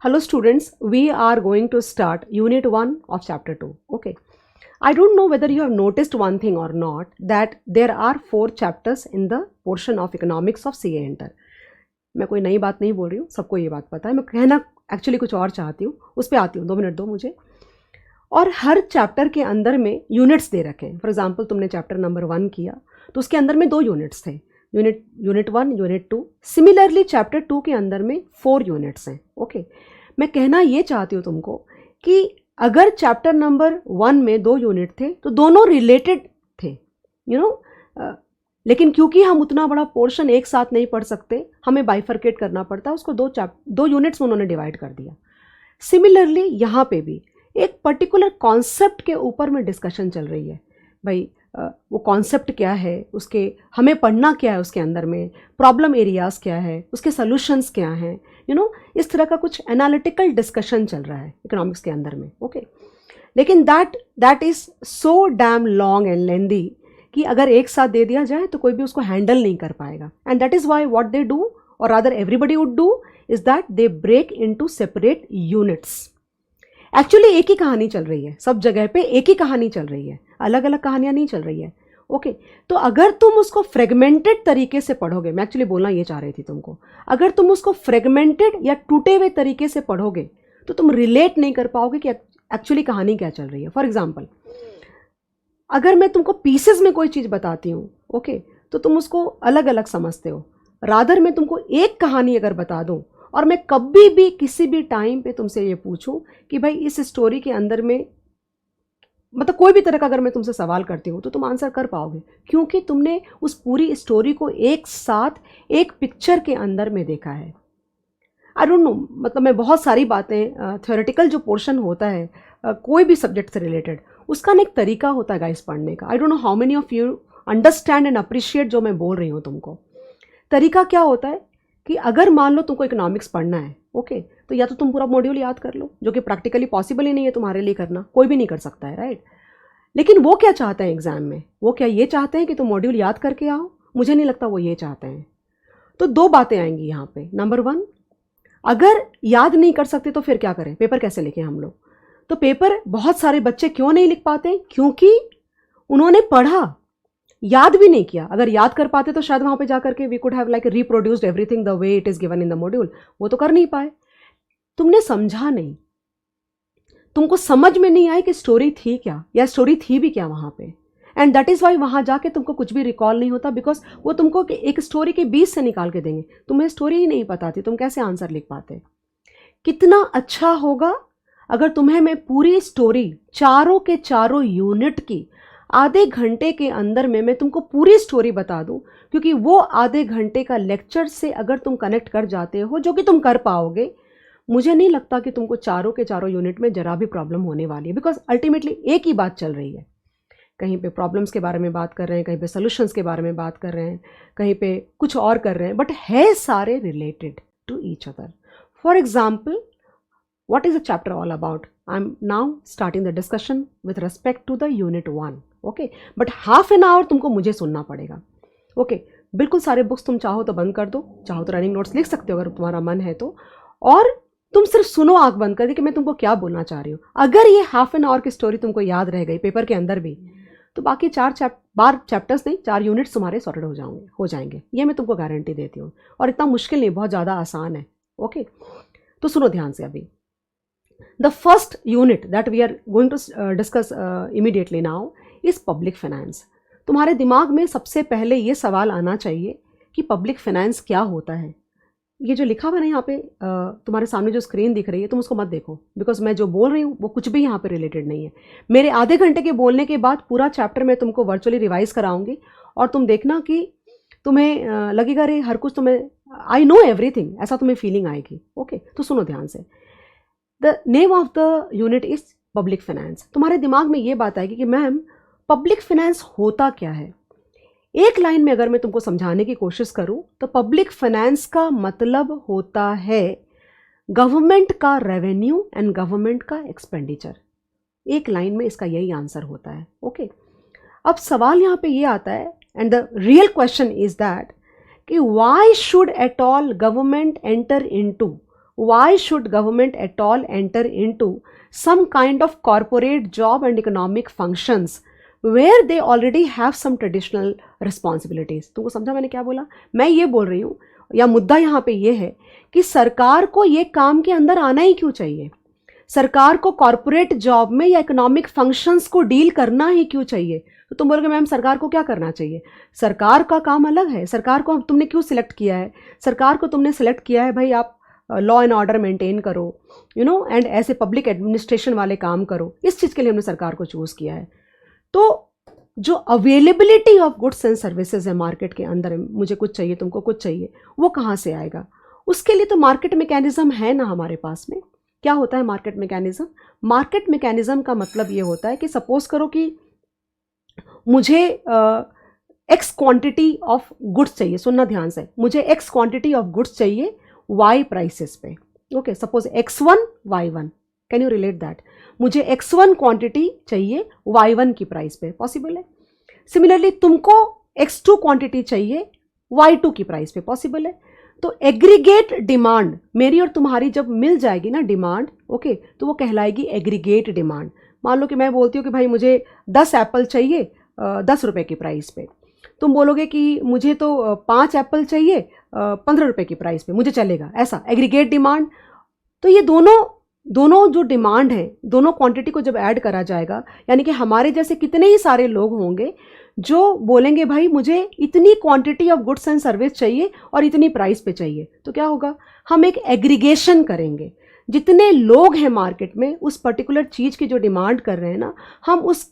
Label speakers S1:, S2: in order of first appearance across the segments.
S1: Hello students, we are going to start Unit 1 of Chapter 2. Okay. I don't know whether you have noticed one thing or not, that there are 4 chapters in the portion of economics of CA Inter. मैं कोई नई बात नहीं बोल रही हूँ, सबको ये बात पता है. मैं कहना एक्चुअली कुछ और चाहती हूँ, उस पर आती हूँ. 2 मिनट दो मुझे. और हर चैप्टर के अंदर में यूनिट्स दे रखे हैं. फॉर एग्जाम्पल तुमने चैप्टर नंबर 1 किया तो उसके अंदर में 2 यूनिट्स थे, यूनिट 1, यूनिट 2. सिमिलरली चैप्टर 2 के अंदर में 4 यूनिट्स हैं. ओके. मैं कहना ये चाहती हूँ तुमको कि अगर चैप्टर नंबर 1 में 2 यूनिट थे तो दोनों रिलेटेड थे, लेकिन क्योंकि हम उतना बड़ा पोर्शन एक साथ नहीं पढ़ सकते, हमें बाइफरकेट करना पड़ता, उसको 2 यूनिट्स में उन्होंने डिवाइड कर दिया. सिमिलरली यहाँ पे भी एक पर्टिकुलर कॉन्सेप्ट के ऊपर में डिस्कशन चल रही है. भाई वो कॉन्सेप्ट क्या है, उसके हमें पढ़ना क्या है, उसके अंदर में प्रॉब्लम एरियाज़ क्या है, उसके सॉल्यूशंस क्या हैं, इस तरह का कुछ एनालिटिकल डिस्कशन चल रहा है इकोनॉमिक्स के अंदर में. ओके. लेकिन that is so damn long and लेंदी कि अगर एक साथ दे दिया जाए तो कोई भी उसको हैंडल नहीं कर पाएगा. And that is why what they do, और rather everybody would do, is that they break into separate units. Actually एक ही कहानी चल रही है, सब जगह पे एक ही कहानी चल रही है, अलग अलग कहानियाँ नहीं चल रही है. ओके. तो अगर तुम उसको फ्रेगमेंटेड तरीके से पढ़ोगे, मैं एक्चुअली बोलना ये चाह रही थी तुमको, अगर तुम उसको फ्रेगमेंटेड या टूटे हुए तरीके से पढ़ोगे तो तुम रिलेट नहीं कर पाओगे कि एक्चुअली कहानी क्या चल रही है. फॉर एग्जाम्पल, अगर मैं तुमको पीसेस में कोई चीज़ बताती हूँ, ओके, तो तुम उसको अलग अलग समझते हो. रादर मैं तुमको एक कहानी अगर बता दूँ और मैं कभी भी किसी भी टाइम पे तुमसे ये पूछूं कि भाई इस स्टोरी के अंदर में, मतलब कोई भी तरह का अगर मैं तुमसे सवाल करती हूँ तो तुम आंसर कर पाओगे, क्योंकि तुमने उस पूरी स्टोरी को एक साथ एक पिक्चर के अंदर में देखा है. आई डोंट नो, मतलब मैं बहुत सारी बातें, थ्योरेटिकल जो पोर्शन होता है कोई भी सब्जेक्ट से रिलेटेड, उसका ना एक तरीका होता है गाइस पढ़ने का. आई don't know how many of you understand and appreciate जो मैं बोल रही हूँ तुमको. तरीका क्या होता है कि अगर मान लो तुमको इकोनॉमिक्स पढ़ना है, ओके, तो या तो तुम पूरा मॉड्यूल याद कर लो, जो कि प्रैक्टिकली पॉसिबल ही नहीं है तुम्हारे लिए करना, कोई भी नहीं कर सकता है, राइट. लेकिन वो क्या चाहते हैं एग्जाम में, वो क्या ये चाहते हैं कि तुम मॉड्यूल याद करके आओ? मुझे नहीं लगता वो ये चाहते हैं. तो 2 बातें आएंगी यहाँ पे. नंबर 1, अगर याद नहीं कर सकते तो फिर क्या करें, पेपर कैसे लिखें हम लोग? तो पेपर बहुत सारे बच्चे क्यों नहीं लिख पाते? क्योंकि उन्होंने पढ़ा, याद भी नहीं किया. अगर याद कर पाते तो शायद वहाँ पे जाकर के we could have like reproduced everything the way it is given in the module. वो तो कर नहीं पाए. तुमने समझा नहीं, तुमको समझ में नहीं आई कि स्टोरी थी क्या, या स्टोरी थी भी क्या वहाँ पे. एंड दैट इज़ वाई वहाँ जाके तुमको कुछ भी रिकॉल नहीं होता, बिकॉज वो तुमको एक स्टोरी के बीच से निकाल के देंगे. तुम्हें स्टोरी ही नहीं पता थी, तुम कैसे आंसर लिख पाते? कितना अच्छा होगा अगर तुम्हें मैं पूरी स्टोरी चारों के चारों यूनिट की आधे घंटे के अंदर में मैं तुमको पूरी स्टोरी बता दूं, क्योंकि वो आधे घंटे का लेक्चर से अगर तुम कनेक्ट कर जाते हो, जो कि तुम कर पाओगे, मुझे नहीं लगता कि तुमको चारों के चारों यूनिट में जरा भी प्रॉब्लम होने वाली है. बिकॉज अल्टीमेटली एक ही बात चल रही है. कहीं पे प्रॉब्लम्स के बारे में बात कर रहे हैं, कहीं पे सोल्यूशंस के बारे में बात कर रहे हैं, कहीं पे कुछ और कर रहे हैं, बट है सारे related to each other. For example, what is the chapter all about? I'm now starting the discussion with respect to the unit 1. Okay, but half an hour तुमको मुझे सुनना पड़ेगा. Okay, बिल्कुल सारे बुक्स तुम चाहो तो बंद कर दो, चाहो तो रनिंग नोट्स लिख सकते हो अगर तुम्हारा मन है तो, और तुम सिर्फ सुनो आंख बंद करके कि मैं तुमको क्या बोलना चाह रही हूँ. अगर ये हाफ एन आवर की स्टोरी तुमको याद रह गई पेपर के अंदर भी, तो बाकी 4 चैप्टर्स नहीं, 4 यूनिट्स तुम्हारे सॉर्टेड हो जाएंगे. ये मैं तुमको गारंटी देती हूँ. और इतना मुश्किल नहीं, बहुत ज़्यादा आसान है. ओके, तो सुनो ध्यान से. अभी the first unit that we are going to discuss immediately now is public finance. तुम्हारे दिमाग में सबसे पहले ये सवाल आना चाहिए कि पब्लिक फाइनेंस क्या होता है. ये जो लिखा हुआ है ना यहाँ पे, तुम्हारे सामने जो स्क्रीन दिख रही है, तुम उसको मत देखो, बिकॉज मैं जो बोल रही हूँ वो कुछ भी यहाँ पे रिलेटेड नहीं है. मेरे आधे घंटे के बोलने के बाद पूरा चैप्टर मैं तुमको वर्चुअली रिवाइज कराऊंगी, और तुम देखना कि तुम्हें लगेगा रे हर कुछ तुम्हें, आई नो एवरीथिंग, ऐसा तुम्हें फीलिंग आएगी. ओके, तो सुनो ध्यान से. The name of the unit is public finance. तुम्हारे दिमाग में ये बात आएगी कि मैम पब्लिक फाइनेंस होता क्या है. एक लाइन में अगर मैं तुमको समझाने की कोशिश करूं तो पब्लिक फाइनेंस का मतलब होता है गवर्नमेंट का रेवेन्यू एंड गवर्नमेंट का एक्सपेंडिचर. एक लाइन में इसका यही आंसर होता है. ओके, अब सवाल यहाँ पे ये आता है, and the real question is that कि why should at all government enter into why should government at all enter into some kind of corporate job and economic functions where they already have some traditional responsibilities? तुमको समझा मैंने क्या बोला? मैं ये बोल रही हूँ, या मुद्दा यहाँ पे ये है कि सरकार को ये काम के अंदर आना ही क्यों चाहिए? सरकार को कॉर्पोरेट जॉब में या इकोनॉमिक फंक्शंस को डील करना ही क्यों चाहिए? तो तुम बोलोगे मैम सरकार को क्या करना चाहिए? सरकार का काम अलग है। सरकार को तुमने क्यों सिलेक्ट किया है? सरकार को तुमने सिलेक्ट किया है भाई आप लॉ एंड ऑर्डर मेंटेन करो, यू नो, एंड ऐसे पब्लिक एडमिनिस्ट्रेशन वाले काम करो। इस चीज़ के लिए हमने सरकार को चूज़ किया है। तो जो availability of goods and services है मार्केट के अंदर, मुझे कुछ चाहिए, तुमको कुछ चाहिए, वो कहाँ से आएगा? उसके लिए तो मार्केट मैकेनिज्म है ना हमारे पास में। क्या होता है मार्केट मैकेनिज्म? मार्केट मैकेनिज्म का मतलब ये होता है कि सपोज करो कि मुझे एक्स क्वांटिटी ऑफ गुड्स चाहिए, सुनना ध्यान से, मुझे एक्स क्वांटिटी ऑफ गुड्स चाहिए वाई प्राइसेस पे। Okay, suppose x1 y1, can you relate that? मुझे x1 क्वांटिटी चाहिए y1 की प्राइस पे, पॉसिबल है। सिमिलरली तुमको x2 क्वांटिटी चाहिए y2 की प्राइस पे, पॉसिबल है। तो एग्रीगेट डिमांड मेरी और तुम्हारी जब मिल जाएगी ना डिमांड, ओके, तो वो कहलाएगी एग्रीगेट डिमांड। मान लो कि मैं बोलती हूँ कि भाई मुझे 10 एप्पल चाहिए 10 रुपये की प्राइस पे, तुम बोलोगे कि मुझे तो 5 एप्पल चाहिए 15 रुपये की प्राइस पे, मुझे चलेगा, ऐसा एग्रीगेट डिमांड। तो ये दोनों जो डिमांड है, दोनों क्वांटिटी को जब ऐड करा जाएगा, यानी कि हमारे जैसे कितने ही सारे लोग होंगे जो बोलेंगे भाई मुझे इतनी quantity of goods and service चाहिए और इतनी प्राइस पे चाहिए, तो क्या होगा? हम एक एग्रीगेशन करेंगे। जितने लोग हैं मार्केट में उस पर्टिकुलर चीज़ की जो डिमांड कर रहे हैं ना, हम उस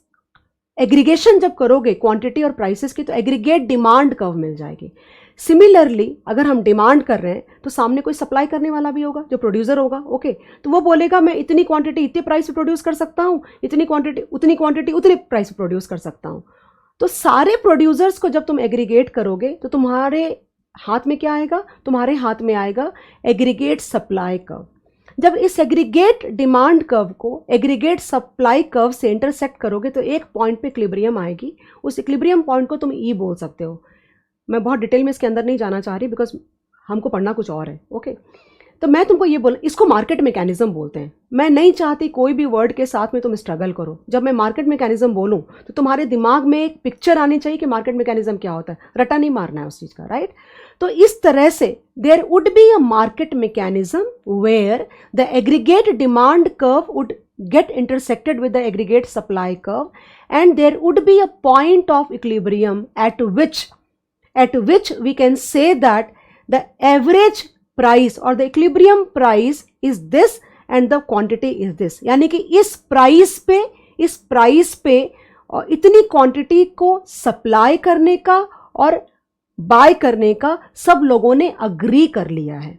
S1: एग्रीगेशन जब करोगे क्वांटिटी और प्राइसेस की, तो एग्रीगेट डिमांड कर्व मिल जाएगी। सिमिलरली अगर हम डिमांड कर रहे हैं तो सामने कोई सप्लाई करने वाला भी होगा, जो प्रोड्यूसर होगा, ओके, तो वो बोलेगा मैं इतनी क्वांटिटी इतने प्राइस पे प्रोड्यूस कर सकता हूँ, इतनी क्वांटिटी उतनी प्राइस पे प्रोड्यूस कर सकता हूँ। तो सारे प्रोड्यूसर्स को जब तुम एग्रीगेट करोगे तो तुम्हारे हाथ में क्या आएगा? तुम्हारे हाथ में आएगा एग्रीगेट सप्लाई कर्व। जब इस एग्रीगेट डिमांड कर्व को एग्रीगेट सप्लाई कर्व से इंटरसेक्ट करोगे तो एक पॉइंट पे इक्विलिब्रियम आएगी। उस इक्विलिब्रियम पॉइंट को तुम ई बोल सकते हो। मैं बहुत डिटेल में इसके अंदर नहीं जाना चाह रही बिकॉज हमको पढ़ना कुछ और है, ओके। तो मैं तुमको ये बोल, इसको मार्केट मैकेनिज्म बोलते हैं। मैं नहीं चाहती कोई भी वर्ड के साथ में तुम स्ट्रगल करो। जब मैं मार्केट मैकेनिज्म बोलूँ तो तुम्हारे दिमाग में एक पिक्चर आनी चाहिए कि मार्केट मैकेनिज्म क्या होता है, रटा नहीं मारना है उस चीज़ का, राइट? तो इस तरह से there would be a market mechanism where the aggregate demand curve would get intersected with the aggregate supply curve, and there would be a point of equilibrium at which we can say that the average price or the equilibrium price is this and the quantity is this। यानी कि इस price पे और इतनी quantity को supply करने का और बाय करने का सब लोगों ने अग्री कर लिया है।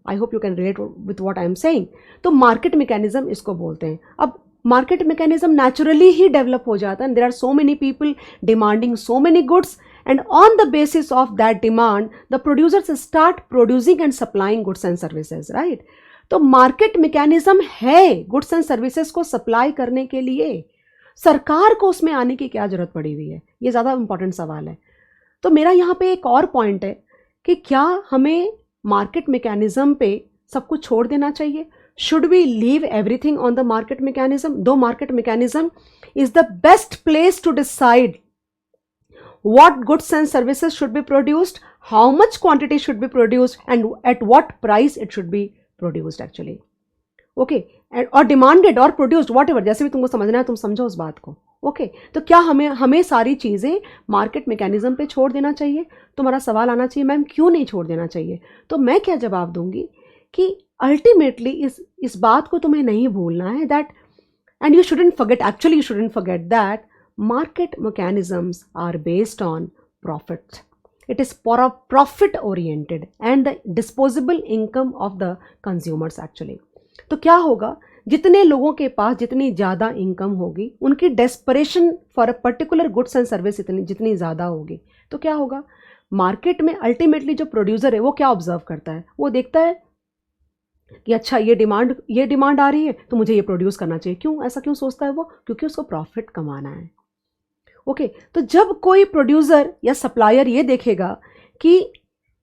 S1: I hope you can relate with what I am saying. तो मार्केट मैकेनिज्म इसको बोलते हैं। अब मार्केट मैकेनिज्म नेचुरली ही डेवलप हो जाता है। There are so many people demanding so many goods, and on the basis of that demand the producers start producing and supplying goods and services, right? तो market mechanism है goods and services को supply करने के लिए। सरकार को उसमें आने की क्या जरूरत पड़ी हुई है? ये ज़्यादा इंपॉर्टेंट सवाल है। तो मेरा यहाँ पे एक और पॉइंट है कि क्या हमें मार्केट मैकेनिज्म पे सब कुछ छोड़ देना चाहिए? Should we leave everything on the market mechanism? Though market mechanism is the best place to decide what goods and services should be produced, how much quantity should be produced, and at what price it should be produced actually, okay, and or demanded or produced whatever, जैसे भी तुमको समझना है तुम समझो उस बात को, ओके। तो क्या हमें सारी चीज़ें मार्केट मैकेनिज्म पे छोड़ देना चाहिए? तुम्हारा सवाल आना चाहिए मैम क्यों नहीं छोड़ देना चाहिए? तो मैं क्या जवाब दूंगी कि अल्टीमेटली इस बात को तुम्हें नहीं भूलना है that, and you shouldn't forget that market mechanisms are based on profit. It is profit oriented and the disposable income of the consumers actually. तो क्या होगा? जितने लोगों के पास जितनी ज़्यादा इनकम होगी उनकी desperation for a particular goods and service जितनी ज़्यादा होगी, तो क्या होगा? मार्केट में अल्टीमेटली जो प्रोड्यूसर है वो क्या ऑब्जर्व करता है? वो देखता है कि अच्छा ये डिमांड आ रही है तो मुझे ये प्रोड्यूस करना चाहिए। क्यों ऐसा क्यों सोचता है वो? क्योंकि उसको प्रॉफिट कमाना है, ओके। तो जब कोई प्रोड्यूसर या सप्लायर ये देखेगा कि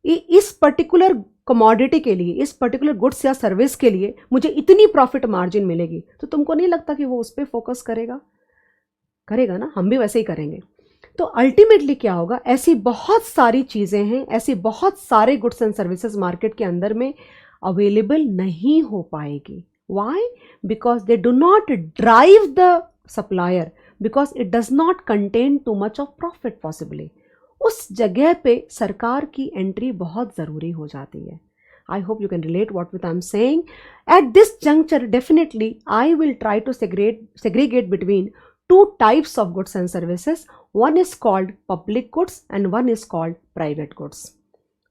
S1: इस पर्टिकुलर कमोडिटी के लिए, इस पर्टिकुलर गुड्स या सर्विस के लिए मुझे इतनी प्रॉफिट मार्जिन मिलेगी, तो तुमको नहीं लगता कि वो उस पर फोकस करेगा? करेगा ना, हम भी वैसे ही करेंगे। तो अल्टीमेटली क्या होगा, ऐसी बहुत सारी चीज़ें हैं, ऐसी बहुत सारे गुड्स एंड सर्विसेज मार्केट के अंदर में अवेलेबल नहीं हो पाएगी। Why? Because they do not drive the supplier, because it does not contain too much of profit possibly. उस जगह पे सरकार की एंट्री बहुत ज़रूरी हो जाती है। I hope you can relate what with I'm saying. At this juncture, definitely, I will try to segregate between two types of goods and services. One is called public goods and one is called private goods.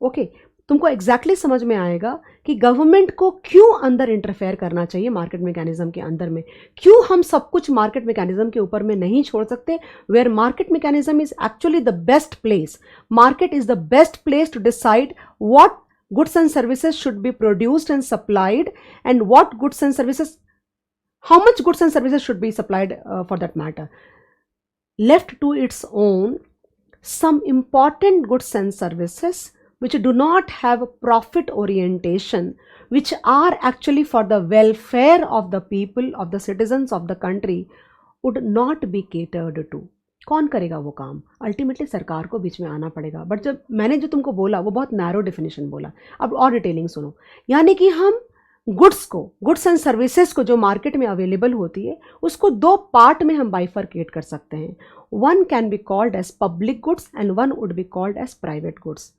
S1: Okay, तुमको exactly समझ में आएगा कि government को क्यों अंदर interfere करना चाहिए मार्केट मैकेनिज्म के अंदर में, क्यों हम सब कुछ मार्केट मैकेनिज्म के ऊपर में नहीं छोड़ सकते, where market mechanism is actually the best place. Market is the best place to decide what goods and services should be produced and supplied, and what goods and services, how much goods and services should be supplied for that matter. Left to its own, some important goods and services which do not have profit orientation, which are actually for the welfare of the people, of the citizens of the country, would not be catered to. कौन करेगा वो काम? Ultimately सरकार को बीच में आना पड़ेगा। But जब मैंने जो तुमको बोला वो बहुत नैरो डेफिनेशन बोला। अब और डिटेलिंग सुनो, यानी कि हम गुड्स एंड सर्विसेज को जो मार्केट में अवेलेबल होती है उसको दो पार्ट में हम बाइफरकेट कर सकते हैं। One can be called as public goods and one would be called as private goods.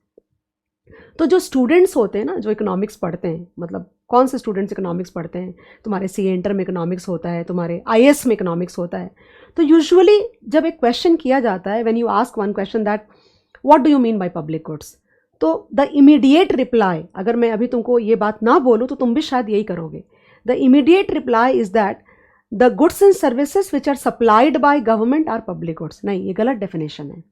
S1: तो जो स्टूडेंट्स होते हैं ना, जो इकोनॉमिक्स पढ़ते हैं, मतलब कौन से स्टूडेंट्स इकोनॉमिक्स पढ़ते हैं, तुम्हारे सी इंटर में इकोनॉमिक्स होता है, तुम्हारे IAS में इकोनॉमिक्स होता है, तो यूजुअली जब एक क्वेश्चन किया जाता है, when you ask one question that what do you mean by public goods, तो द इमीडिएट रिप्लाई, अगर मैं अभी तुमको ये बात ना बोलूँ तो तुम भी शायद यही करोगे, the immediate reply is that the goods and services which are supplied by government are public goods. नहीं, ये गलत डेफिनेशन है।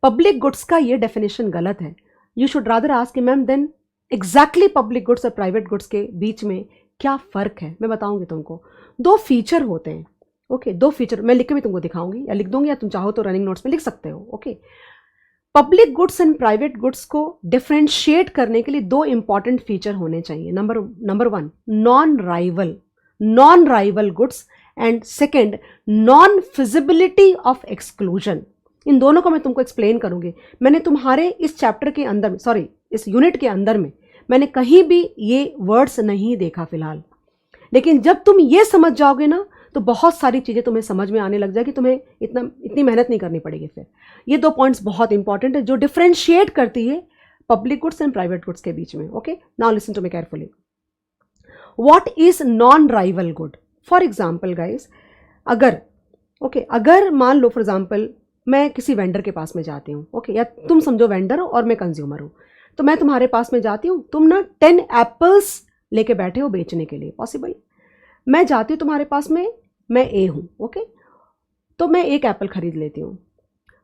S1: पब्लिक गुड्स का ये डेफिनेशन गलत है। यू शुड रादर आस्क कि ma'am then exactly public goods और प्राइवेट गुड्स के बीच में क्या फ़र्क है। मैं बताऊंगी तुमको। दो फीचर होते हैं, ओके, दो फीचर मैं लिख के भी तुमको दिखाऊंगी, या लिख दूंगी, या तुम चाहो तो रनिंग नोट्स में लिख सकते हो। Okay, public goods and private goods को डिफ्रेंशिएट करने के लिए दो इंपॉर्टेंट फीचर होने चाहिए। Number one, non rival goods, and second, non feasibility of exclusion. इन दोनों को मैं तुमको एक्सप्लेन करूंगी। मैंने तुम्हारे इस चैप्टर के अंदर में, सॉरी इस यूनिट के अंदर में मैंने कहीं भी ये वर्ड्स नहीं देखा फिलहाल, लेकिन जब तुम ये समझ जाओगे ना तो बहुत सारी चीज़ें तुम्हें समझ में आने लग जाएगी, तुम्हें इतनी मेहनत नहीं करनी पड़ेगी। फिर ये दो पॉइंट्स बहुत इंपॉर्टेंट है जो डिफ्रेंशिएट करती है public goods and private goods के बीच में। Okay, now listen to me carefully. What is non rival good? For example guys, अगर मान लो फॉर एग्जाम्पल मैं किसी वेंडर के पास में जाती हूँ, ओके, या तुम समझो वेंडर हो और मैं कंज्यूमर हूँ, तो मैं तुम्हारे पास में जाती हूँ, तुम ना 10 एप्पल्स लेके बैठे हो बेचने के लिए, पॉसिबल। मैं जाती हूँ तुम्हारे पास में, मैं ए हूँ, ओके, तो मैं एक एप्पल खरीद लेती हूँ।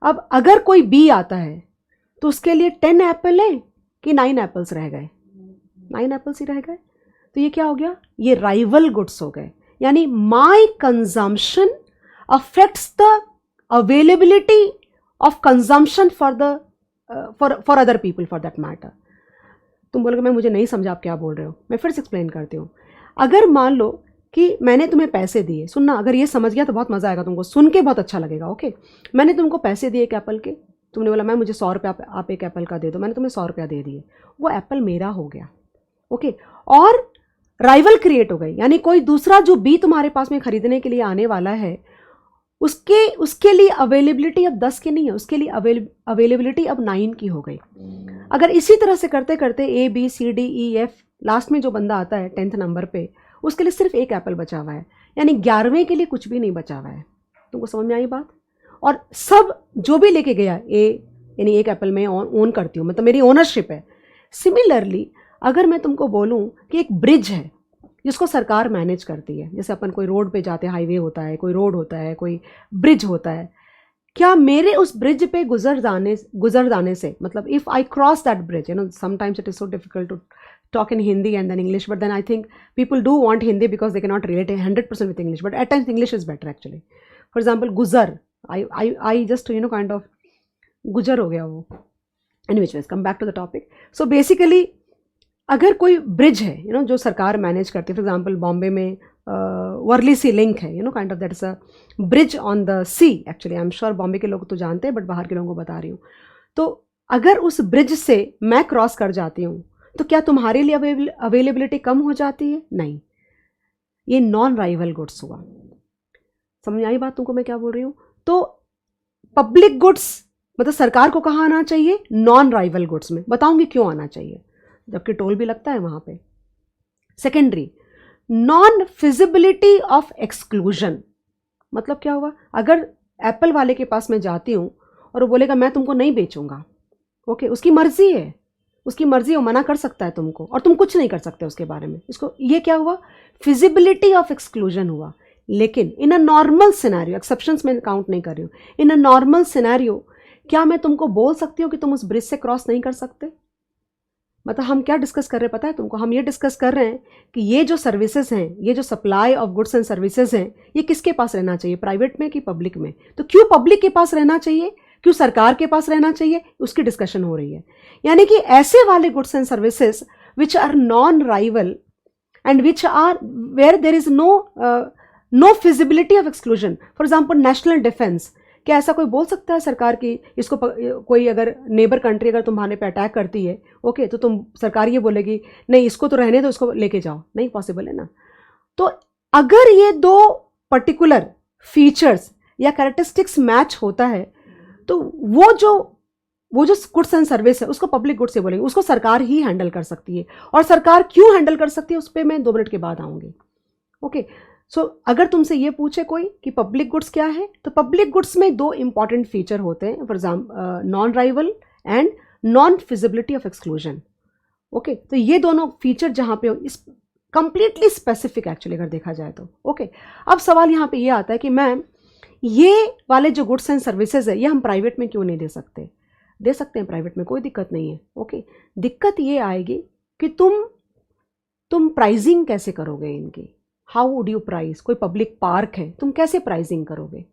S1: अब अगर कोई बी आता है तो उसके लिए 10 एप्पल है कि 9 एप्पल्स रह गए? 9 एप्पल्स ही रह गए। तो ये क्या हो गया? ये राइवल गुड्स हो गए, यानी my consumption affects the availability of consumption for other people for that matter। तुम बोलोगे मैं मुझे नहीं समझा आप क्या बोल रहे हो, मैं फिर से एक्सप्लेन करती हूँ। अगर मान लो कि मैंने तुम्हें पैसे दिए, सुनना, अगर ये समझ गया तो बहुत मज़ा आएगा तुमको, सुन के बहुत अच्छा लगेगा। ओके, मैंने तुमको पैसे दिए एक एप्पल के, तुमने बोला मैं मुझे 100 रुपये आप एक एप्पल का दे दो, मैंने तुम्हें 100 रुपया दे दिए, वो एप्पल मेरा हो गया। ओके, और राइवल क्रिएट हो गई, यानी कोई दूसरा जो बी तुम्हारे पास में खरीदने के लिए आने वाला है उसके लिए अवेलेबिलिटी अब 10 की नहीं है, उसके लिए अवेलेबिलिटी अब 9 की हो गई। अगर इसी तरह से करते करते ABCDEF लास्ट में जो बंदा आता है 10th नंबर पे, उसके लिए सिर्फ एक एप्पल बचा हुआ है, यानी 11वें के लिए कुछ भी नहीं बचा हुआ है। तुमको समझ में आई बात? और सब जो भी लेके गया यानी एक एप्पल में ओन करती हूँ, मतलब मेरी ओनरशिप है। सिमिलरली अगर मैं तुमको बोलूँ कि एक ब्रिज है जिसको सरकार मैनेज करती है, जैसे अपन कोई रोड पे जाते हैं, हाईवे होता है, कोई रोड होता है, कोई ब्रिज होता है, क्या मेरे उस ब्रिज पे गुजर जाने से, मतलब if I cross that bridge, you know sometimes it is so difficult to talk in Hindi and then English, but then I think people do want Hindi because they cannot relate 100% with English, but at times English is better actually. For example, guzar, I just kind of गुजर हो गया वो। Anyways, come back to the topic. So basically अगर कोई bridge है जो सरकार manage करती है, फॉर एग्जांपल बॉम्बे में वर्ली सी लिंक है kind of that is a bridge on the sea, actually I am sure Bombay के लोग तो जानते हैं बट बाहर के लोगों को बता रही हूँ। तो अगर उस ब्रिज से मैं क्रॉस कर जाती हूँ तो क्या तुम्हारे लिए अवेलेबिलिटी कम हो जाती है? नहीं, ये नॉन राइवल गुड्स हुआ। समझ आई बात तुमको मैं क्या बोल रही हूँ? तो पब्लिक गुड्स मतलब सरकार को कहाँ आना चाहिए? नॉन राइवल गुड्स में। बताऊंगी क्यों आना चाहिए, जबकि टोल भी लगता है वहां पे। Secondary, non feasibility of exclusion. मतलब क्या हुआ? अगर एप्पल वाले के पास मैं जाती हूँ और वो बोलेगा मैं तुमको नहीं बेचूंगा, ओके, उसकी मर्जी है, उसकी मर्जी, वो मना कर सकता है तुमको और तुम कुछ नहीं कर सकते उसके बारे में। इसको ये क्या हुआ? फिजिबिलिटी ऑफ एक्सक्लूजन हुआ। लेकिन इन अ नॉर्मल सिनेरियो, एक्सेप्शंस में काउंट नहीं कर रही हूँ, इन अ नॉर्मल सिनेरियो क्या मैं तुमको बोल सकती हूँ कि तुम उस ब्रिज से क्रॉस नहीं कर सकते? मतलब हम क्या डिस्कस कर रहे हैं पता है तुमको? हम ये डिस्कस कर रहे हैं कि ये जो सर्विसेज हैं, ये जो supply of goods and services हैं, ये किसके पास रहना चाहिए, प्राइवेट में कि पब्लिक में? तो क्यों पब्लिक के पास रहना चाहिए, क्यों सरकार के पास रहना चाहिए, उसकी डिस्कशन हो रही है। यानी कि ऐसे वाले goods and services which are non rival and which are where there is no feasibility of exclusion. For example national defence, क्या ऐसा कोई बोल सकता है सरकार की इसको कोई अगर नेबर कंट्री अगर तुम्हारे पे अटैक करती है, ओके, तो तुम सरकार ये बोलेगी नहीं इसको तो रहने दो, इसको लेके जाओ? नहीं पॉसिबल है ना। तो अगर ये दो पर्टिकुलर फीचर्स या कैरेक्टरिस्टिक्स मैच होता है तो वो जो गुड्स एंड सर्विस है उसको पब्लिक गुड्स से बोलेंगे, उसको सरकार ही हैंडल कर सकती है। और सरकार क्यों हैंडल कर सकती है उस पर मैं 2 मिनट के बाद आऊंगी, ओके। सो अगर तुमसे ये पूछे कोई कि पब्लिक गुड्स क्या है, तो पब्लिक गुड्स में 2 इंपॉर्टेंट फीचर होते हैं, for example non rival and non feasibility of exclusion, okay. तो ये दोनों फीचर जहां पे इस कंप्लीटली स्पेसिफिक एक्चुअली अगर देखा जाए तो, ओके। अब सवाल यहाँ पे ये आता है कि मैम ये वाले जो गुड्स एंड सर्विसेज है ये हम प्राइवेट में क्यों नहीं दे सकते? दे सकते हैं प्राइवेट में, कोई दिक्कत नहीं है, ओके। दिक्कत ये आएगी कि तुम प्राइसिंग कैसे करोगे इनकी? How would you price? कोई पब्लिक पार्क है, तुम कैसे प्राइसिंग करोगे?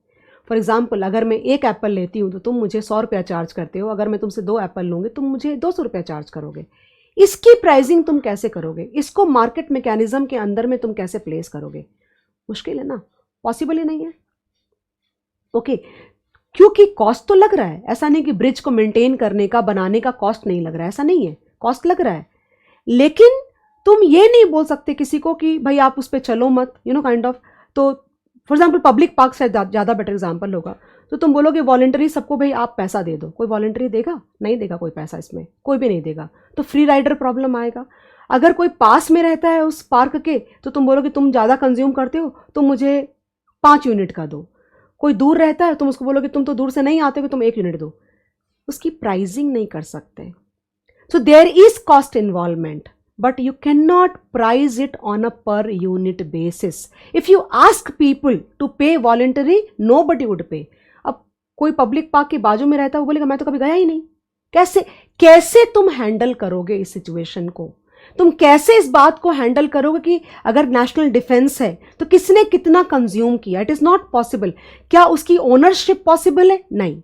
S1: फॉर एग्जाम्पल अगर मैं 1 एप्पल लेती हूँ तो तुम मुझे 100 रुपया चार्ज करते हो, अगर मैं तुमसे 2 एप्पल लूँगी तुम मुझे 200 रुपया चार्ज करोगे। इसकी प्राइसिंग तुम कैसे करोगे? इसको मार्केट मैकेनिज्म के अंदर में तुम कैसे प्लेस करोगे? मुश्किल है ना, पॉसिबल ही नहीं है, ओके। क्योंकि कॉस्ट तो लग रहा है, ऐसा नहीं कि ब्रिज को मेंटेन करने का बनाने का कॉस्ट नहीं लग रहा है, ऐसा नहीं है, कॉस्ट लग रहा है। लेकिन तुम ये नहीं बोल सकते किसी को कि भाई आप उस पर चलो मत, काइंड ऑफ। तो फॉर एग्जाम्पल पब्लिक पार्क से ज़्यादा बेटर एग्जाम्पल होगा, तो तुम बोलोगे वॉलंटरी सबको भाई आप पैसा दे दो, कोई वॉलंटरी देगा? नहीं देगा कोई पैसा, इसमें कोई भी नहीं देगा। तो फ्री राइडर प्रॉब्लम आएगा। अगर कोई पास में रहता है उस पार्क के तो तुम बोलोगे तुम ज़्यादा कंज्यूम करते हो, तुम मुझे 5 यूनिट का दो। कोई दूर रहता है तुम उसको बोलोगे तुम तो दूर से नहीं आते हो, तुम 1 यूनिट दो। उसकी प्राइसिंग नहीं कर सकते। So there is cost involvement, but you cannot price it on a per unit basis. If you ask people to pay voluntary, nobody would pay. अब कोई पब्लिक पार्क के बाजू में रहता है वो बोलेगा मैं तो कभी गया ही नहीं। कैसे तुम हैंडल करोगे इस सिचुएशन को? तुम कैसे इस बात को हैंडल करोगे कि अगर नेशनल डिफेंस है तो किसने कितना कंज्यूम किया? It is not possible. क्या उसकी ओनरशिप पॉसिबल है? नहीं।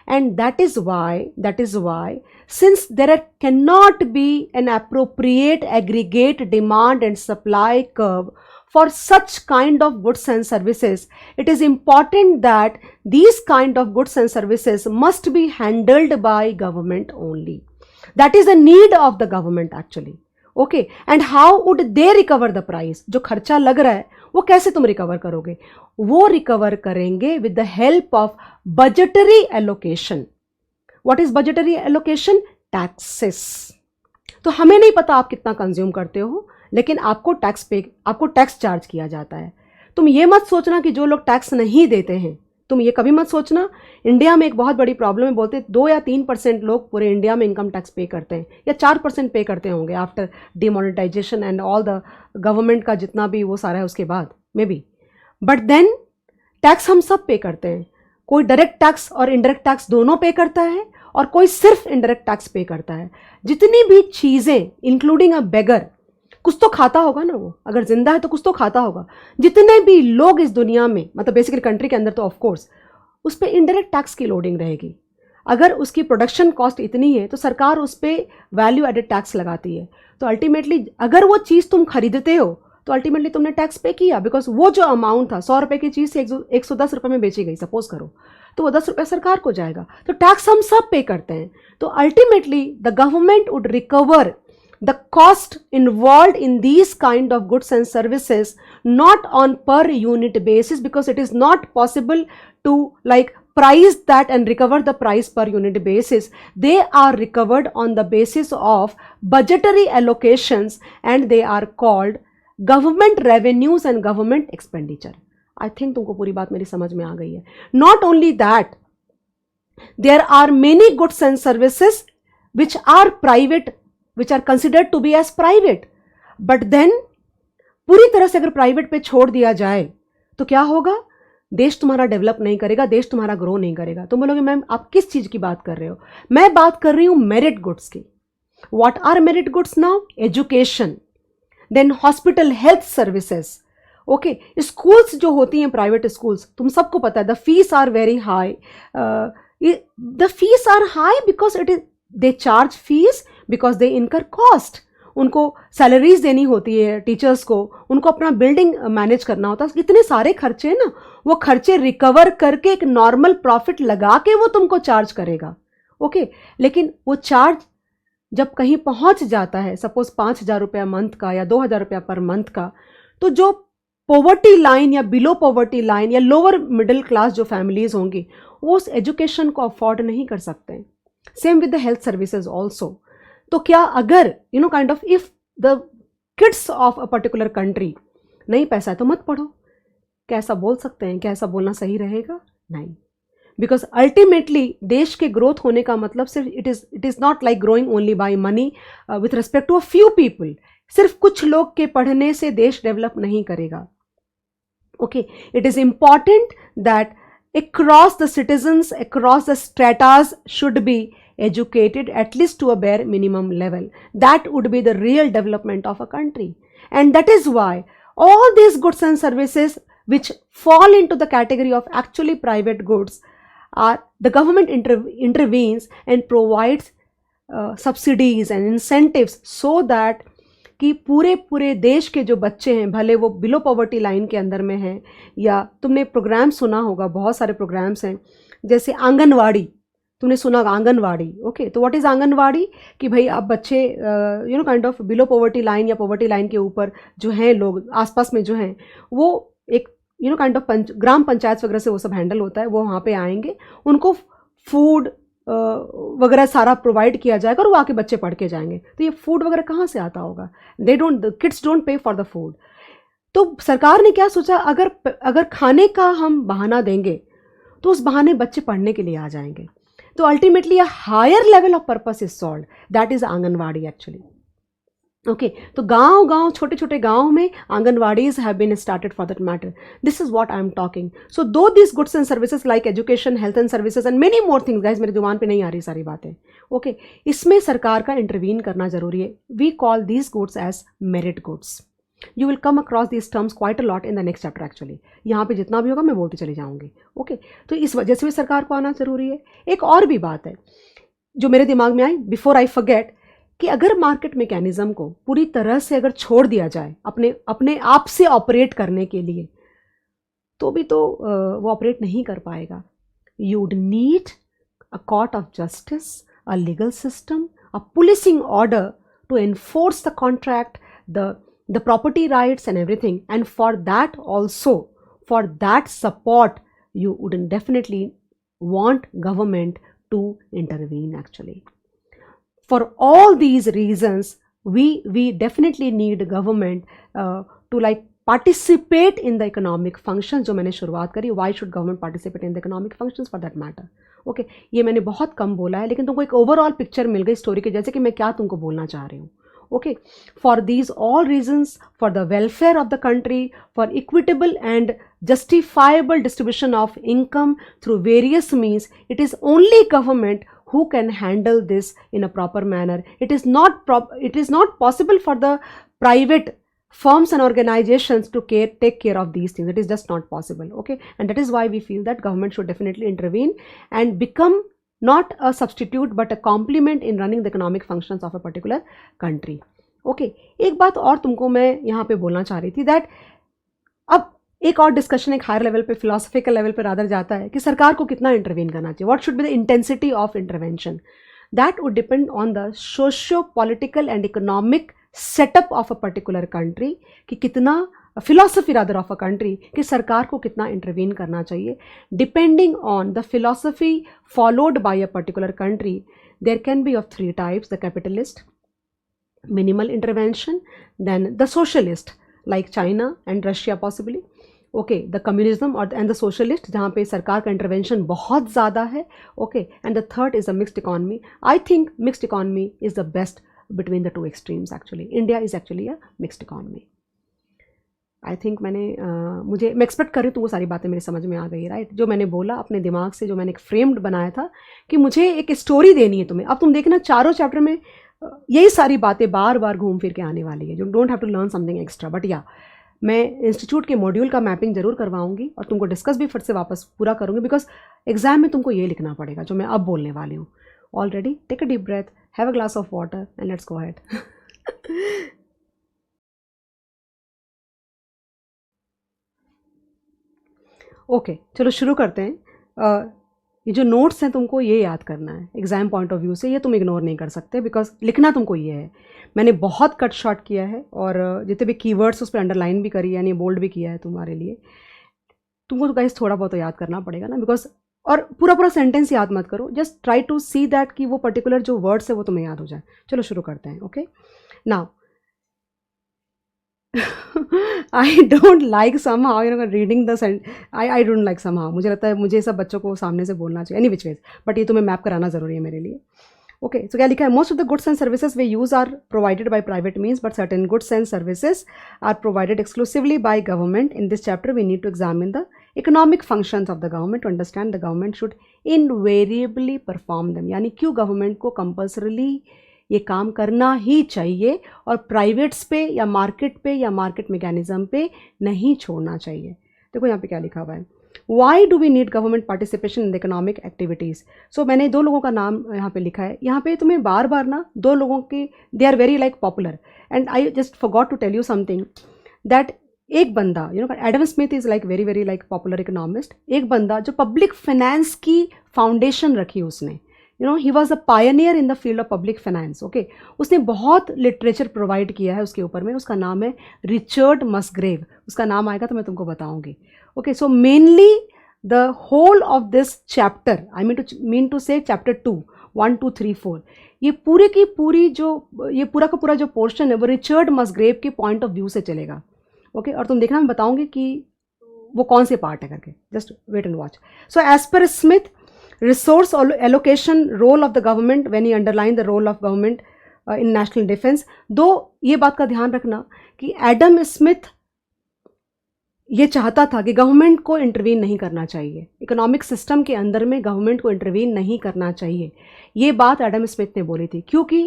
S1: And that is why since there cannot be an appropriate aggregate demand and supply curve for such kind of goods and services, it is important that these kind of goods and services must be handled by government only. That is a need of the government actually, okay. And how would they recover the price? जो खर्चा लग रहा है वो कैसे तुम recover करोगे? वो रिकवर करेंगे with the help of budgetary allocation. What is budgetary allocation? Taxes. तो हमें नहीं पता आप कितना कंज्यूम करते हो, लेकिन आपको टैक्स चार्ज किया जाता है। तुम ये मत सोचना कि जो लोग टैक्स नहीं देते हैं, तुम ये कभी मत सोचना। इंडिया में एक बहुत बड़ी प्रॉब्लम है, बोलते 2 या 3% लोग पूरे इंडिया में इनकम टैक्स पे करते हैं, या 4% पे करते होंगे after demonetisation and all the government का जितना भी वो सारा है उसके बाद मे बी। बट देन टैक्स हम सब पे करते हैं। कोई डायरेक्ट टैक्स और इनडायरेक्ट टैक्स दोनों पे करता है और कोई सिर्फ इनडायरेक्ट टैक्स पे करता है। जितनी भी चीज़ें इंक्लूडिंग अ बेगर, कुछ तो खाता होगा ना वो, अगर जिंदा है तो कुछ तो खाता होगा। जितने भी लोग इस दुनिया में, मतलब बेसिकली कंट्री के अंदर, तो ऑफ कोर्स उस पर इनडायरेक्ट टैक्स की लोडिंग रहेगी। अगर उसकी प्रोडक्शन कॉस्ट इतनी है तो सरकार उस पर वैल्यू एडेड टैक्स लगाती है। तो अल्टीमेटली अगर वो चीज़ तुम खरीदते हो तो अल्टीमेटली तुमने टैक्स पे किया, बिकॉज वो जो अमाउंट था 100 रुपये की चीज़ से 110 रुपये में बेची गई सपोज करो, तो वो 10 रुपये सरकार को जाएगा। तो टैक्स हम सब पे करते हैं। तो ultimately the government would recover the cost involved in these kind of goods and services not on per unit basis, because it is not possible to like price that and recover the price per unit basis. They are recovered on the basis of budgetary allocations and they are called government revenues and government expenditure. I think तुमको पूरी बात मेरी समझ में आ गई है। Not only that, there are many goods and services which are private, which are considered to be as private, but then पूरी तरह से अगर प्राइवेट पे छोड़ दिया जाए तो क्या होगा? देश तुम्हारा डेवलप नहीं करेगा, देश तुम्हारा ग्रो नहीं करेगा। तुम बोलोगे मैम आप किस चीज की बात कर रहे हो? मैं बात कर रही हूं मेरिट गुड्स की। What are merit goods now? Education, then hospital, health services. Okay, schools जो होती हैं प्राइवेट स्कूल्स, तुम सबको पता है the fees are very high. The fees are high because it is they charge fees because they incur cost. उनको salaries देनी होती है टीचर्स को, उनको अपना बिल्डिंग मैनेज करना होता है, इतने सारे खर्चे हैं ना, वो खर्चे रिकवर करके एक नॉर्मल प्रॉफिट लगा के वो तुमको चार्ज करेगा। ओके, लेकिन वो चार्ज जब कहीं पहुंच जाता है, सपोज 5,000 रुपया मंथ का या 2,000 रुपया पर मंथ का, तो जो पॉवर्टी लाइन या बिलो पॉवर्टी लाइन या लोअर मिडिल क्लास जो फैमिलीज होंगी वो उस एजुकेशन को अफोर्ड नहीं कर सकते। Same with the health services also. तो क्या अगर kind of if the kids of a particular country, नहीं पैसा है तो मत पढ़ो, क्या ऐसा बोल सकते हैं? क्या ऐसा बोलना सही रहेगा? नहीं, बिकॉज अल्टीमेटली देश के ग्रोथ होने का मतलब सिर्फ it is not like growing only by money with respect to a few people. सिर्फ कुछ लोग के पढ़ने से देश डेवलप नहीं करेगा। Okay, it is important that across the citizens, across the stratas should be educated at least to a bare minimum level. That would be the real development of a country. And that is why all these goods and services which fall into the category of actually private goods are the government intervenes and provides subsidies and incentives so that कि पूरे देश के जो बच्चे हैं, भले वो below poverty line के अंदर में हैं, या तुमने प्रोग्राम सुना होगा, बहुत सारे प्रोग्राम्स हैं जैसे आंगनवाड़ी, तुमने सुना होगा आंगनवाड़ी। ओके, तो व्हाट इज़ आंगनवाड़ी? कि भाई अब बच्चे kind of below poverty line या पॉवर्टी लाइन के ऊपर जो हैं लोग आसपास में जो हैं, वो एक काइंड ऑफ ग्राम पंचायत वगैरह से वो सब हैंडल होता है, वो वहाँ पे आएंगे, उनको फूड वगैरह सारा प्रोवाइड किया जाएगा और वो आके बच्चे पढ़ के जाएंगे। तो ये फूड वगैरह कहाँ से आता होगा? Kids don't pay for the food. तो सरकार ने क्या सोचा, अगर खाने का हम बहाना देंगे तो उस बहाने बच्चे पढ़ने के लिए आ जाएंगे। तो ultimately a higher level of purpose is solve, that is anganwadi actually. Okay, तो गांव छोटे छोटे गांव में anganwadis have been started for that matter. This is what I am talking. So though this goods and services like education, health and services and many more things, guys मेरे जुबान पे नहीं आ रही सारी बातें। ओके, इसमें सरकार का इंटरवीन करना जरूरी है। We call these goods as merit goods. You will come across these terms quite a lot in the next chapter actually. यहाँ पे जितना भी होगा मैं बोलती चली जाऊँगी। ओके, तो इस वजह से भी सरकार को आना जरूरी है। एक और भी बात है जो मेरे दिमाग में आई बिफोर आई फॉरगेट, कि अगर मार्केट मैकेनिज्म को पूरी तरह से अगर छोड़ दिया जाए अपने आप से ऑपरेट करने के लिए, तो भी तो वो ऑपरेट नहीं कर पाएगा। You would need a court of justice, a legal system, a policing order to enforce the contract, the property rights and everything. And for that also, for that support, you would definitely want government to intervene actually. For all these reasons, we definitely need government to like participate in the economic functions जो मैंने शुरुआत करी। Why should government participate in the economic functions for that matter? Okay, ये मैंने बहुत कम बोला है, लेकिन तुमको एक ओवरऑल पिक्चर मिल गई स्टोरी के, जैसे कि मैं क्या तुमको बोलना चाह रही हूँ। Okay, for these all reasons, for the welfare of the country, for equitable and justifiable distribution of income through various means, it is only government who can handle this in a proper manner. It is not possible for the private firms and organizations to take care of these things. It is just not possible. Okay, and that is why we feel that government should definitely intervene and become not a substitute but a complement in running the economic functions of a particular country. Okay एक बात और तुमको मैं यहाँ पे बोलना चाह रही थी दैट अब एक और डिस्कशन एक हायर लेवल पे फिलोसफिकल लेवल पे रादर जाता है कि सरकार को कितना इंटरवीन करना चाहिए, what should be the intensity of intervention. That would depend on the socio political and economic setup of a particular country, कि कितना philosophy rather of a country कि सरकार को कितना इंटरवीन करना चाहिए. Depending on the philosophy followed by a particular country there can be of 3 types, the capitalist, minimal intervention, then the socialist like China and Russia possibly, okay, the communism or and the socialist जहाँ पे सरकार का intervention बहुत ज़्यादा है, okay, and the third is a mixed economy. I think mixed economy is the best between the two extremes actually. India is actually a mixed economy. I think मैंने मुझे मैं एक्सपेक्ट कर रही हूँ तो वो सारी बातें मेरे समझ में आ गई, राइट. जो मैंने बोला अपने दिमाग से, जो मैंने एक फ्रेम्ड बनाया था कि मुझे एक स्टोरी देनी है तुम्हें. अब तुम देखना चारों चैप्टर में यही सारी बातें बार बार घूम फिर के आने वाली है. You don't have to learn something extra, but या मैं इंस्टीट्यूट के मॉड्यूल का मैपिंग जरूर करवाऊंगी और तुमको डिस्कस भी फिर से वापस पूरा करूंगी, बिकॉज एग्जाम में तुमको ये लिखना पड़ेगा जो मैं अब बोलने वाली हूँ. Already take a deep breath, have a glass of water and let's go ahead. Okay चलो शुरू करते हैं. ये जो नोट्स हैं तुमको ये याद करना है एग्जाम पॉइंट ऑफ व्यू से, ये तुम इग्नोर नहीं कर सकते बिकॉज लिखना तुमको ये है. मैंने बहुत कट शॉर्ट किया है और जितने भी कीवर्ड्स उस पर अंडरलाइन भी करी है, यानी बोल्ड भी किया है तुम्हारे लिए. तुमको तो गाइस थोड़ा बहुत तो याद करना पड़ेगा ना, बिकॉज और पूरा पूरा सेंटेंस याद मत करो, just try to see that कि वो पर्टिकुलर जो वर्ड्स है वो तुम्हें याद हो जाए. चलो शुरू करते हैं. Okay now I don't like somehow, reading the I don't like somehow. मुझे लगता है मुझे सब बच्चों को सामने से बोलना चाहिए. Any which ways, but ये तुम्हें मैप कराना ज़रूरी है मेरे लिए. Okay, so क्या लिखा है? Most of the goods and services we use are provided by private means, but certain goods and services are provided exclusively by government. In this chapter, we need to examine the economic functions of the government to understand the government should invariably perform them. यानी क्यों government को compulsorily ये काम करना ही चाहिए और privates पे या मार्केट मैकेनिज्म पे नहीं छोड़ना चाहिए. देखो यहाँ पे क्या लिखा हुआ है. Why do we need government participation in the economic activities. So मैंने 2 लोगों का नाम यहाँ पे लिखा है. यहाँ पे तुम्हें बार बार ना 2 लोगों के they are very like popular and I just forgot to tell you something that एक बंदा Adam Smith is like very very like popular economist. एक बंदा जो पब्लिक फाइनेंस की फाउंडेशन रखी उसने, he was a pioneer in the field of public finance. Okay उसने बहुत लिटरेचर प्रोवाइड किया है उसके ऊपर में. उसका नाम है रिचर्ड मस्ग्रेव. उसका नाम आएगा तो मैं तुमको बताऊंगी. Okay so mainly the whole of this chapter, I mean to say chapter 2, 1, 2, 3, 4, ये पूरे की पूरी ये पूरा का पूरा जो पोर्शन है वो रिचर्ड मस्ग्रेव के पॉइंट ऑफ व्यू से चलेगा. ओके और तुम देखना मैं बताऊंगी कि वो कौन से पार्ट है करके. Just wait and watch. So as per Smith, resource allocation role of the government, when he underlined the role of government in national defense. दो ये बात का ध्यान रखना कि एडम स्मिथ ये चाहता था कि गवर्नमेंट को इंटरवीन नहीं करना चाहिए, इकोनॉमिक सिस्टम के अंदर में गवर्नमेंट को इंटरवीन नहीं करना चाहिए. ये बात एडम स्मिथ ने बोली थी क्योंकि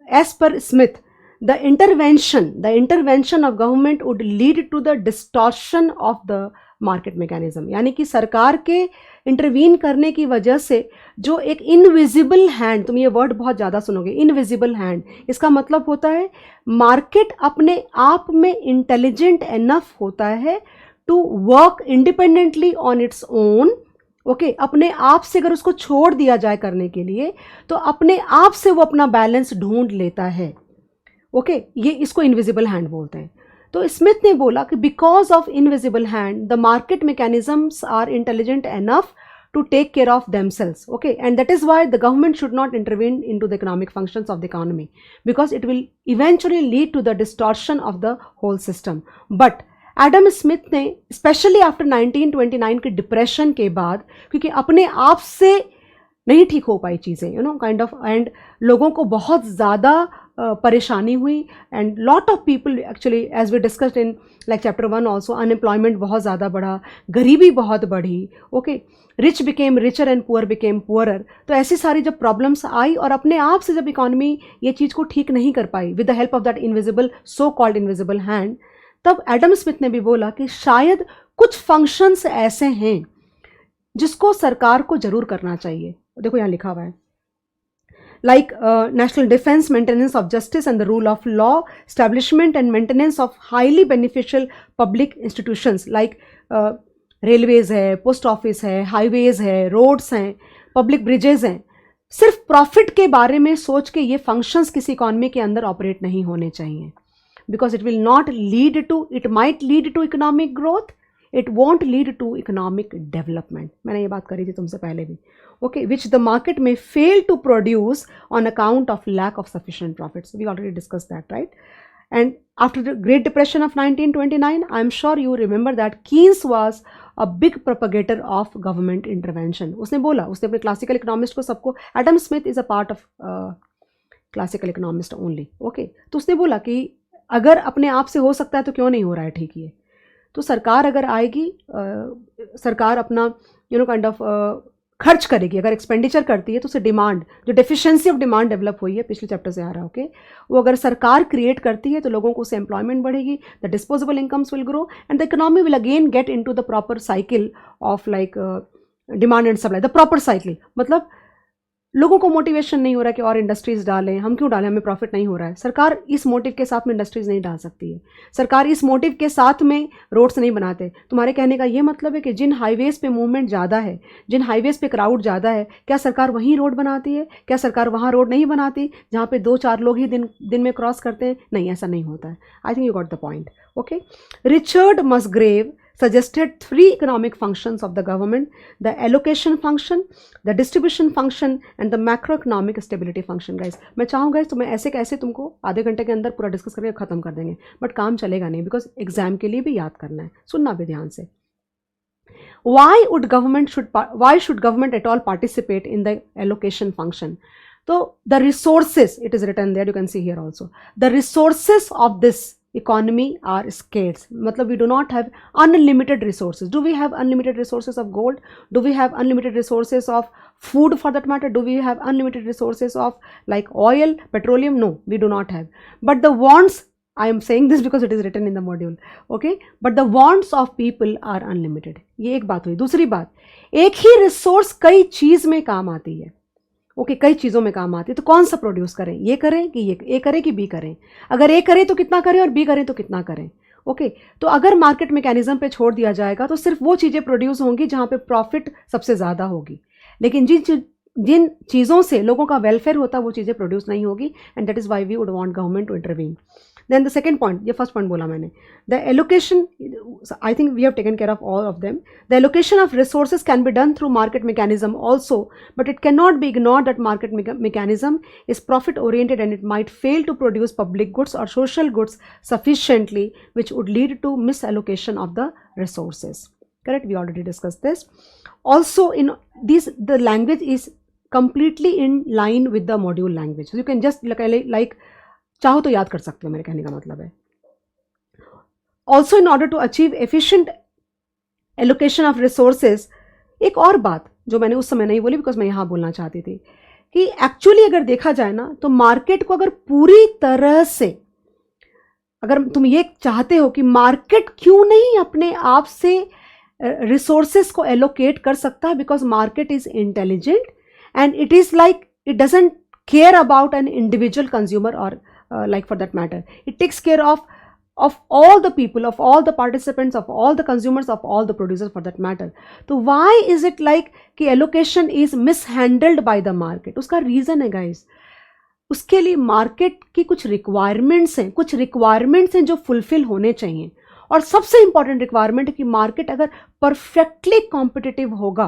S1: as per Smith the intervention of government would lead to the distortion of the market mechanism. यानी कि सरकार के इंटरवीन करने की वजह से जो एक इनविजिबल हैंड, तुम ये वर्ड बहुत ज़्यादा सुनोगे, इनविजिबल हैंड, इसका मतलब होता है मार्केट अपने आप में इंटेलिजेंट एनफ होता है to work independently on its own. Okay अपने आप से अगर उसको छोड़ दिया जाए करने के लिए तो अपने आप से वो अपना बैलेंस ढूंढ लेता है. ओके ये इसको इनविजिबल हैंड बोलते हैं. तो स्मिथ ने बोला कि because of invisible hand the market mechanisms are intelligent enough to take care of themselves. Okay, and that is why the government should not intervene into the economic functions of the economy because it will eventually lead to the distortion of the whole system. But Adam Smith ने specially after 1929 के depression के बाद, क्योंकि अपने आप से नहीं ठीक हो पाई चीज़ें काइंड ऑफ, एंड लोगों को बहुत ज़्यादा परेशानी हुई and lot of people actually as we discussed in like chapter 1 also, unemployment बहुत ज़्यादा बढ़ा, गरीबी बहुत बढ़ी. Okay rich became richer and poor became poorer. तो ऐसी सारी जब प्रॉब्लम्स आई और अपने आप से जब इकोनॉमी ये चीज़ को ठीक नहीं कर पाई with the help of that invisible so called invisible hand, तब एडम स्मिथ ने भी बोला कि शायद कुछ फंक्शंस ऐसे हैं जिसको सरकार को जरूर करना चाहिए. देखो यहाँ लिखा हुआ है, like national defense, maintenance of justice and the rule of law, establishment and maintenance of highly beneficial public institutions like railways है, पोस्ट ऑफिस है, हाईवेज है, रोड्स हैं, पब्लिक ब्रिजेज हैं. सिर्फ प्रॉफिट के बारे में सोच के ये फंक्शंस किसी इकोनॉमी के अंदर ऑपरेट नहीं होने चाहिए, because it will not lead to, it might lead to economic growth, it won't lead to economic development. मैंने ये बात करी थी तुमसे पहले भी. okay, which the market may fail to produce on account of lack of sufficient profits. We already discussed that, right? And after the Great Depression of 1929, I'm sure you remember that Keynes was a big propagator of government intervention. उसने बोला, उसने अपने classical economist को सबको, Adam Smith is a part of classical economist only. Okay, तो उसने बोला कि अगर अपने आप से हो सकता है तो क्यों नहीं हो रहा है, ठीक है. तो सरकार अगर आएगी, सरकार अपना काइंड ऑफ खर्च करेगी, अगर एक्सपेंडिचर करती है तो उसे डिमांड, जो डेफिशिएंसी ऑफ डिमांड डेवलप हुई है पिछले चैप्टर से आ रहा है, ओके, वो अगर सरकार क्रिएट करती है तो लोगों को उससे एम्प्लॉयमेंट बढ़ेगी, the disposable incomes will grow and the economy will again get into the proper cycle of like demand and supply, the proper cycle. मतलब लोगों को मोटिवेशन नहीं हो रहा है कि और इंडस्ट्रीज डालें, हम क्यों डालें, हमें प्रॉफिट नहीं हो रहा है. सरकार इस मोटिव के साथ में इंडस्ट्रीज नहीं डाल सकती है, सरकार इस मोटिव के साथ में रोड्स नहीं बनाते. तुम्हारे कहने का ये मतलब है कि जिन हाईवेज पे मूवमेंट ज़्यादा है, जिन हाईवेज पे क्राउड ज़्यादा है, क्या सरकार वहीं रोड बनाती है? क्या सरकार वहाँ रोड नहीं बनाती जहाँ पे 2-4 लोग ही दिन में क्रॉस करते हैं? नहीं, ऐसा नहीं होता है. I think you got the point. Okay, Richard Musgrave suggested 3 economic functions of the government: the allocation function, the distribution function and the macroeconomic stability function. guys, मैं चाहूँगा तो मैं ऐसे कैसे तुमको आधे घंटे के अंदर पूरा डिस्कस करके ख़त्म कर देंगे, बट काम चलेगा नहीं, बिकॉज एग्जाम के लिए भी याद करना है. सुनना भी ध्यान से. why should government at all participate in the allocation function? So the resources, it is written there, you can see here also, the resources of this economy are scarce. मतलब we do not have unlimited resources. Do we have unlimited resources of gold? Do we have unlimited resources of food for that matter? Do we have unlimited resources of like oil, petroleum? No, we do not have. But the wants, I am saying this because it is written in the module, okay, but the wants of people are unlimited. ये एक बात हुई. दूसरी बात, एक ही resource कई चीज में काम आती है. ओके, कई चीज़ों में काम आती है, तो कौन सा प्रोड्यूस करें, ये करें कि ये, ए करें कि बी करें, अगर ए करें तो कितना करें और बी करें तो कितना करें. ओके, तो अगर मार्केट मैकेनिज्म पे छोड़ दिया जाएगा तो सिर्फ वो चीज़ें प्रोड्यूस होंगी जहाँ पे प्रॉफिट सबसे ज़्यादा होगी, लेकिन जिन चीज़ों से लोगों का वेलफेयर होता है वो चीज़ें प्रोड्यूस नहीं होगी. And that is why we would want government to intervene. Then the second point, ये first point बोला मैंने, the allocation, I think we have taken care of all of them. The allocation of resources can be done through market mechanism also, but it cannot be ignored that market mechanism is profit oriented and it might fail to produce public goods or social goods sufficiently, which would lead to misallocation of the resources. Correct? We already discussed this. Also in this, the language is completely in line with the module language. So you can just like चाहो तो याद कर सकते हो, मेरे कहने का मतलब है. Also in order to achieve efficient allocation of resources, एक और बात जो मैंने उस समय नहीं बोली बिकॉज मैं यहाँ बोलना चाहती थी कि एक्चुअली अगर देखा जाए ना तो मार्केट को अगर पूरी तरह से, अगर तुम ये चाहते हो कि मार्केट क्यों नहीं अपने आप से रिसोर्सेज को एलोकेट कर सकता है, because market is intelligent and it is like it doesn't care about an individual consumer और like for that matter, it takes care of all the people, of all the participants, of all the consumers, of all the producers for that matter. So why is it like कि allocation is mishandled by the market? उसका reason है guys, उसके लिए market की कुछ requirements हैं जो fulfil होने चाहिए. और सबसे इंपॉर्टेंट रिक्वायरमेंट है कि मार्केट अगर परफेक्टली कॉम्पिटिटिव होगा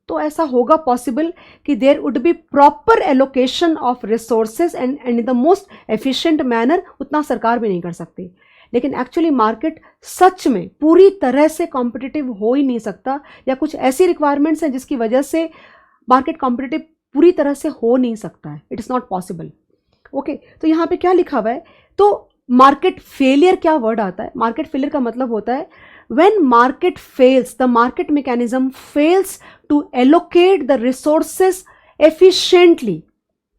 S1: तो ऐसा होगा पॉसिबल कि there would be proper allocation of resources and in the most efficient manner. उतना सरकार भी नहीं कर सकती, लेकिन एक्चुअली मार्केट सच में पूरी तरह से कॉम्पिटिटिव हो ही नहीं सकता, या कुछ ऐसी रिक्वायरमेंट्स हैं जिसकी वजह से मार्केट कॉम्पिटिटिव पूरी तरह से हो नहीं सकता है. It is not possible. Okay, तो यहाँ पे क्या लिखा हुआ है, तो मार्केट फेलियर क्या वर्ड आता है? मार्केट फेलियर का मतलब होता है when market fails, the market mechanism fails to allocate the resources efficiently.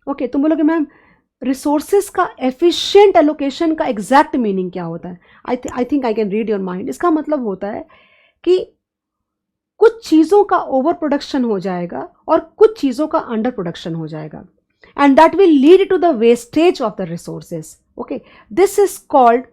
S1: Okay, तुम बोलोगे मैम रिसोर्सेज का एफिशिएंट एलोकेशन का एग्जैक्ट मीनिंग क्या होता है? I think I can read your mind. इसका मतलब होता है कि कुछ चीज़ों का ओवर प्रोडक्शन हो जाएगा और कुछ चीज़ों का अंडर प्रोडक्शन हो जाएगा, and that will lead to the wastage of the resources. Okay, this is called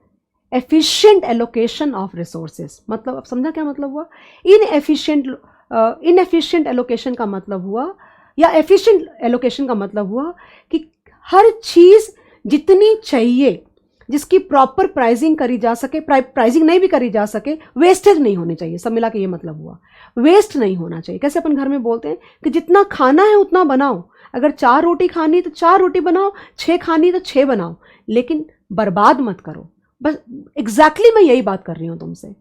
S1: efficient allocation of resources. मतलब अब समझा क्या मतलब हुआ? इनएफिशिएंट एलोकेशन का मतलब हुआ, या एफिशिएंट एलोकेशन का मतलब हुआ कि हर चीज़ जितनी चाहिए, जिसकी प्रॉपर प्राइसिंग करी जा सके, प्राइसिंग नहीं भी करी जा सके, वेस्टेज नहीं होनी चाहिए। सब मिला के ये मतलब हुआ, वेस्ट नहीं होना चाहिए। कैसे अपन घर में बोलते हैं कि जितना खाना है उतना बनाओ, अगर 4 रोटी खानी तो 4 रोटी बनाओ, 6 खानी तो 6 बनाओ, लेकिन बर्बाद मत करो। बस एग्जैक्टली मैं यही बात कर रही हूं तुमसे।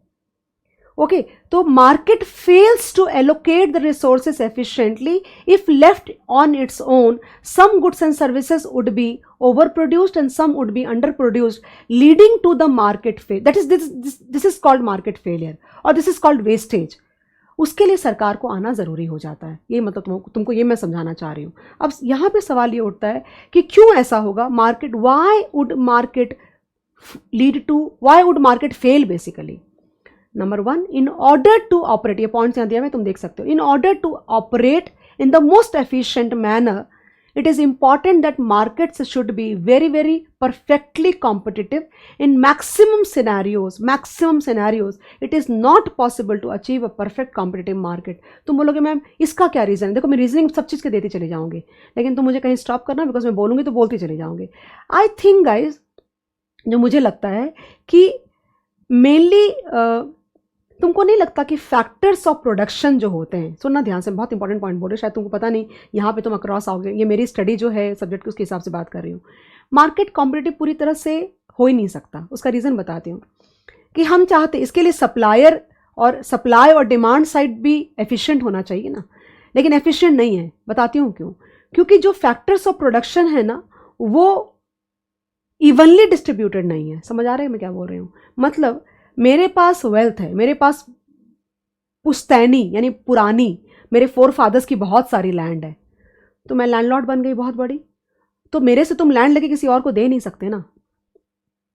S1: ओके, तो market fails to allocate the resources efficiently if left on its own. Some goods and services would be over produced and some would be under produced, leading to the market fail. That is this is called market failure, और this is called wastage. उसके लिए सरकार को आना जरूरी हो जाता है। ये मतलब तुमको ये मैं समझाना चाह रही हूं। अब यहां पे सवाल ये उठता है कि क्यों ऐसा होगा? Market, why would market lead to, why would market fail? Basically number 1, in order to operate, ये पॉइंट्स यहां दिया है, तुम देख सकते हो। In order to operate in the most efficient manner, it is important that markets should be very very perfectly competitive in maximum scenarios it is not possible to achieve a perfect competitive market। तुम बोलोगे ma'am इसका क्या reason है? देखो मैं reasoning सब चीज़ के देती चली जाऊंगी, लेकिन तुम मुझे कहीं स्टॉप करना, बिकॉज मैं बोलूंगी तो बोलती चली जाऊंगी। आई थिंक गाइज, जो मुझे लगता है कि मेनली तुमको नहीं लगता कि फैक्टर्स ऑफ प्रोडक्शन जो होते हैं, सुनना ध्यान से, बहुत इंपॉर्टेंट पॉइंट बोल रहे, शायद तुमको पता नहीं, यहाँ पे तुम अक्रॉस आओगे, ये मेरी स्टडी जो है सब्जेक्ट उसके हिसाब से बात कर रही हूँ। मार्केट कॉम्पिटिटिव पूरी तरह से हो ही नहीं सकता। उसका रीज़न बताती हूँ कि हम चाहते, इसके लिए सप्लाई और डिमांड साइड भी एफिशिएंट होना चाहिए ना, लेकिन एफिशिएंट नहीं है। बताती हूँ क्यों। क्योंकि जो फैक्टर्स ऑफ प्रोडक्शन है ना, वो इवनली डिस्ट्रीब्यूटेड नहीं है। समझ आ रहा है मैं क्या बोल रही हूँ? मतलब मेरे पास वेल्थ है, मेरे पास पुश्तैनी यानी पुरानी, मेरे 4 फादर्स की बहुत सारी लैंड है, तो मैं लैंडलॉर्ड बन गई बहुत बड़ी, तो मेरे से तुम लैंड लेके किसी और को दे नहीं सकते ना।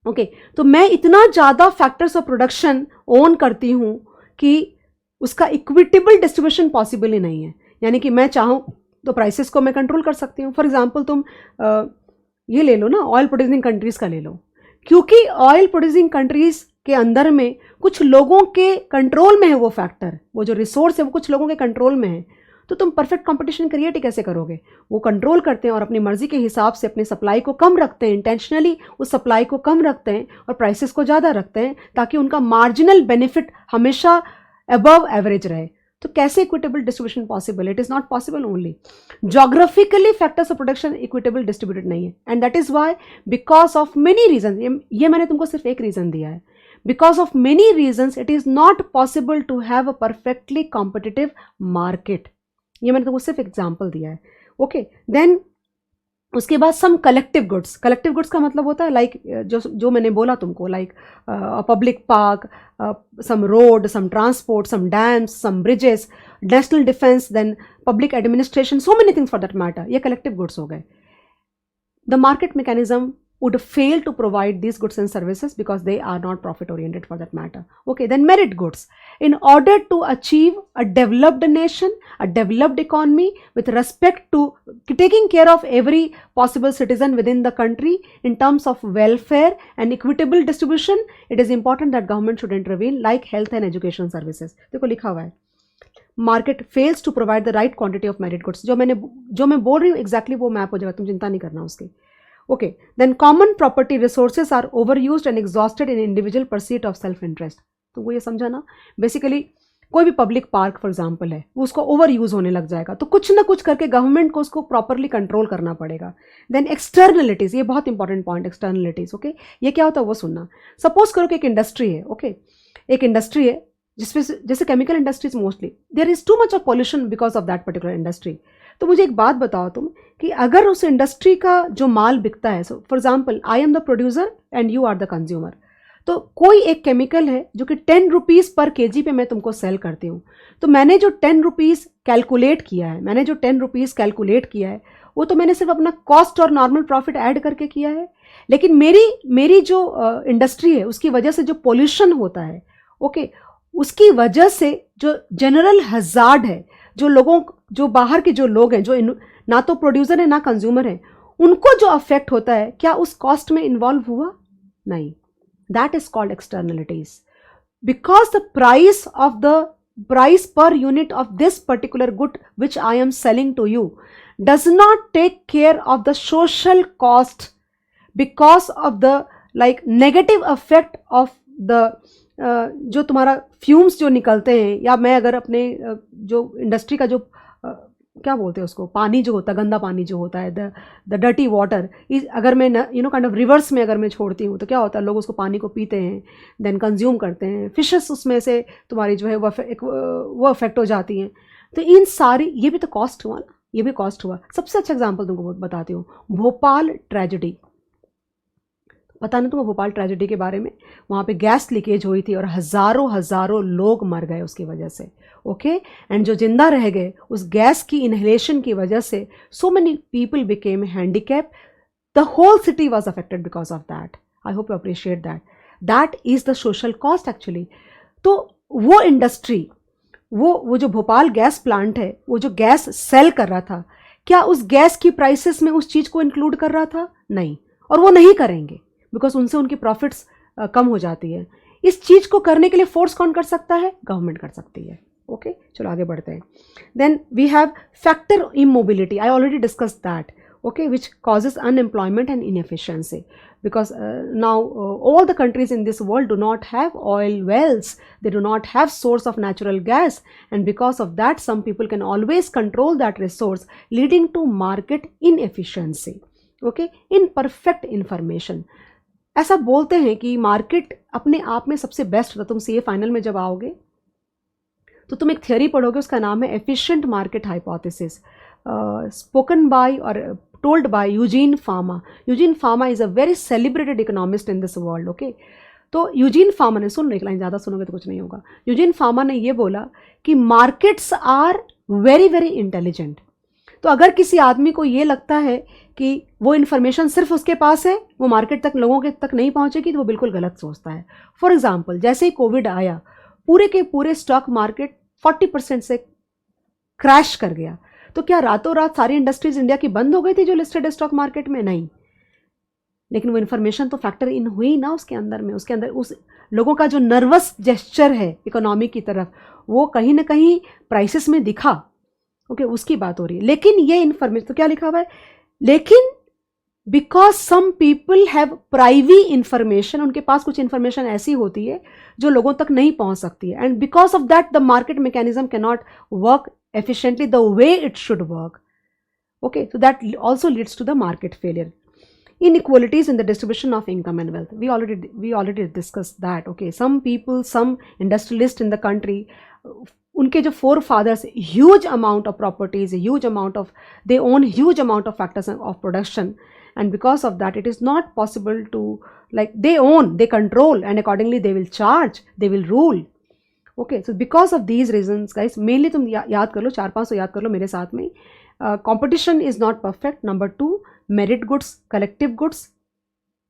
S1: ओके, तो मैं इतना ज़्यादा फैक्टर्स ऑफ प्रोडक्शन ओन करती हूँ कि उसका इक्विटेबल डिस्ट्रीब्यूशन पॉसिबल ही नहीं है। यानी कि मैं चाहूँ तो प्राइसेस को मैं कंट्रोल कर सकती हूँ। फॉर एग्जाम्पल तुम ये ले लो ना, ऑयल प्रोड्यूसिंग कंट्रीज़ का ले लो, क्योंकि ऑयल प्रोड्यूसिंग कंट्रीज़ के अंदर में कुछ लोगों के कंट्रोल में है वो फैक्टर, वो जो रिसोर्स है वो कुछ लोगों के कंट्रोल में है, तो तुम परफेक्ट कंपटीशन क्रिएट ही कैसे करोगे? वो कंट्रोल करते हैं और अपनी मर्जी के हिसाब से अपनी सप्लाई को कम रखते हैं, इंटेंशनली उस सप्लाई को कम रखते हैं और प्राइसेस को ज़्यादा रखते हैं, ताकि उनका मार्जिनल बेनिफिट हमेशा अबव एवरेज रहे। तो कैसे equitable distribution possible? It is not possible. Only geographically factors of production equitable distributed नहीं है, and that is why, because of many reason, ये मैंने तुमको सिर्फ एक रीज़न दिया है, because of many reasons it is not possible to have a perfectly competitive market। ये मैंने तुमको सिर्फ एग्जाम्पल दिया है। ओके, देन उसके बाद some collective goods. Collective goods का मतलब होता है लाइक जो मैंने बोला तुमको, like public park, some road, some transport, some dams, some bridges, national defence, then public administration, so many things for that matter. ये कलेक्टिव गुड्स हो गए। The market mechanism would fail to provide these goods and services because they are not profit oriented for that matter. Okay, then merit goods. In order to achieve a developed nation, a developed economy with respect to taking care of every possible citizen within the country in terms of welfare and equitable distribution, it is important that government should intervene like health and education services। देखो लिखा हुआ है, market fails to provide the right quantity of merit goods। जो मैं बोल रही हूँ exactly वो मैप हो जाएगा, तुम चिंता नहीं करना उसकी। Okay, then common property resources are overused and exhausted in individual pursuit of self interest। तो वो ये समझा ना, बेसिकली कोई भी पब्लिक पार्क फॉर एग्जांपल है, वो उसको ओवर यूज होने लग जाएगा, तो कुछ ना कुछ करके गवर्नमेंट को उसको प्रॉपरली कंट्रोल करना पड़ेगा। देन एक्सटर्नलिटीज, ये बहुत इंपॉर्टेंट पॉइंट, एक्सटर्नलिटीज। ओके, ये क्या होता है वो सुनना। सपोज करो कि एक इंडस्ट्री है, ओके, एक इंडस्ट्री है जिसमें जैसे chemical industries mostly there is too much of pollution because of that particular industry. तो मुझे एक बात बताओ तुम कि अगर उस इंडस्ट्री का जो माल बिकता है, for example I am the producer and you are the consumer, तो कोई एक केमिकल है जो कि 10 रुपीज़ पर केजी पे मैं तुमको सेल करती हूँ, तो मैंने जो 10 रुपीज़ कैलकुलेट किया है वो तो मैंने सिर्फ अपना कॉस्ट और नॉर्मल प्रॉफिट ऐड करके किया है, लेकिन मेरी जो इंडस्ट्री है उसकी वजह से जो पोल्यूशन होता है, ओके, उसकी वजह से जो जनरल हजार्ड है, जो बाहर के जो लोग हैं, जो ना तो प्रोड्यूसर है ना कंज्यूमर है, उनको जो अफेक्ट होता है, क्या उस कॉस्ट में इन्वॉल्व हुआ? नहीं. That is called externalities. Because the price per unit of this particular good which I am selling to you does not take care of the social cost because of the like negative effect of the जो तुम्हारा fumes जो निकलते हैं, या मैं अगर अपने जो इंडस्ट्री का जो क्या बोलते हैं उसको, पानी जो होता है, गंदा पानी जो होता है, द डर्टी वाटर, अगर मैं काइंड ऑफ रिवर्स में अगर मैं छोड़ती हूँ तो क्या होता है, लोग उसको पानी को पीते हैं, देन कंज्यूम करते हैं, फिशेस उसमें से तुम्हारी जो है वो अफेक्ट हो जाती हैं. तो इन सारी, ये भी तो कॉस्ट हुआ ना, ये भी कॉस्ट हुआ. सबसे अच्छा एग्जाम्पल तुमको बताती हूँ, भोपाल ट्रेजिडी. पता नहीं तुमको भोपाल ट्रेजिडी के बारे में? वहाँ पे गैस लीकेज हुई थी और हज़ारों लोग मर गए उसकी वजह से. ओके, एंड जो जिंदा रह गए उस गैस की इनहेलेशन की वजह से, so many people became handicap. The whole city was affected because of that. I hope you appreciate that. That is the social cost actually. तो वो इंडस्ट्री, वो जो भोपाल गैस प्लांट है, वो जो गैस सेल कर रहा था, क्या उस गैस की प्राइसेस में उस चीज को इंक्लूड कर रहा था? नहीं. और वो नहीं करेंगे बिकॉज उनसे उनकी प्रॉफिट्स कम हो जाती है. इस चीज को करने के लिए फोर्स कौन कर सकता है? गवर्नमेंट कर सकती है. ओके, चलो आगे बढ़ते हैं. Then we have factor immobility. I already discuss that. Okay, which causes unemployment and inefficiency because now all the countries in this world do not have oil wells, they do not have source of natural gas, and because of that some people can always control that resource, leading to market inefficiency. Okay, imperfect information. ऐसा बोलते हैं कि market अपने आप में सबसे best होता. तुम सीए फाइनल में जब आओगे तो तुम एक थियोरी पढ़ोगे, उसका नाम है efficient market hypothesis, spoken by और told by Eugene Fama. Eugene Fama is a very celebrated economist in this world. Okay, तो यूजीन फामा ने, सुन, एक लाइन ज़्यादा सुनोगे तो कुछ नहीं होगा. यूजीन फामा ने ये बोला कि markets are very very intelligent. तो अगर किसी आदमी को ये लगता है कि वो इन्फॉर्मेशन सिर्फ उसके पास है, वो मार्केट तक, लोगों के तक नहीं पहुंचेगी, तो वो बिल्कुल गलत सोचता है. फॉर एग्जाम्पल, जैसे ही कोविड आया, पूरे के पूरे स्टॉक मार्केट 40% से क्रैश कर गया. तो क्या रातों रात सारी इंडस्ट्रीज इंडिया की बंद हो गई थी जो लिस्टेड है स्टॉक मार्केट में? नहीं. लेकिन वो इन्फॉर्मेशन तो फैक्टर इन हुई ना उसके अंदर में. उसके अंदर उस लोगों का जो नर्वस जेस्चर है इकोनॉमी की तरफ, वो कहीं ना कहीं प्राइसेस में दिखा. ओके, उसकी बात हो रही है. लेकिन ये इन्फॉर्मेशन तो क्या लिखा हुआ है, लेकिन because some people have privy information, उनके पास कुछ इंफॉर्मेशन ऐसी होती है जो लोगों तक नहीं पहुंच सकती है, and because of that the market mechanism can not work efficiently the way it should work. Okay, so that also leads to the market failure. Inequalities in the distribution of income and wealth, we already discussed that. Okay, some people, some industrialists in the country, unke jo forefathers, huge amount of properties, huge amount of, they own huge amount of factors of production, and because of that it is not possible to, like, they own, they control, and accordingly they will charge, they will rule. Okay, so because of these reasons guys, mainly तुम याद कर लो, 4-5 याद कर लो मेरे साथ में. Competition is not perfect. Number 2, merit goods, collective goods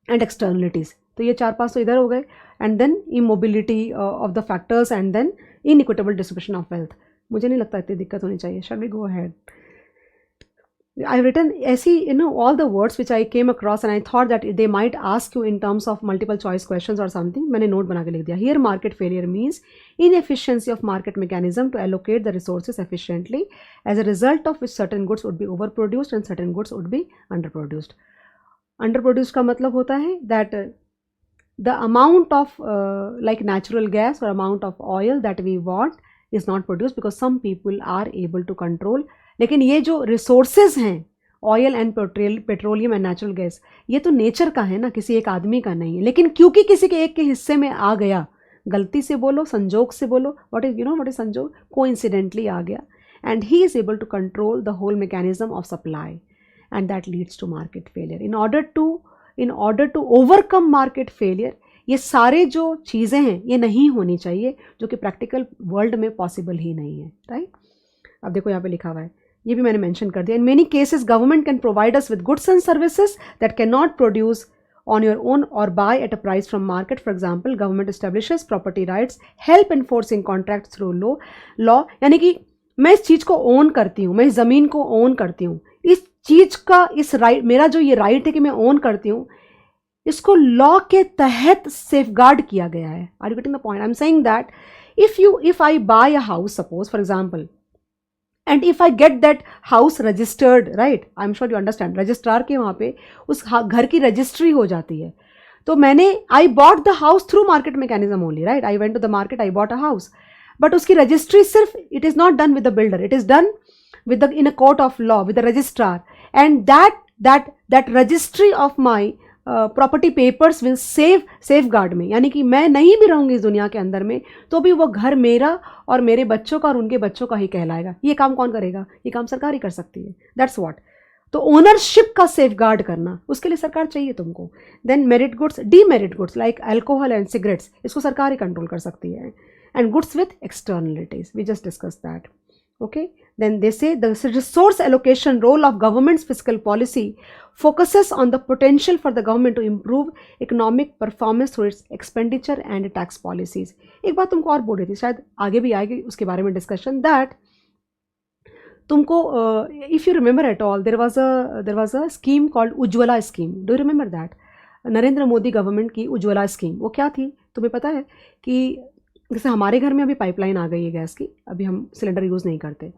S1: and externalities. तो ये 4-5 इधर हो गए. And then immobility of the factors, and then inequitable distribution of wealth. मुझे नहीं लगता इतनी दिक्कत होनी चाहिए. Shall we go ahead? I've written ऐसी, all the words which I came across and I thought that they might ask you in terms of multiple choice questions or something. मैंने note बना के लिख दिया. Here market failure means inefficiency of market mechanism to allocate the resources efficiently, as a result of which certain goods would be overproduced and certain goods would be underproduced. Underproduced का मतलब होता है that the amount of like natural gas or amount of oil that we want is not produced because some people are able to control. लेकिन ये जो resources हैं, oil and petroleum and natural gas, ये तो nature का है ना, किसी एक आदमी का नहीं है. लेकिन क्योंकि किसी के एक के हिस्से में आ गया, गलती से बोलो, संजोग से बोलो, व्हाट इज संजोग, कोइंसिडेंटली आ गया, and he is able to control the whole mechanism of supply, and that leads to market failure. In order to overcome market failure, ये सारे जो चीज़ें हैं ये नहीं होनी चाहिए, जो कि प्रैक्टिकल वर्ल्ड में पॉसिबल ही नहीं है. राइट, अब देखो यहाँ पे लिखा हुआ है, ये भी मैंने मेंशन कर दिया. In many cases government can provide us with goods and services that can not produce on your own or buy at a price from market. For example, government establishes property rights, help enforcing contracts through law. यानी कि मैं इस चीज़ को own करती हूँ, मैं इस ज़मीन को ओन करती हूँ, इस चीज़ का इस राइट, मेरा जो ये राइट है कि मैं ओन करती हूँ, इसको लॉ के तहत सेफगार्ड किया गया है. Are you getting the point? I am saying that if I buy a house, suppose for example, and if I get that house registered, right, I'm sure you understand, registrar के वहाँ पे उस घर की registry हो जाती है. तो मैंने I bought the house through market mechanism only, right? I went to the market, I bought a house, but उसकी रजिस्ट्री सिर्फ it is not done with the builder, it is done with the in a court of law with the registrar, and that registry of my property papers will safe guard में. यानी कि मैं नहीं भी रहूँगी इस दुनिया के अंदर में तो भी वो घर मेरा और मेरे बच्चों का और उनके बच्चों का ही कहलाएगा. ये काम कौन करेगा? ये काम सरकार ही कर सकती है. That's what. तो ओनरशिप का सेफ गार्ड करना, उसके लिए सरकार चाहिए तुमको. Then merit goods, demerit goods like alcohol and cigarettes, इसको सरकार ही कंट्रोल कर सकती है. And goods with externalities, we just discuss that. Okay, then they say the resource allocation role of government's fiscal policy focuses on the potential for the government to improve economic performance through its expenditure and tax policies. एक बात तुमको और बोल रही थी, शायद आगे भी आएगी उसके बारे में डिस्कशन, दैट तुमको if you remember at all, there was a scheme called Ujjwala scheme. Do you remember that? Narendra Modi government की उज्ज्वला स्कीम. वो क्या थी तुम्हें पता है? कि जैसे हमारे घर में अभी पाइपलाइन आ गई है गैस की, अभी हम सिलेंडर यूज़ नहीं करते,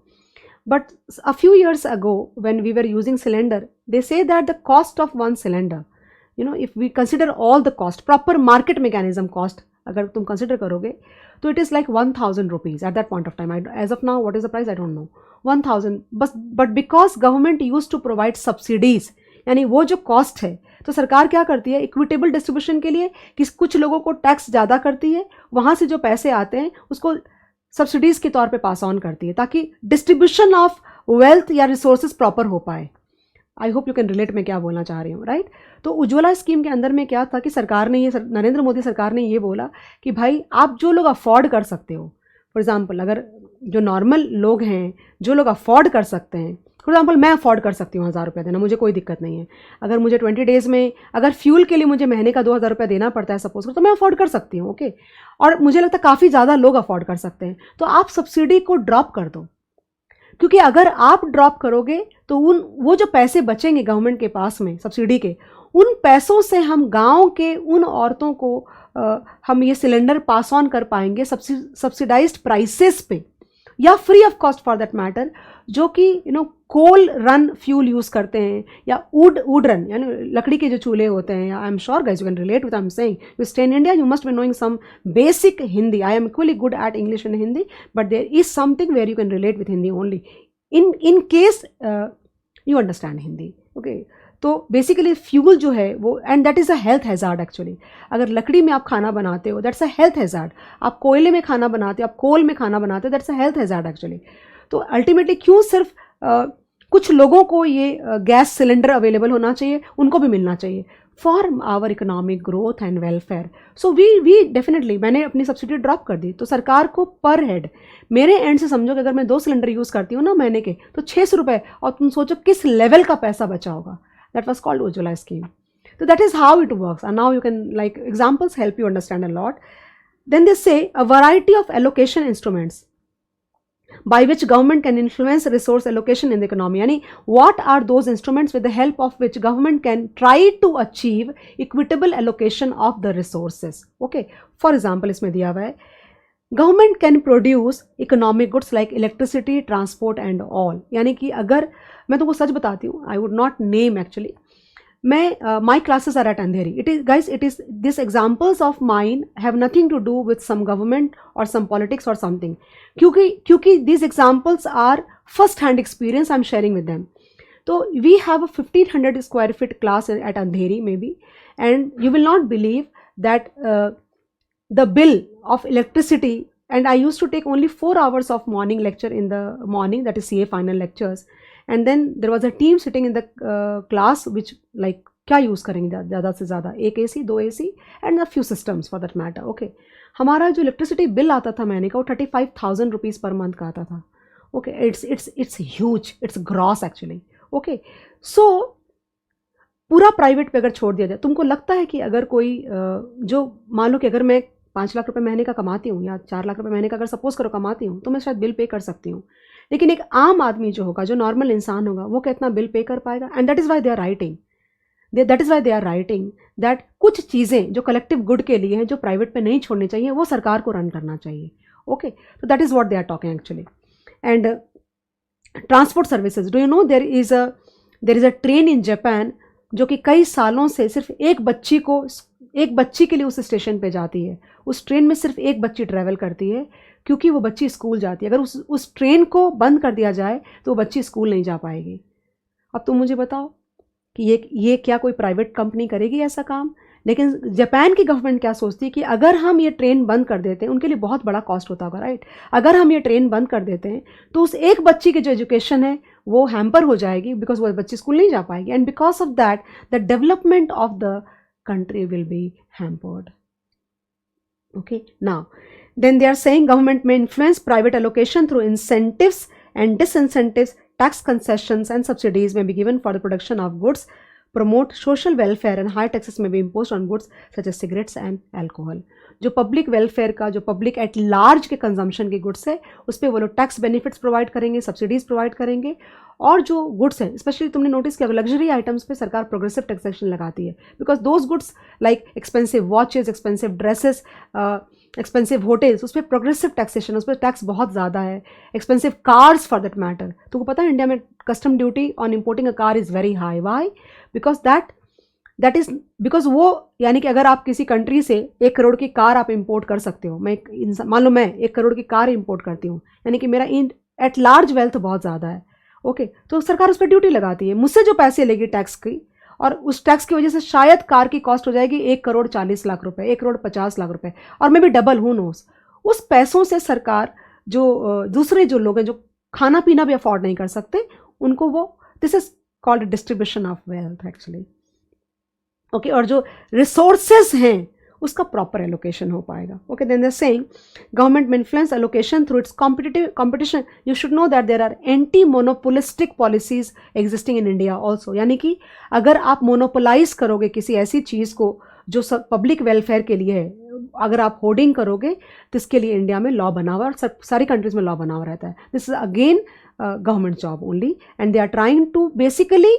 S1: but a few years ago when we were using cylinder, they say that the cost of one cylinder, you know, if we consider all the cost, proper market mechanism cost अगर तुम consider करोगे तो it is like 1000 rupees at that point of time. As of now what is the price I don't know. 1000, but because government use to provide subsidies, यानी वो जो cost है, तो सरकार क्या करती है इक्विटेबल डिस्ट्रीब्यूशन के लिए कि कुछ लोगों को टैक्स ज़्यादा करती है, वहाँ से जो पैसे आते हैं उसको सब्सिडीज़ के तौर पे पास ऑन करती है ताकि डिस्ट्रीब्यूशन ऑफ वेल्थ या रिसोर्सेज प्रॉपर हो पाए. आई होप यू कैन रिलेट मैं क्या बोलना चाह रही हूँ, राइट? तो उज्ज्वला स्कीम के अंदर में क्या था कि सरकार ने ये, नरेंद्र मोदी सरकार ने ये बोला कि भाई आप जो लोग अफोर्ड कर सकते हो, फॉर एग्जाम्पल अगर जो नॉर्मल लोग हैं, जो लोग अफोर्ड कर सकते हैं, फॉर एग्जाम्पल मैं अफोर्ड कर सकती हूँ 1000 रुपया देना, मुझे कोई दिक्कत नहीं है. अगर मुझे 20 डेज़ में अगर फ्यूल के लिए मुझे महीने का 2000 रुपया देना पड़ता है सपोज, तो मैं अफोर्ड कर सकती हूँ. ओके, और मुझे लगता है काफ़ी ज़्यादा लोग अफोर्ड कर सकते हैं, तो आप सब्सिडी को ड्रॉप कर दो, क्योंकि अगर आप ड्रॉप करोगे तो वो जो पैसे बचेंगे गवर्नमेंट के पास में सब्सिडी के, उन पैसों से हम गांव के उन औरतों को हम ये सिलेंडर पास ऑन कर पाएंगे सब्सिडाइज्ड प्राइसेस पे, या free of cost for that matter, जो कि you know coal run fuel use करते हैं या वुड रन, यानी लकड़ी के जो चूल्हे होते हैं. I am sure guys you can relate with I am saying, you stay in India, you must be knowing some basic Hindi. I am equally good at English and Hindi, but there is something where you can relate with Hindi only in case you understand Hindi. Okay, तो basically fuel जो है वो, and that is a health hazard actually. अगर लकड़ी में आप खाना बनाते हो दैट्स अ हेल्थ हैज़ार्ड, आप कोयले में खाना बनाते हो, आप कोल में खाना बनाते हो, that's a health hazard actually. तो अल्टीमेटली क्यों सिर्फ कुछ लोगों को ये गैस सिलेंडर अवेलेबल होना चाहिए, उनको भी मिलना चाहिए for our economic growth and welfare. So we definitely, मैंने अपनी सब्सिडी ड्रॉप कर दी. तो सरकार को पर हेड, मेरे एंड से समझो कि अगर मैं 2 सिलेंडर यूज़ करती हूँ ना महीने के, तो 600 रुपये, और तुम सोचो किस लेवल का पैसा बचा होगा. That was called Ujjwala scheme. So that is how it works. And now you can, like, examples help you understand a lot. Then they say a variety of allocation instruments by which government can influence resource allocation in the economy. Yani, what are those instruments with the help of which government can try to achieve equitable allocation of the resources? Okay. For example, इसमें दिया हुआ है, government can produce economic goods like electricity, transport and all. यानी कि अगर मैं तुमको सच बताती हूँ, I would not name actually, मैं my classes are at Andheri. It is, guys, it is, these examples of mine have nothing to do with some government or some politics or something. क्योंकि these examples are first hand experience I'm sharing with them. So we have a 1500 square feet class at Andheri maybe, and you will not believe that the bill of electricity, and I used to take only 4 hours of morning lecture in the morning, that is CA final lectures, and then there was a team sitting in the class which like क्या use करेंगे ज़्यादा से ज़्यादा, 1 AC 2 AC and a few systems for that matter. Okay, हमारा जो electricity bill आता था महीने का वो 35,000 रुपीज़ पर मंथ का आता था. Okay, it's huge, it's gross actually. Okay, so पूरा प्राइवेट पे अगर छोड़ दिया जाए, तुमको लगता है कि अगर कोई जो मान लो कि अगर मैं 5 लाख रुपए महीने का कमाती हूँ या 4 लाख रुपए महीने का अगर सपोज करो कमाती हूँ, तो मैं शायद बिल पे कर सकती हूँ, लेकिन एक आम आदमी जो होगा, जो नॉर्मल इंसान होगा, वो कितना बिल पे कर पाएगा? And that is why they are writing, that is why they are writing that कुछ चीज़ें जो कलेक्टिव गुड के लिए हैं, जो प्राइवेट पे नहीं छोड़नी चाहिए, वो सरकार को रन करना चाहिए। ओके, तो that is what they are talking actually. And transport services, do you know there is a train in Japan जो कि कई सालों से सिर्फ एक बच्ची के लिए उस स्टेशन पे जाती है। उस ट्रेन में सिर्फ एक बच्ची ट्रैवल करती है, क्योंकि वो बच्ची स्कूल जाती है। अगर उस ट्रेन को बंद कर दिया जाए तो वो बच्ची स्कूल नहीं जा पाएगी। अब तुम मुझे बताओ कि ये क्या कोई प्राइवेट कंपनी करेगी ऐसा काम? लेकिन जापान की गवर्नमेंट क्या सोचती है कि अगर हम ये ट्रेन बंद कर देते हैं, उनके लिए बहुत बड़ा कॉस्ट होता होगा, राइट? अगर हम ये ट्रेन बंद कर देते हैं तो उस एक बच्ची की जो एजुकेशन है वो हैम्पर हो जाएगी, बिकॉज वो बच्ची स्कूल नहीं जा पाएगी, and because of that the development of the country will be hampered. Okay, now then they are saying government may influence private allocation through incentives and disincentives. Tax concessions and subsidies may be given for the production of goods, promote social welfare, and high taxes may be imposed on goods such as cigarettes and alcohol. जो public welfare का, जो public at large के consumption के goods है, उस पर वो लोग टैक्स बेनिफिट्स प्रोवाइड करेंगे, सब्सिडीज प्रोवाइड करेंगे। और जो गुड्स हैं, स्पेशली तुमने नोटिस किया लग्जरी आइटम्स पे सरकार प्रोग्रेसिव टैक्सेशन लगाती है, because those goods like expensive watches, expensive dresses, expensive hotels, उस पर प्रोग्रेसिव टैक्सेशन, उस पर टैक्स बहुत ज़्यादा है। Expensive cars for that matter, तुमको पता है इंडिया में custom duty on importing a car is very high. Why? Because that is because वो, यानी कि अगर आप किसी कंट्री से 1 करोड़ की कार आप इंपोर्ट कर सकते हो, मान लो मैं 1 करोड़ की कार इंपोर्ट करती हूँ, यानी कि मेरा एट लार्ज वेल्थ बहुत ज़्यादा है। ओके, तो सरकार उस पर ड्यूटी लगाती है, मुझसे जो पैसे लेगी टैक्स की, और उस टैक्स की वजह से शायद कार की कॉस्ट हो जाएगी 1 करोड़ 40 लाख रुपए, 1 करोड़ 50 लाख रुपए, और मे भी डबल, हूँ नोस। उस पैसों से सरकार जो दूसरे जो लोग हैं जो खाना पीना भी अफोर्ड नहीं कर सकते, उनको वो, this is called distribution of wealth actually. Okay, और जो रिसोर्सेज हैं उसका प्रॉपर एलोकेशन हो पाएगा। Okay, then they are saying government may influence allocation through its competition. You should know that there are anti monopolistic policies existing in India also, यानी कि अगर आप मोनोपोलाइज करोगे किसी ऐसी चीज़ को जो सब पब्लिक वेलफेयर के लिए है, अगर आप होर्डिंग करोगे, तो इसके लिए इंडिया में लॉ बना हुआ है और सारी कंट्रीज में लॉ बना हुआ रहता है। This is again government job only, and they are trying to basically,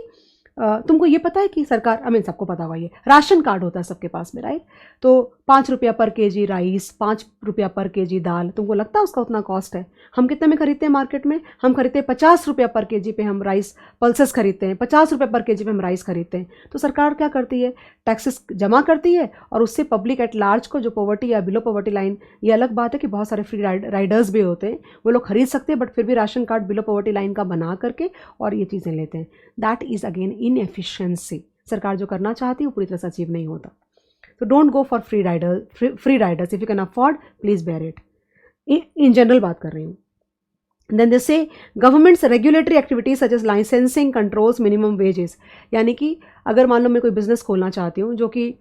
S1: तुमको ये पता है कि सरकार, आई मीन सबको पता हुआ, ये राशन कार्ड होता है सबके पास में, राइट? तो 5 रुपया पर केजी राइस, 5 रुपया पर केजी दाल, तुमको लगता है उसका उतना कॉस्ट है? हम कितने में खरीदते हैं मार्केट में? हम खरीदते हैं 50 रुपया पर केजी पे, हम राइस पल्सेस खरीदते हैं, 50 रुपये पर केजी पे हम राइस खरीदते हैं। तो सरकार क्या करती है? टैक्सेस जमा करती है, और उससे पब्लिक एट लार्ज को, जो पॉवर्टी या बिलो पॉवर्टी लाइन, ये अलग बात है कि बहुत सारे फ्री राइडर्स भी होते हैं, वो लोग खरीद सकते हैं, बट फिर भी ration card below poverty line का बना करके और ये चीज़ें लेते हैं। That is again inefficiency. सरकार जो करना चाहती है वो पूरी तरह से अचीव नहीं होता। तो don't go for free riders, if you can afford please bear it. In general बात कर रही हूँ। Then they say governments regulatory activities such as licensing controls minimum wages, यानी कि अगर मान लो मैं कोई बिजनेस खोलना चाहती हूँ जो कि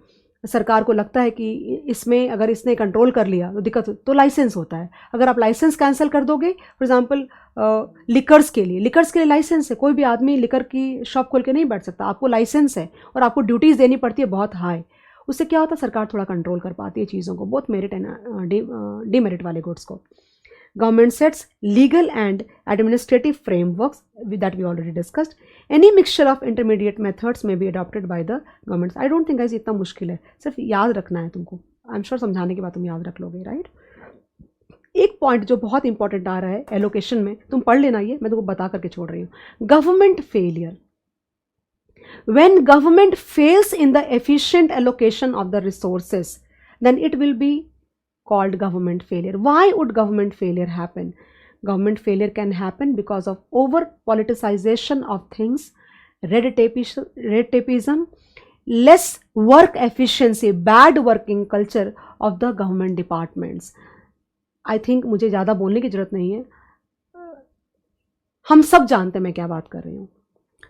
S1: सरकार को लगता है कि इसमें अगर इसने कंट्रोल कर लिया तो दिक्कत, तो लाइसेंस होता है। अगर आप लाइसेंस कैंसिल कर दोगे, फॉर एग्जांपल लिकर्स के लिए लाइसेंस है, कोई भी आदमी लिकर की शॉप खोल के नहीं बैठ सकता, आपको लाइसेंस है और आपको ड्यूटीज़ देनी पड़ती है बहुत हाई। उससे क्या होता है? सरकार थोड़ा कंट्रोल कर पाती है चीज़ों को, बहुत मेरिट एंड डीमेरिट वाले गुड्स को। Government sets legal and administrative frameworks that we already discussed. Any mixture of intermediate methods may be adopted by the governments. I don't think guys इतना मुश्किल है, सिर्फ याद रखना है तुमको। I'm sure समझाने के बाद तुम याद रख लोगे, राइट? एक पॉइंट जो बहुत इंपॉर्टेंट आ रहा है एलोकेशन में, तुम पढ़ लेना, ये मैं तुमको बता करके छोड़ रही हूँ। Government failure, when government fails in the efficient allocation of the resources, then it will be called government failure. Why would government failure happen? Government failure can happen because of over politicization of things, red tapeism, less work efficiency, bad working culture of the government departments. I think मुझे ज़्यादा बोलने की जरूरत नहीं है, हम सब जानते हैं मैं क्या बात कर रही हूँ।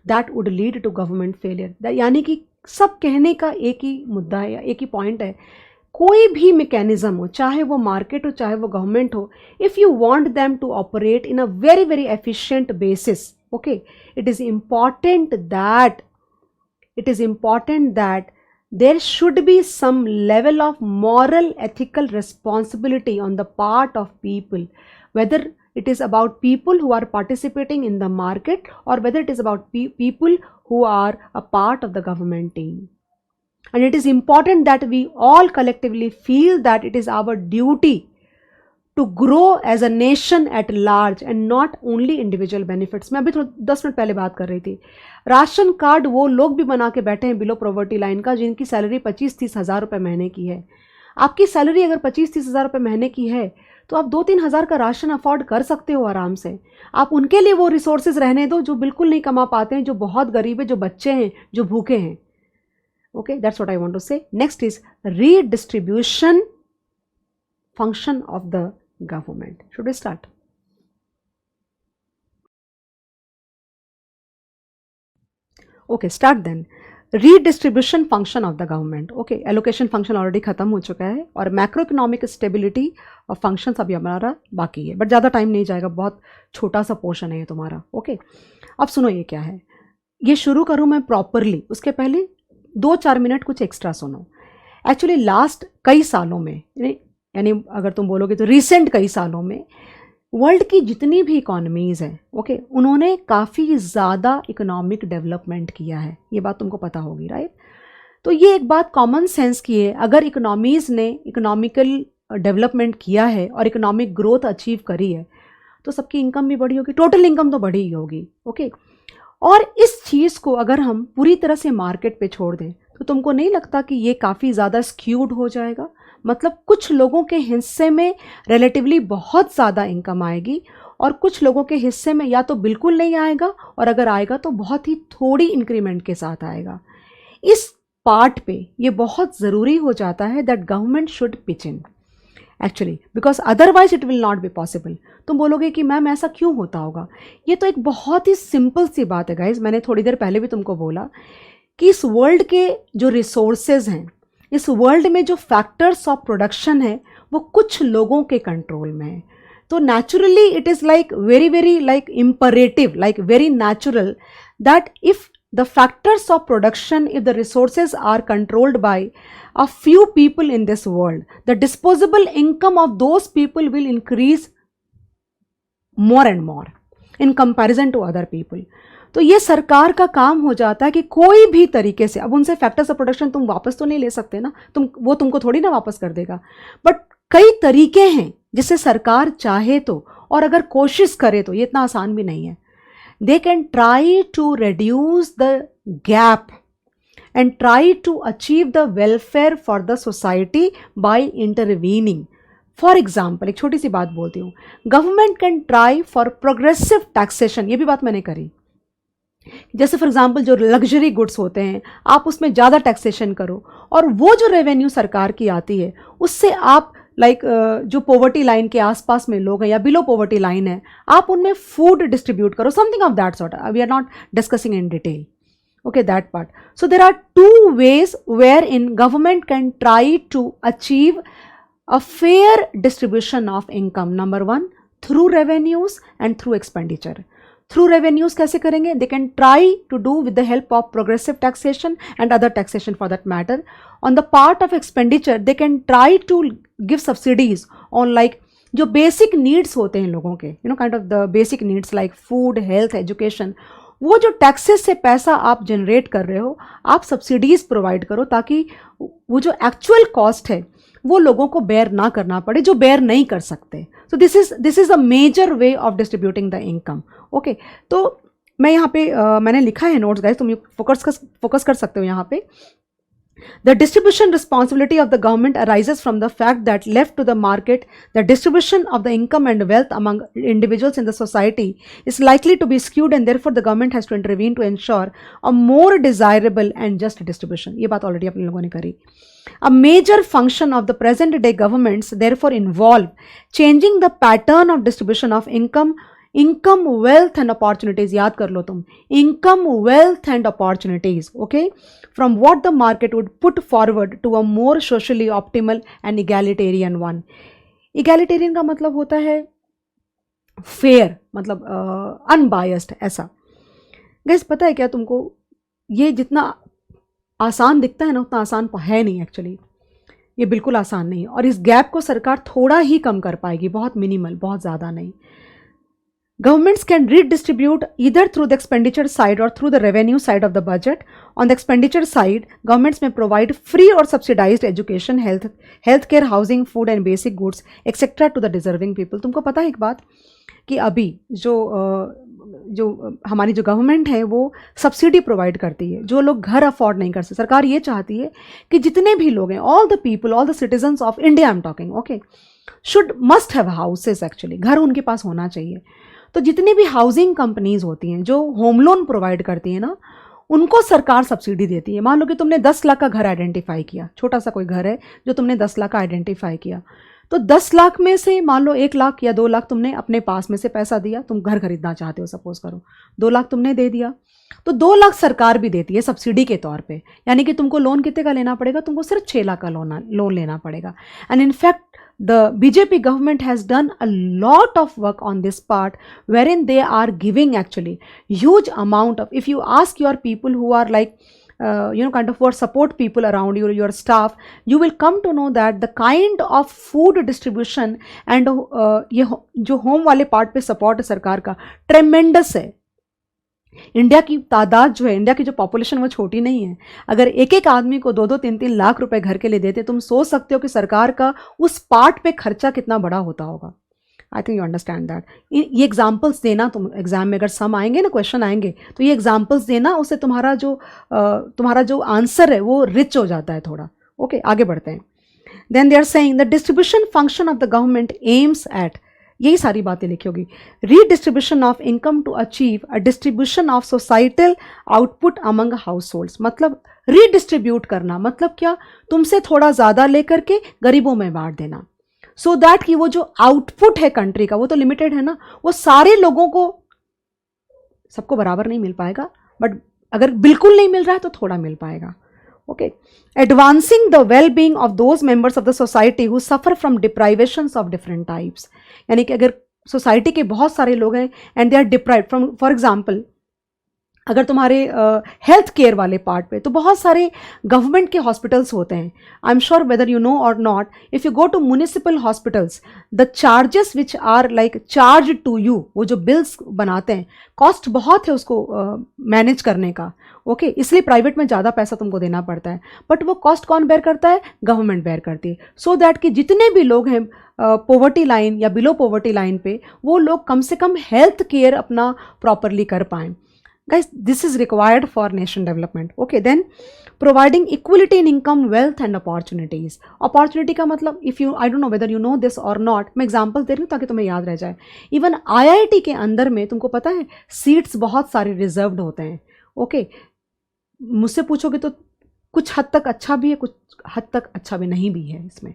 S1: That would lead to government failure. यानी कि सब कहने का एक ही मुद्दा है या एक ही पॉइंट है, कोई भी मैकेनिज्म हो, चाहे वो मार्केट हो चाहे वो गवर्नमेंट हो, if you want them to operate in a very very efficient basis, okay, it is important it is important that there should be some level of moral ethical responsibility on the part of people, whether it is about people who are participating in the market or whether it is about people who are a part of the government team. And it is important that we all collectively feel that it is our duty to grow as a nation at large and not only individual benefits. मैं अभी 10 minute पहले बात कर रही थी, ration card वो लोग भी बना के बैठे हैं बिलो पॉवर्टी लाइन का जिनकी सैलरी 25-30 हज़ार रुपये महीने की है। आपकी सैलरी अगर 25-30 हज़ार रुपये महीने की है तो आप 2-3 हज़ार का राशन अफोर्ड कर सकते हो आराम से। आप उनके लिए वो रिसोर्सेज रहने दो जो बिल्कुल नहीं कमा पाते हैं, जो बहुत गरीब है, जो बच्चे हैं, जो भूखे हैं। Okay, that's what I want to say. Next is redistribution function of the government. Should we start? Okay, start then. Redistribution function of the government. Okay, allocation function already खत्म हो चुका है और macroeconomic stability और functions अभी हमारा बाकी है, बट ज़्यादा टाइम नहीं जाएगा, बहुत छोटा सा पोर्शन है ये तुम्हारा। ओके, अब सुनो ये क्या है, ये शुरू करूँ मैं प्रॉपरली, उसके पहले 2-4 मिनट कुछ एक्स्ट्रा सुनो। एक्चुअली लास्ट कई सालों में, यानी अगर तुम बोलोगे तो रिसेंट कई सालों में वर्ल्ड की जितनी भी इकोनॉमीज़ हैं, ओके, उन्होंने काफ़ी ज़्यादा इकोनॉमिक डेवलपमेंट किया है, ये बात तुमको पता होगी, राइट। तो ये एक बात कॉमन सेंस की है, अगर इकोनॉमीज़ ने इकोनॉमिकल डेवलपमेंट किया है और इकोनॉमिक ग्रोथ अचीव करी है तो सबकी इनकम भी बढ़ी होगी, टोटल इनकम तो बढ़ी ही होगी। ओके, और इस चीज़ को अगर हम पूरी तरह से मार्केट पे छोड़ दें तो तुमको नहीं लगता कि ये काफ़ी ज़्यादा स्क्यूड हो जाएगा? मतलब कुछ लोगों के हिस्से में रिलेटिवली बहुत ज़्यादा इनकम आएगी और कुछ लोगों के हिस्से में या तो बिल्कुल नहीं आएगा और अगर आएगा तो बहुत ही थोड़ी इंक्रीमेंट के साथ आएगा। इस पार्ट पे ये बहुत ज़रूरी हो जाता है that government should pitch in actually, because otherwise it will not be possible. तुम बोलोगे कि मैम ऐसा क्यों होता होगा? ये तो एक बहुत ही सिंपल सी बात है गाइज, मैंने थोड़ी देर पहले भी तुमको बोला कि इस वर्ल्ड के जो रिसोर्सेज हैं, इस वर्ल्ड में जो फैक्टर्स ऑफ प्रोडक्शन है वो कुछ लोगों के कंट्रोल में है। तो naturally it is like very like imperative, like very natural that if the factors of production, if the resources are controlled by a few people in this world, the disposable income of those people will increase more and more in comparison to other people. तो ये सरकार का काम हो जाता है कि कोई भी तरीके से, अब उनसे फैक्टर्स ऑफ प्रोडक्शन तुम वापस तो नहीं ले सकते ना, वो तुमको थोड़ी ना वापस कर देगा, बट कई तरीके हैं जिससे सरकार चाहे तो और अगर कोशिश करे तो, ये इतना आसान भी नहीं है, they can try to reduce the gap and try to achieve the welfare for the society by intervening. For example, एक छोटी सी बात बोलती हूँ, government can try for progressive taxation, ये भी बात मैंने करी। जैसे फॉर एग्जाम्पल जो लग्जरी गुड्स होते हैं आप उसमें ज़्यादा टैक्सेशन करो और वो जो रेवेन्यू सरकार की आती है उससे आप जो पॉवर्टी लाइन के आसपास में लोग हैं या बिलो पॉवर्टी लाइन है, आप उनमें फूड डिस्ट्रीब्यूट करो, something of that sort. We are not discussing in detail, okay, that part. So there are two ways wherein government can try to achieve a fair distribution of income. Number one, through revenues and through expenditure. Through revenues कैसे करेंगे? They can try to do with the help of progressive taxation and other taxation for that matter. On the part of expenditure, they can try to give subsidies on like जो basic needs होते हैं लोगों के, kind of the basic needs like food, health, education. वो जो taxes से पैसा आप जनरेट कर रहे हो, आप सब्सिडीज़ प्रोवाइड करो ताकि वो जो एक्चुअल कॉस्ट है वो लोगों को बेयर ना करना पड़े जो बेयर नहीं कर सकते। So this is a major way of distributing the income. Okay, तो मैं यहाँ पे मैंने लिखा है नोट्स गाइस, तुम फोकस कर सकते हो यहाँ पे। The distribution responsibility of the government arises from the fact that left to the market, the distribution of the income and wealth among individuals in the society is likely to be skewed and therefore the government has to intervene to ensure a more desirable and just distribution. ये बात already अपन लोगों ने करी। A major function of the present day governments therefore involve changing the pattern of distribution of income, wealth and opportunities, याद कर लो तुम, income, wealth and opportunities, okay, from what the market would put forward to a more socially optimal and egalitarian one. Egalitarian का मतलब होता है fair, मतलब unbiased, ऐसा। Gas पता है क्या तुमको, ये जितना आसान दिखता है ना, उतना आसान है नहीं एक्चुअली, ये बिल्कुल आसान नहीं है। और इस गैप को सरकार थोड़ा ही कम कर पाएगी, बहुत मिनिमल, बहुत ज़्यादा नहीं। Governments can redistribute either through the expenditure side or through the revenue side of the budget. On the expenditure side, governments may provide free or subsidized education, healthcare, housing, food and basic goods, etc. to the deserving people. तुमको पता है एक बात कि अभी जो हमारी जो गवर्नमेंट है वो सब्सिडी प्रोवाइड करती है, जो लोग घर अफोर्ड नहीं कर सकते। सरकार ये चाहती है कि जितने भी लोग हैं, all the people, all the citizens of India, I am talking, okay, must have houses, actually घर उनके पास होना चाहिए। तो जितनी भी हाउसिंग कंपनीज होती हैं जो होम लोन प्रोवाइड करती हैं ना, उनको सरकार सब्सिडी देती है। मान लो कि तुमने 10 लाख का घर आइडेंटिफाई किया, छोटा सा कोई घर है जो तुमने 10 लाख का आइडेंटिफाई किया, तो 10 लाख में से मान लो 1 लाख या 2 लाख तुमने अपने पास में से पैसा दिया, तुम घर खरीदना चाहते हो, सपोज करो 2 लाख तुमने दे दिया, तो 2 लाख सरकार भी देती है सब्सिडी के तौर पे। यानी कि तुमको लोन कितने का लेना पड़ेगा, तुमको सिर्फ 6 लाख का लोन लेना पड़ेगा। And in fact the BJP government has done a lot of work on this part, wherein they are giving actually huge amount of, if you ask your people who are like kind of what support people around you, your staff, you will come to know that the kind of food distribution and ये जो home वाले part पे support है सरकार का, ट्रेमेंडस है। India की तादाद जो है, इंडिया की जो पॉपुलेशन वो छोटी नहीं है। अगर एक एक आदमी को 2-2, 3-3 लाख रुपए घर के लिए देते, तुम सोच सकते हो कि सरकार का उस पार्ट पे खर्चा कितना बड़ा होता होगा। आई थिंक यू अंडरस्टैंड दैट। ये एग्जाम्पल्स देना, तुम एग्जाम में अगर सम आएंगे ना, क्वेश्चन आएंगे, तो ये एग्जाम्पल्स देना, उससे तुम्हारा जो आंसर है वो रिच हो जाता है थोड़ा। ओके, आगे बढ़ते हैं। Then they are saying the distribution function of the government aims at, यही सारी बातें लिखी होगी, redistribution of income to achieve a distribution of societal output among households. मतलब रीडिस्ट्रीब्यूट करना, मतलब क्या, तुमसे थोड़ा ज़्यादा लेकर के गरीबों में बांट देना, सो दैट कि वो जो आउटपुट है कंट्री का, वो तो लिमिटेड है ना, वो सारे लोगों को, सबको बराबर नहीं मिल पाएगा, बट अगर बिल्कुल नहीं मिल रहा है तो थोड़ा मिल पाएगा। Okay, advancing the well being of those members of the society who suffer from deprivations of different types. यानी कि अगर सोसाइटी के बहुत सारे लोग हैं and they are deprived from, for example अगर तुम्हारे हेल्थ केयर वाले पार्ट पे, तो बहुत सारे गवर्नमेंट के हॉस्पिटल्स होते हैं। I am sure whether you know or not, if you go to municipal hospitals, the charges which are like charge to you, वो जो बिल्स बनाते हैं, कॉस्ट बहुत है उसको मैनेज करने का। ओके, इसलिए प्राइवेट में ज़्यादा पैसा तुमको देना पड़ता है, बट वो कॉस्ट कौन बेयर करता है, गवर्नमेंट बेयर करती है, सो दैट कि जितने भी लोग हैं पॉवर्टी लाइन या बिलो पॉवर्टी लाइन पे, वो लोग कम से कम हेल्थ केयर अपना प्रॉपरली कर पाएँ। Guys, this is required for nation development. Okay, then providing equality in income, wealth and opportunities. Opportunity का मतलब, if you, I don't know whether you know this or not, मैं example दे रही हूँ ताकि तुम्हें याद रह जाए। इवन IIT के अंदर में तुमको पता है सीट्स बहुत सारे रिजर्व्ड होते हैं। ओके, मुझसे पूछोगे तो कुछ हद तक अच्छा भी है, कुछ हद तक अच्छा भी नहीं भी है इसमें।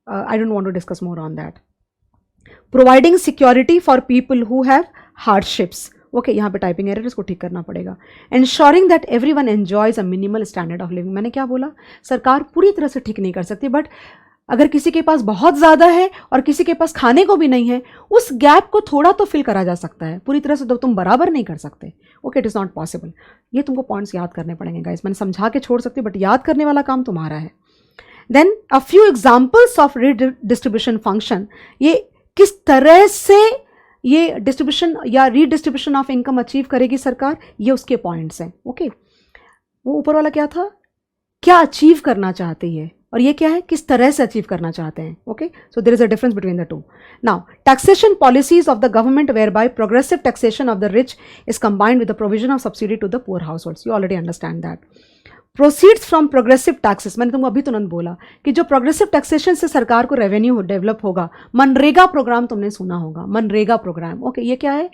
S1: I don't want to discuss more on that. Providing security for people who have hardships. Okay, यहाँ पे टाइपिंग एरर, इसको ठीक करना पड़ेगा। Ensuring that everyone enjoys a minimal standard of living. मैंने क्या बोला, सरकार पूरी तरह से ठीक नहीं कर सकती, बट अगर किसी के पास बहुत ज़्यादा है और किसी के पास खाने को भी नहीं है, उस गैप को थोड़ा तो फिल करा जा सकता है। पूरी तरह से तो तुम बराबर नहीं कर सकते। Okay, it is not possible. ये तुमको पॉइंट्स याद करने पड़ेंगे गाइस। मैंने समझा के छोड़ सकती, बट याद करने वाला काम तुम्हारा है। Then a few examples of redistribution function, ये किस तरह से ये डिस्ट्रीब्यूशन या रीडिस्ट्रीब्यूशन ऑफ इनकम अचीव करेगी सरकार, ये उसके पॉइंट्स हैं। ओके, वो ऊपर वाला क्या था, क्या अचीव करना चाहती है, और ये क्या है, किस तरह से अचीव करना चाहते हैं। Okay, so there is a difference between the two. Now, taxation policies of the government whereby progressive taxation of the rich is combined with the provision of subsidy to the poor households. You already understand that. Proceeds from progressive taxes, मैंने तुमको अभी तुरंत बोला कि जो progressive taxation से सरकार को रेवेन्यू डेवलप होगा। मनरेगा प्रोग्राम तुमने सुना होगा, मनरेगा प्रोग्राम। ओके, ये क्या है,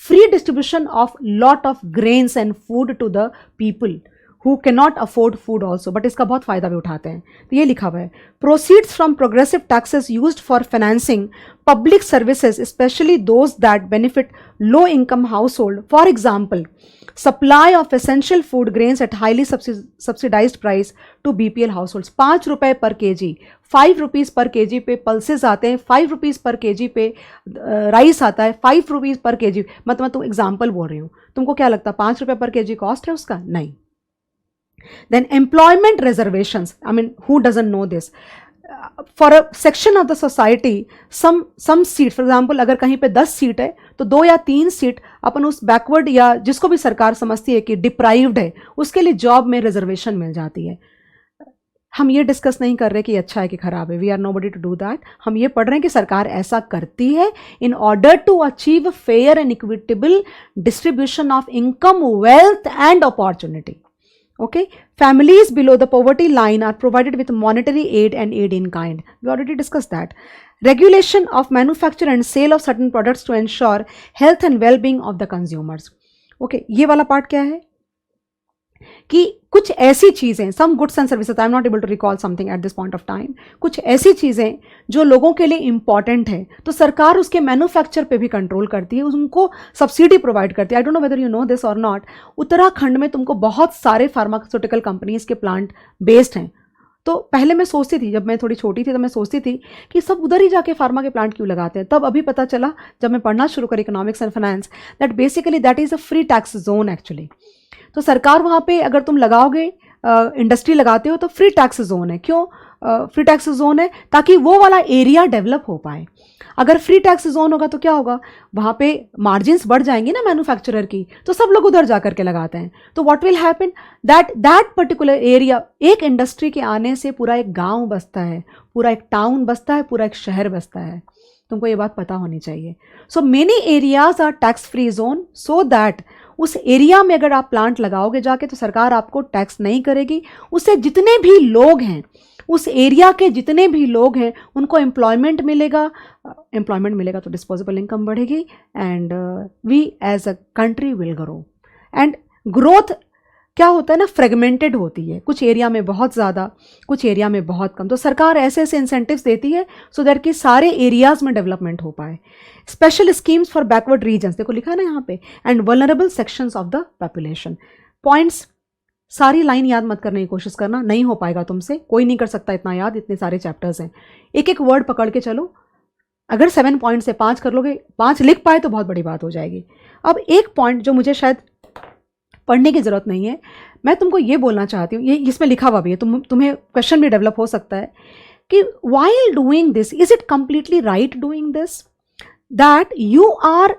S1: free distribution of lot of grains and food to the people who can not afford food also, but इसका बहुत फायदा भी उठाते हैं। तो ये लिखा हुआ है, proceeds from progressive taxes used for financing public services specially those that benefit low income household. For example, supply of essential food grains at highly subsidised price to BPL households. 5 रुपये per KG, 5 rupees per KG पे pulses आते हैं, 5 rupees per KG पे rice आता है, 5 rupees per KG. मतलब तुम example बोल रही हूँ, तुमको क्या लगता है 5 रुपये पर केजी कॉस्ट है उसका? नहीं, Then employment reservations. I mean, who doesn't know this? For a section of the society, some seat, for example, अगर कहीं पे 10 सीट है तो 2 या 3 सीट अपन उस बैकवर्ड या जिसको भी सरकार समझती है कि डिप्राइव्ड है, उसके लिए जॉब में रिजर्वेशन मिल जाती है. हम ये डिस्कस नहीं कर रहे कि अच्छा है कि खराब है. We are nobody to do that. हम ये पढ़ रहे हैं कि सरकार ऐसा करती है in order to achieve fair and equitable distribution of income, wealth and opportunity. Okay, families below the poverty line are provided with monetary aid and aid in kind. We already discussed that. Regulation of manufacture and sale of certain products to ensure health and well-being of the consumers. Okay, ये वाला part क्या है कि कुछ ऐसी चीज़ें, some goods and services, I am not able to recall something at this point of time, कुछ ऐसी चीज़ें जो लोगों के लिए इंपॉर्टेंट है, तो सरकार उसके मैन्युफैक्चर पे भी कंट्रोल करती है, उनको सब्सिडी प्रोवाइड करती है. आई don't know weather you no this और नॉट. उत्तराखंड में तुमको बहुत सारे फार्मास्यूटिकल कंपनीज के प्लांट बेस्ड हैं. तो पहले मैं सोचती थी, जब मैं थोड़ी छोटी थी तो मैं सोचती थी कि सब उधर ही जाके फार्मा के प्लांट क्यों लगाते हैं. तब अभी पता चला जब मैं पढ़ना शुरू करी economics and finance, that basically that is a free tax zone actually. तो सरकार वहाँ पे अगर तुम लगाओगे, इंडस्ट्री लगाते हो तो फ्री टैक्स जोन है. क्यों फ्री टैक्स जोन है? ताकि वो वाला एरिया डेवलप हो पाए. अगर फ्री टैक्स जोन होगा तो क्या होगा, वहाँ पे मार्जिन्स बढ़ जाएंगी ना मैन्युफैक्चरर की, तो सब लोग उधर जा करके लगाते हैं. तो what will happen, that particular area, एक इंडस्ट्री के आने से पूरा एक गांव बसता है, पूरा एक टाउन बसता है, पूरा एक शहर बसता है. तुमको ये बात पता होनी चाहिए. So many areas are tax free zone, so that उस एरिया में अगर आप प्लांट लगाओगे जाके तो सरकार आपको टैक्स नहीं करेगी. उससे जितने भी लोग हैं, उस एरिया के जितने भी लोग हैं, उनको एम्प्लॉयमेंट मिलेगा. एम्प्लॉयमेंट मिलेगा तो डिस्पोजेबल इनकम बढ़ेगी and we as a country will grow. And growth क्या होता है ना, फ्रेगमेंटेड होती है, कुछ एरिया में बहुत ज़्यादा, कुछ एरिया में बहुत कम. तो सरकार ऐसे ऐसे इंसेंटिव्स देती है सो दैट कि सारे एरियाज में डेवलपमेंट हो पाए. Special schemes for backward regions, देखो लिखा है ना यहाँ पे, and vulnerable sections of the population. Points सारी लाइन याद मत करने की कोशिश करना, नहीं हो पाएगा तुमसे, कोई नहीं कर सकता इतना याद, इतने सारे चैप्टर्स हैं. एक एक वर्ड पकड़ के चलो. अगर 7 पॉइंट से 5 कर लोगे, 5 लिख पाए तो बहुत बड़ी बात हो जाएगी. अब एक पॉइंट जो मुझे शायद पढ़ने की ज़रूरत नहीं है, मैं तुमको ये बोलना चाहती हूँ, ये इसमें लिखा हुआ भी है, तुम्हें क्वेश्चन भी डेवलप हो सकता है कि while doing this, is it completely right doing this, that you are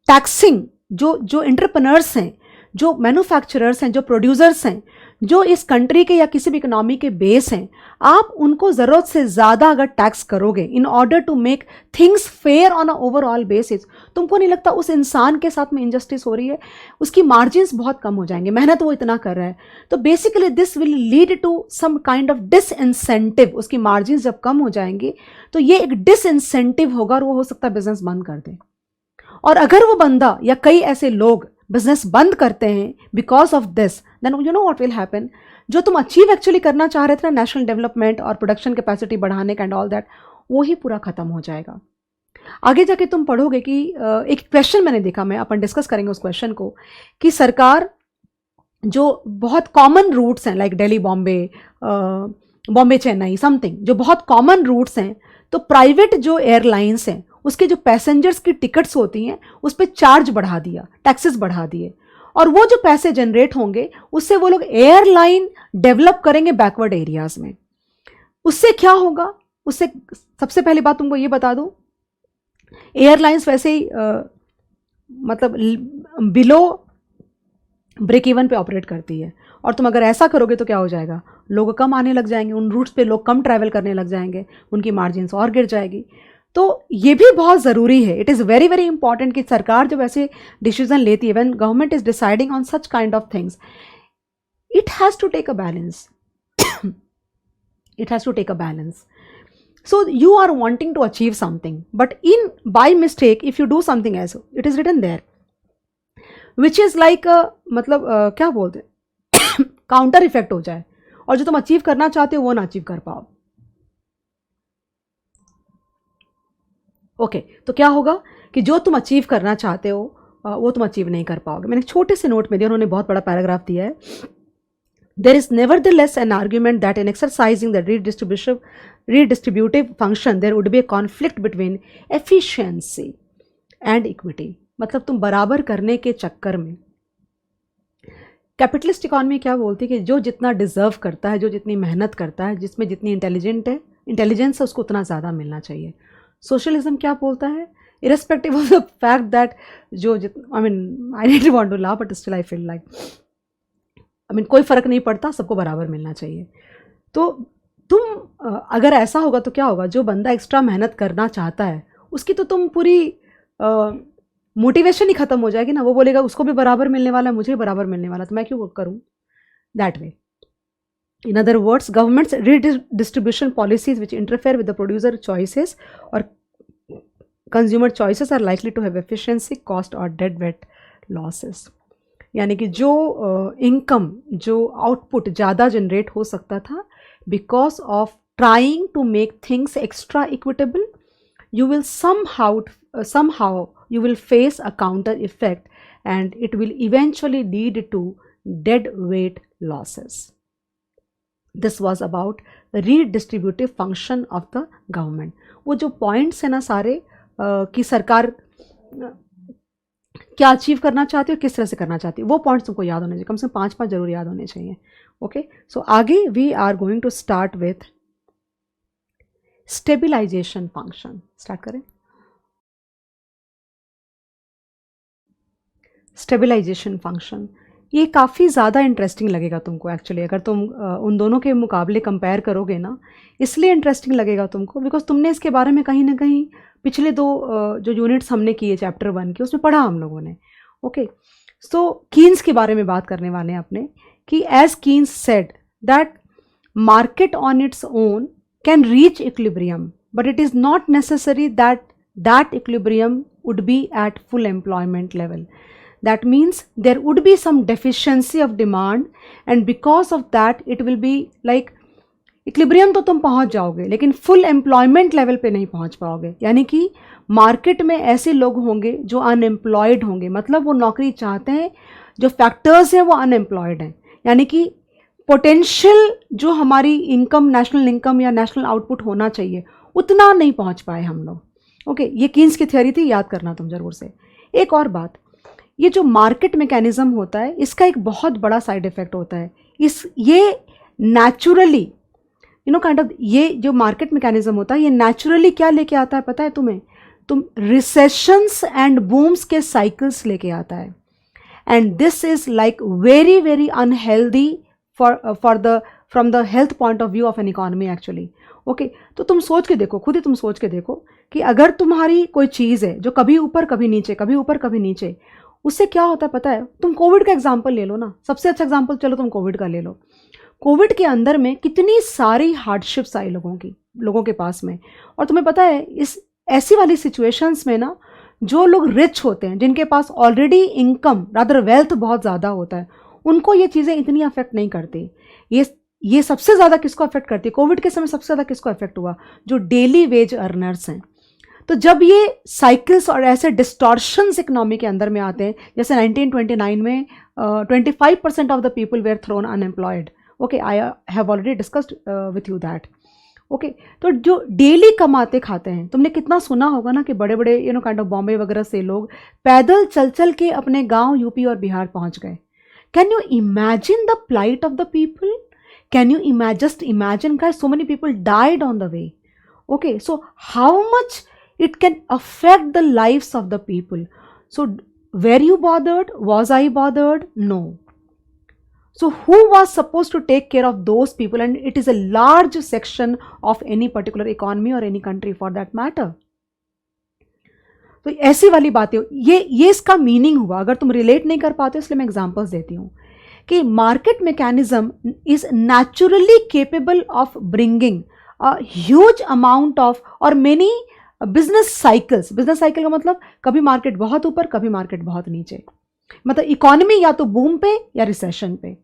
S1: taxing जो एंटरप्रेन्योर्स हैं, जो मैन्युफैक्चरर्स हैं, जो प्रोड्यूसर्स हैं, जो इस कंट्री के या किसी भी इकोनॉमी के बेस हैं, आप उनको ज़रूरत से ज़्यादा अगर टैक्स करोगे in order to make things fair on a overall basis, तुमको नहीं लगता उस इंसान के साथ में इनजस्टिस हो रही है? उसकी मार्जिन्स बहुत कम हो जाएंगे, मेहनत वो इतना कर रहा है. तो basically this will lead to some kind of disincentive. उसकी मार्जिन्स जब कम हो जाएंगी तो ये एक डिसइंसेंटिव होगा और वो हो सकता है बिजनेस बंद कर दे. और अगर वो बंदा या कई ऐसे लोग बिजनेस बंद करते हैं because of this, then you know what will happen, जो तुम अचीव एक्चुअली करना चाह रहे थे ना, नेशनल डेवलपमेंट और प्रोडक्शन कैपेसिटी बढ़ाने का एंड ऑल दैट, वो ही पूरा खत्म हो जाएगा. आगे जाके तुम पढ़ोगे कि एक क्वेश्चन मैंने देखा, मैं अपन डिस्कस करेंगे उस क्वेश्चन को, कि सरकार जो बहुत कॉमन रूट्स हैं लाइक दिल्ली बॉम्बे चेन्नई समथिंग, जो बहुत कॉमन रूट्स हैं, तो प्राइवेट जो एयरलाइंस हैं उसके जो पैसेंजर्स की टिकट्स होती हैं उस पर चार्ज बढ़ा दिया, टैक्सेस बढ़ा दिए, और वो जो पैसे जनरेट होंगे उससे वो लोग एयरलाइन डेवलप करेंगे बैकवर्ड एरियाज में. उससे क्या होगा, उससे सबसे पहली बात तुमको ये बता दूं, एयरलाइंस वैसे ही मतलब बिलो ब्रेक इवन पे ऑपरेट करती है, और तुम अगर ऐसा करोगे तो क्या हो जाएगा, लोग कम आने लग जाएंगे, उन रूट्स पे लोग कम ट्रैवल करने लग जाएंगे, उनकी मार्जिन्स और गिर जाएगी. तो ये भी बहुत ज़रूरी है. It is very very important कि सरकार जब ऐसे डिसीजन लेती है, when government is deciding on such kind of things, it has to take a balance. It has to take a balance. So you are wanting to achieve something, but by mistake if you do something else, it is written there, which is like a मतलब क्या बोलते हैं counter effect हो जाए, और जो तुम achieve करना चाहते हो वो ना अचीव कर पाओ. ओके, तो क्या होगा कि जो तुम अचीव करना चाहते हो वो तुम अचीव नहीं कर पाओगे. मैंने एक छोटे से नोट में दिया, उन्होंने बहुत बड़ा पैराग्राफ दिया है. There is nevertheless an argument that in exercising the redistributive function there would be a conflict between efficiency and equity. मतलब तुम बराबर करने के चक्कर में कैपिटलिस्ट इकॉनमी क्या बोलती है कि जो जितना डिजर्व करता है, जो जितनी मेहनत करता है, जिसमें जितनी इंटेलिजेंस है उसको उतना ज़्यादा मिलना चाहिए। सोशलिज्म क्या बोलता है, irrespective of the fact that जो I mean I didn't want to ला but still I feel like कोई फ़र्क नहीं पड़ता, सबको बराबर मिलना चाहिए। तो तुम अगर ऐसा होगा तो क्या होगा, जो बंदा एक्स्ट्रा मेहनत करना चाहता है उसकी तो तुम पूरी मोटिवेशन ही ख़त्म हो जाएगी ना। वो बोलेगा उसको भी बराबर मिलने वाला है, मुझे भी बराबर मिलने वाला, तो मैं क्यों करूँ that way. In other words, government's redistribution policies which interfere with the producer choices or consumer choices are likely to have efficiency, cost or deadweight losses. यानी कि जो इनकम, जो आउटपुट ज़्यादा जनरेट हो सकता था because of trying to make things extra equitable, you will somehow you will face a counter effect and it will eventually lead to dead weight losses. This was about the redistributive function of the government. वो जो points है ना सारे कि सरकार क्या achieve करना चाहती है और किस तरह से करना चाहती है, वो पॉइंट्स तुमको याद होने चाहिए, कम से कम 5 जरूर याद होने चाहिए। ओके, सो आगे we are going to start with stabilisation function. Start करें। स्टेबिलाइजेशन फंक्शन ये काफ़ी ज़्यादा इंटरेस्टिंग लगेगा तुमको एक्चुअली, अगर तुम उन दोनों के मुकाबले कंपेयर करोगे ना, इसलिए इंटरेस्टिंग लगेगा तुमको बिकॉज तुमने इसके बारे में कहीं ना कहीं पिछले 2 जो यूनिट्स हमने किए चैप्टर 1 के उसमें पढ़ा हम लोगों ने। ओके, सो कीन्स के बारे में बात करने वाले हैं अपने कि as Keynes said that market on its own can reach equilibrium, but it is not necessary that that equilibrium would be at full employment level. That means there would be some deficiency of demand and because of that it will be like equilibrium तो तुम पहुंच जाओगे लेकिन full employment level पे नहीं पहुंच पाओगे। यानी कि मार्केट में ऐसे लोग होंगे जो अनएम्प्लॉयड होंगे, मतलब वो नौकरी चाहते हैं, जो फैक्टर्स हैं वो अनएम्प्लॉयड हैं, यानी कि पोटेंशियल जो हमारी इनकम, नेशनल इनकम या नेशनल आउटपुट होना चाहिए उतना नहीं पहुंच पाए हम लोग। ओके, ये कीन्स की थ्योरी थी, याद करना तुम जरूर से। एक और बात, ये जो मार्केट मैकेनिज्म होता है इसका एक बहुत बड़ा साइड इफेक्ट होता है, ये नेचुरली काइंड ऑफ ये जो मार्केट मैकेनिज्म होता है ये नेचुरली क्या लेके आता है पता है तुम्हें, तुम रिसेशंस एंड बूम्स के साइकिल्स लेके आता है, and this is like very very unhealthy from the health point of view of N economy actually. Okay, तो तुम सोच के देखो, खुद ही तुम सोच के देखो कि अगर तुम्हारी कोई चीज़ है जो कभी ऊपर कभी नीचे, कभी ऊपर कभी नीचे, उससे क्या होता है पता है। तुम कोविड का एग्जाम्पल ले लो ना, सबसे अच्छा एग्जाम्पल चलो तुम कोविड का ले लो। कोविड के अंदर में कितनी सारी हार्डशिप्स आई लोगों के पास में, और तुम्हें पता है इस ऐसी वाली सिचुएशंस में ना जो लोग रिच होते हैं, जिनके पास ऑलरेडी इनकम रादर वेल्थ बहुत ज़्यादा होता है, उनको ये चीज़ें इतनी अफेक्ट नहीं करती। ये सबसे ज़्यादा किसको अफेक्ट करती है, कोविड के समय सबसे ज़्यादा किसको अफेक्ट हुआ, जो डेली वेज अर्नर्स हैं। तो जब ये साइकिल्स और ऐसे डिस्टॉर्शंस इकोनॉमी के अंदर में आते हैं, जैसे 1929 में 25% of the people were thrown unemployed. Okay, I have already discussed with you that. Okay, तो जो डेली कमाते खाते हैं, तुमने कितना सुना होगा ना कि बड़े बड़े काइंड ऑफ बॉम्बे वगैरह से लोग पैदल चल चल के अपने गाँव यूपी और बिहार पहुँच गए। Can you imagine the plight of the people? Can you just imagine, guys, so many people died on the way. Okay, so how much it can affect the lives of the people? So were you bothered? Was I bothered? No. So who was supposed to take care of those people? And it is a large section of any particular economy or any country for that matter. तो ऐसी वाली बातें, ये इसका meaning हुआ। अगर तुम relate नहीं कर पाते इसलिए मैं एग्जांपल्स देती हूँ कि market mechanism is naturally capable of bringing a huge amount of और many business cycles. Business cycle का मतलब कभी मार्केट बहुत ऊपर, कभी मार्केट बहुत नीचे, मतलब इकोनॉमी या तो बूम पे या रिसेशन पे,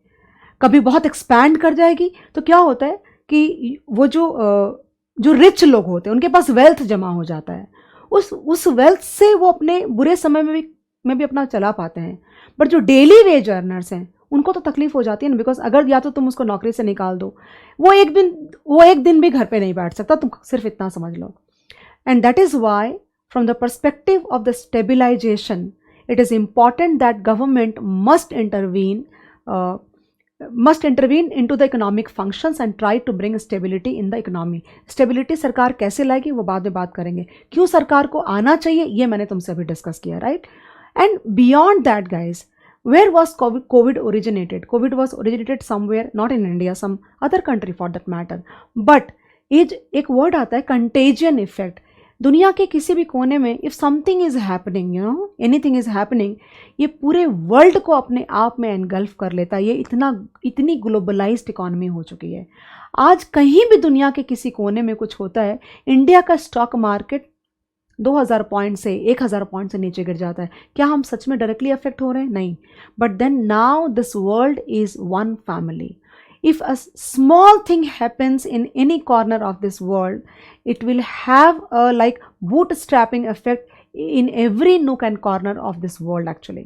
S1: कभी बहुत एक्सपैंड कर जाएगी। तो क्या होता है कि वो जो रिच लोग होते हैं उनके पास वेल्थ जमा हो जाता है, उस वेल्थ से वो अपने बुरे समय में भी अपना चला पाते हैं। बट जो डेली वेज अर्नर्स हैं उनको तो तकलीफ हो जाती है ना, बिकॉज अगर या तो तुम उसको नौकरी से निकाल दो, वो एक दिन भी घर पे नहीं बैठ सकता, तुम सिर्फ इतना समझ लो। And that is why from the perspective of the stabilization it is important that government must intervene must intervene into the economic functions and try to bring stability in the economy. Stability सरकार कैसे लाएगी वो बाद में बात करेंगे. क्यों सरकार को आना चाहिए ये मैंने तुमसे अभी डिस्कस किया, right. And beyond that guys, where was COVID originated? COVID was originated somewhere, not in India, some other country for that matter. But एक वर्ड आता है contagion effect. दुनिया के किसी भी कोने में if something is happening, you know, anything is happening, ये पूरे वर्ल्ड को अपने आप में एनगल्फ कर लेता है. ये इतनी ग्लोबलाइज्ड इकोनॉमी हो चुकी है. आज कहीं भी दुनिया के किसी कोने में कुछ होता है, इंडिया का स्टॉक मार्केट 2000 पॉइंट से 1000 पॉइंट से नीचे गिर जाता है. क्या हम सच में डायरेक्टली अफेक्ट हो रहे हैं? नहीं. But then now this world is one family. If a small thing happens in any corner of this world, it will have a like bootstrapping effect in every nook and corner of this world actually.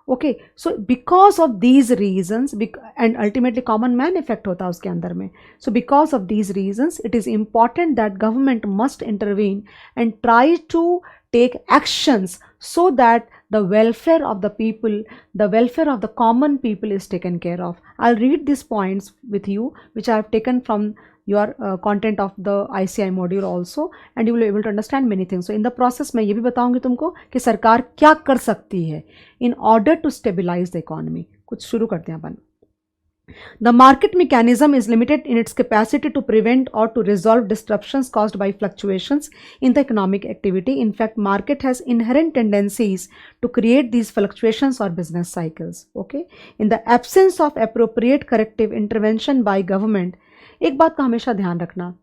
S1: Okay, so because of these reasons, and ultimately common man effect hota uske andar mein. So because of these reasons, it is important that government must intervene and try to take actions so that the welfare of the people, the welfare of the common people is taken care of. I'll read these points with you, which I have taken from your content of the ICI module also, and you will be able to understand many things. So in the process मैं ये भी बताऊंगी तुमको कि सरकार क्या कर सकती है in order to stabilize the economy. कुछ शुरू करते हैं अपन. The market mechanism is limited in its capacity to prevent or to resolve disruptions caused by fluctuations in the economic activity. In fact, market has inherent tendencies to create these fluctuations or business cycles. Okay, in the absence of appropriate corrective intervention by government, एक बात का हमेशा ध्यान रखना,